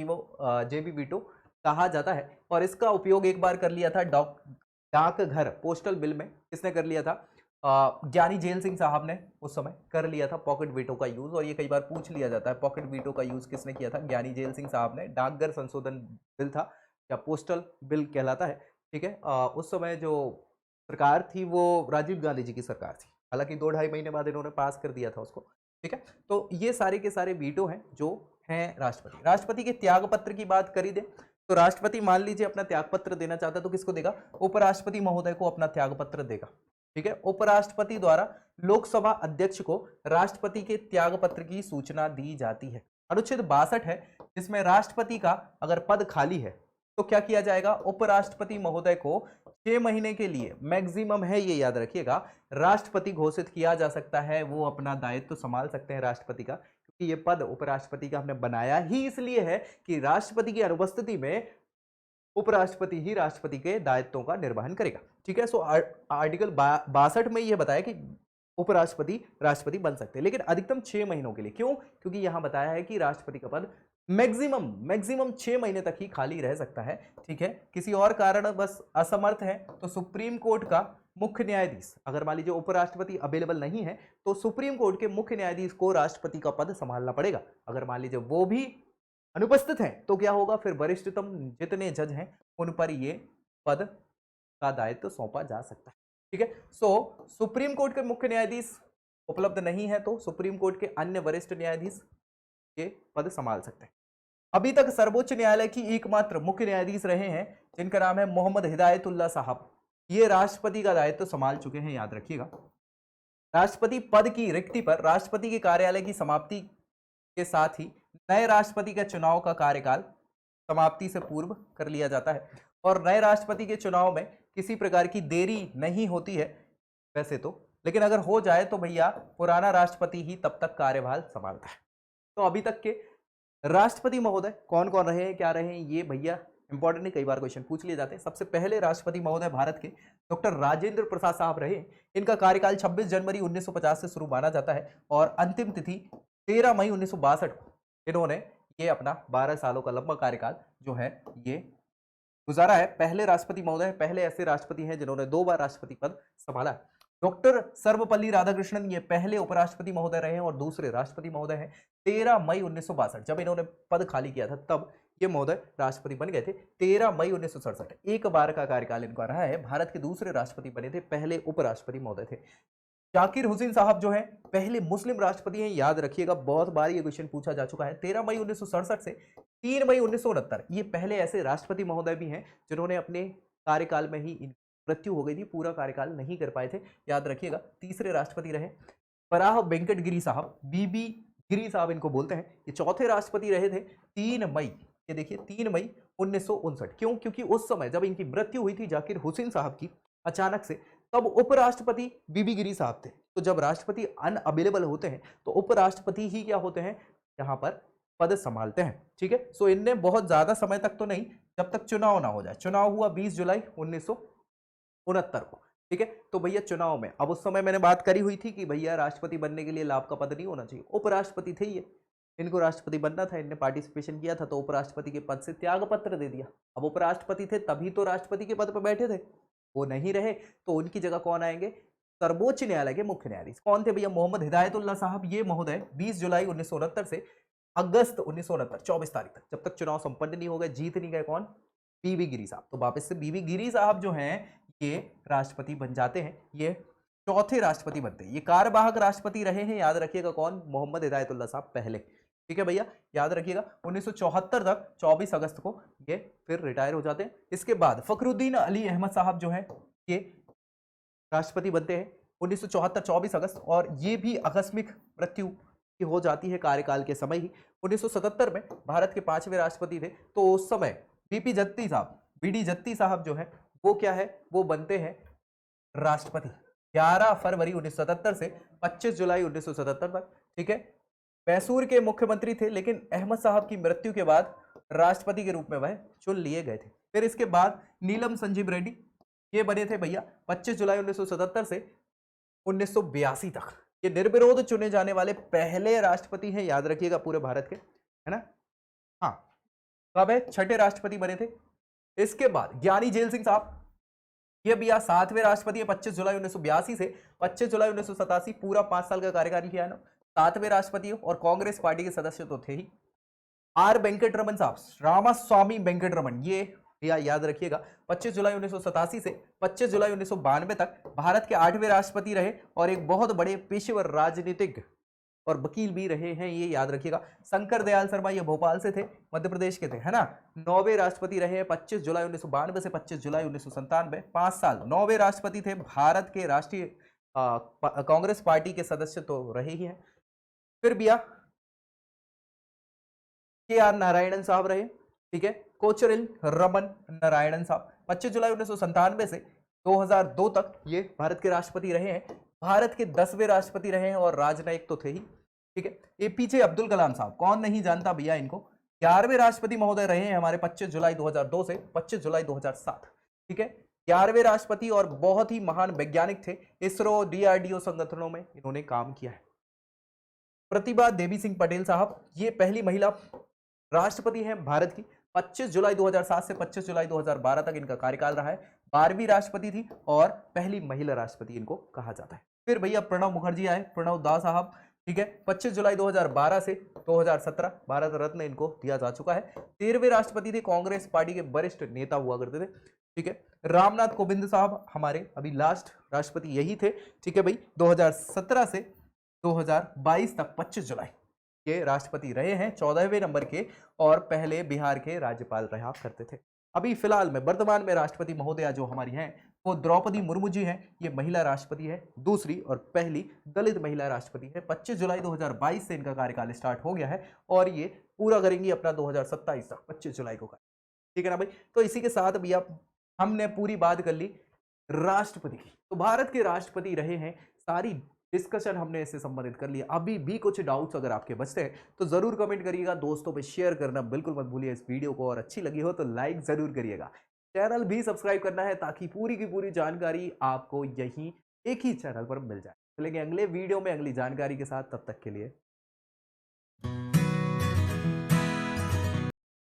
जेबी वीटो कहा जाता है। और इसका उपयोग एक बार कर लिया था डाकघर पोस्टल बिल में। किसने कर लिया था, ज्ञानी जेल सिंह साहब ने उस समय कर लिया था पॉकेट वीटो का यूज। और ये कई बार पूछ लिया जाता है, पॉकेट वीटो का यूज किसने किया था, ज्ञानी जेल सिंह साहब ने। डाकघर संशोधन बिल था या पोस्टल बिल कहलाता है। ठीक है, उस समय जो सरकार थी वो राजीव गांधी जी की सरकार थी, हालांकि 2-2.5 महीने बाद इन्होंने पास कर दिया था उसको। ठीक है, तो ये सारे के सारे वीटो हैं जो हैं राष्ट्रपति के त्याग पत्र की बात करी दे तो राष्ट्रपति मान लीजिए अपना त्याग पत्र देना चाहता है तो किसको देगा, उपराष्ट्रपति महोदय को अपना त्याग पत्र देगा। ठीक है, उपराष्ट्रपति द्वारा लोकसभा अध्यक्ष को राष्ट्रपति के त्याग पत्र की सूचना दी जाती है। अनुच्छेद 62 है जिसमें राष्ट्रपति का अगर पद खाली है तो क्या किया जाएगा, उपराष्ट्रपति महोदय को 6 महीने के लिए मैक्सिमम है, ये याद रखिएगा, राष्ट्रपति घोषित किया जा सकता है। वो अपना दायित्व तो संभाल सकते हैं राष्ट्रपति का, क्योंकि ये पद उपराष्ट्रपति का हमने बनाया ही इसलिए है कि राष्ट्रपति की अनुपस्थिति में उपराष्ट्रपति ही राष्ट्रपति के दायित्वों का निर्वहन करेगा। ठीक है, सो आर्टिकल 62 में यह बताया कि उपराष्ट्रपति राष्ट्रपति बन सकते हैं, लेकिन अधिकतम 6 महीनों के लिए। क्यों, क्योंकि यहां बताया है कि राष्ट्रपति का पद मैक्सिमम 6 महीने तक ही खाली रह सकता है। ठीक है, किसी और कारण बस असमर्थ है तो सुप्रीम कोर्ट का मुख्य न्यायाधीश, अगर मान लीजिए उपराष्ट्रपति अवेलेबल नहीं है तो सुप्रीम कोर्ट के मुख्य न्यायाधीश को राष्ट्रपति का पद संभालना पड़ेगा। अगर मान लीजिए वो भी अनुपस्थित हैं तो क्या होगा, फिर वरिष्ठतम जितने जज हैं उन पर ये पद का दायित्व सौंपा जा सकता है। ठीक है, सो सुप्रीम कोर्ट के मुख्य न्यायाधीश उपलब्ध नहीं है तो सुप्रीम कोर्ट के अन्य वरिष्ठ न्यायाधीश ये पद संभाल सकते हैं। अभी तक सर्वोच्च न्यायालय की एकमात्र मुख्य न्यायाधीश रहे हैं जिनका नाम है मोहम्मद हिदायतुल्लाह साहब। ये राष्ट्रपति का दायित्व संभाल चुके हैं, याद रखिएगा। राष्ट्रपति पद की रिक्ति पर राष्ट्रपति के कार्यालय की समाप्ति के साथ ही नए राष्ट्रपति के चुनाव का कार्यकाल समाप्ति से पूर्व कर लिया जाता है और नए राष्ट्रपति के चुनाव में किसी प्रकार की देरी नहीं होती है वैसे तो, लेकिन अगर हो जाए तो भैया पुराना राष्ट्रपति ही तब तक कार्यभार संभालता है। तो अभी तक के राष्ट्रपति महोदय कौन कौन रहे हैं, क्या रहे हैं, ये भैया इंपॉर्टेंट है, कई बार क्वेश्चन पूछ लिए जाते हैं। सबसे पहले राष्ट्रपति महोदय भारत के डॉक्टर राजेंद्र प्रसाद साहब रहे। इनका कार्यकाल 26 जनवरी 1950 से शुरू माना जाता है और अंतिम तिथि 13 मई 1962 को इन्होंने ये अपना 12 सालों का लंबा कार्यकाल जो है ये गुजारा है। पहले राष्ट्रपति महोदय, पहले ऐसे राष्ट्रपति हैं जिन्होंने 2 बार राष्ट्रपति पद संभाला है। डॉक्टर सर्वपल्ली राधाकृष्णन ये पहले उपराष्ट्रपति महोदय रहे हैं और दूसरे राष्ट्रपति महोदय हैं। 13 मई 1962 जब इन्होंने पद खाली किया था तब ये महोदय राष्ट्रपति बन गए थे। 13 मई 1967 एक बार का कार्यकाल इनका रहा है। भारत के दूसरे राष्ट्रपति बने थे, पहले उपराष्ट्रपति महोदय थे। जाकिर हुसैन साहब जो हैं पहले मुस्लिम राष्ट्रपति हैं, याद रखिएगा, बहुत बार ये क्वेश्चन पूछा जा चुका है। 13 मई 1967 से 3 मई 1969 ये पहले ऐसे राष्ट्रपति महोदय भी हैं जिन्होंने अपने कार्यकाल में ही मृत्यु हो गई थी, पूरा कार्यकाल नहीं कर पाए थे, याद रखिएगा। तीसरे राष्ट्रपति रहे पराह वेंकट गिरी साहब, बीबी गिरी साहब इनको बोलते हैं। ये चौथे राष्ट्रपति रहे थे 3 मई, ये देखिए 3 मई 1959। क्यों? क्योंकि उस समय जब इनकी मृत्यु हुई थी जाकिर हुसैन साहब की अचानक से, तब उपराष्ट्रपति बीबी गिरी साहब थे। तो जब राष्ट्रपति अनअवेलेबल होते हैं तो उपराष्ट्रपति ही क्या होते हैं, यहाँ पर पद संभालते हैं। ठीक है, सो इनने बहुत ज्यादा समय तक तो नहीं, जब तक चुनाव ना हो जाए। चुनाव हुआ 20 जुलाई 1969 को। ठीक है, तो भैया चुनाव में, अब उस समय मैंने बात करी हुई थी कि भैया राष्ट्रपति बनने के लिए लाभ का पद नहीं होना चाहिए, उपराष्ट्रपति थे ये, इनको राष्ट्रपति बनना था, इनने पार्टिसिपेशन किया था तो उपराष्ट्रपति के पद से त्याग पत्र दे दिया। अब उपराष्ट्रपति थे तभी तो राष्ट्रपति के पद पर बैठे थे, वो नहीं रहे तो उनकी जगह कौन आएंगे, सर्वोच्च न्यायालय के मुख्य न्यायाधीश। कौन थे भैया? मोहम्मद हिदायतुल्लाह साहब। ये महोदय 20 जुलाई 1969 से अगस्त 1969 24 तारीख तक, जब तक चुनाव संपन्न नहीं हो गए, जीत नहीं गए, कौन? बीबी गिरी साहब। तो वापस से बीबी गिरी साहब जो हैं ये राष्ट्रपति बन जाते हैं, ये चौथे राष्ट्रपति बनते हैं। ये कार्यवाहक राष्ट्रपति रहे हैं, याद रखिएगा, कौन? मोहम्मद हिदायतुल्लाह साहब पहले। ठीक है भैया, याद रखिएगा। 1974 तक 24 अगस्त को ये फिर रिटायर हो जाते हैं। इसके बाद फखरुद्दीन अली अहमद साहब जो हैं ये राष्ट्रपति बनते हैं 1974 24 अगस्त, और ये भी आकस्मिक मृत्यु की हो जाती है कार्यकाल के समय ही। 1977 में भारत के 5वें राष्ट्रपति थे, तो उस समय बीपी जत्ती साहब, बीडी जत्ती साहब जो है वो क्या है, वो बनते हैं राष्ट्रपति 11 फरवरी 1977 से 25 जुलाई 1977 तक। ठीक है, मैसूर के मुख्यमंत्री थे, लेकिन अहमद साहब की मृत्यु के बाद राष्ट्रपति के रूप में वह चुन लिए गए थे। फिर इसके बाद नीलम संजीव रेड्डी ये बने थे भैया 25 जुलाई 1977 से 1982 तक। ये निर्विरोध चुने जाने वाले पहले राष्ट्रपति हैं, याद रखिएगा, पूरे भारत के, है ना। हाँ, कब है? छठे राष्ट्रपति बने थे। इसके बाद ज्ञानी जेल सिंह साहब, ये भैया 7वें राष्ट्रपति है 25 जुलाई 1982 से 25 जुलाई 1987, पूरा 5 साल का कार्यकाल किया है ना। 7वें राष्ट्रपति और कांग्रेस पार्टी के सदस्य तो थे ही। आर वेंकटरमन साहब, रामास्वामी वेंकटरमन, ये भैया याद रखिएगा 25 जुलाई 1987 से 25 जुलाई 1992 तक भारत के 8वें राष्ट्रपति रहे और एक बहुत बड़े पेशेवर राजनीतिज्ञ और वकील भी रहे हैं, ये याद रखिएगा। शंकर दयाल शर्मा, ये भोपाल से थे, मध्य प्रदेश के थे, है ना। 9वें राष्ट्रपति रहे हैं 25 जुलाई 1992 से 25 जुलाई 1997, 5 साल 9वें राष्ट्रपति थे। भारत के राष्ट्रीय कांग्रेस पार्टी के सदस्य तो रहे ही हैं। फिर भैया के आर नारायणन साहब रहे। ठीक है, कोचरिल रमन नारायणन साहब 25 जुलाई 1997 से 2002 तक ये भारत के राष्ट्रपति रहे हैं। भारत के 10वें राष्ट्रपति रहे हैं और राजनयिक तो थे ही। ठीक है, एपीजे अब्दुल कलाम साहब, कौन नहीं जानता भैया इनको, 11वें राष्ट्रपति महोदय रहे हैं हमारे 25 जुलाई 2002 से 25 जुलाई 2007। ठीक है, 11वें राष्ट्रपति और बहुत ही महान वैज्ञानिक थे। इसरो, डीआरडीओ संगठनों में इन्होंने काम किया है। प्रतिभा देवी सिंह पटेल साहब, ये पहली महिला राष्ट्रपति हैं भारत की। 25 जुलाई 2007 से 25 जुलाई 2012 तक इनका कार्यकाल रहा है। 12वीं राष्ट्रपति थी और पहली महिला राष्ट्रपति इनको कहा जाता है। फिर भैया प्रणब मुखर्जी आए, प्रणब दा साहब, ठीक है, 25 जुलाई 2012 से 2017 भारत रत्न इनको दिया जा चुका है। 13वें राष्ट्रपति थे, कांग्रेस पार्टी के वरिष्ठ नेता हुआ करते थे, ठीक है। रामनाथ कोविंद साहब हमारे अभी लास्ट राष्ट्रपति यही थे, ठीक है भाई, 2017 से 2022 तक 25 जुलाई के राष्ट्रपति रहे हैं, 14वें नंबर के, और पहले बिहार के राज्यपाल रहा करते थे। अभी फिलहाल में वर्तमान में राष्ट्रपति महोदया जो हमारी हैं वो द्रौपदी मुर्मू जी हैं, ये महिला राष्ट्रपति है, दूसरी और पहली दलित महिला राष्ट्रपति है। 25 जुलाई 2022 से इनका कार्यकाल स्टार्ट हो गया है और ये पूरा करेंगी अपना 2027 तक, 25 जुलाई को, ठीक है ना भाई। तो इसी के साथ भैया हमने पूरी बात कर ली राष्ट्रपति की, तो भारत के राष्ट्रपति रहे हैं, सारी डिस्कशन हमने इससे संबंधित कर लिया। अभी भी कुछ डाउट्स अगर आपके बचते हैं तो जरूर कमेंट करिएगा, दोस्तों पे शेयर करना बिल्कुल मत भूलिए इस वीडियो को, और अच्छी लगी हो तो लाइक जरूर करिएगा। चैनल भी सब्सक्राइब करना है ताकि पूरी की पूरी जानकारी आपको यहीं एक ही चैनल पर मिल जाए। चलेंगे अगले वीडियो में अगली जानकारी के साथ, तब तक के लिए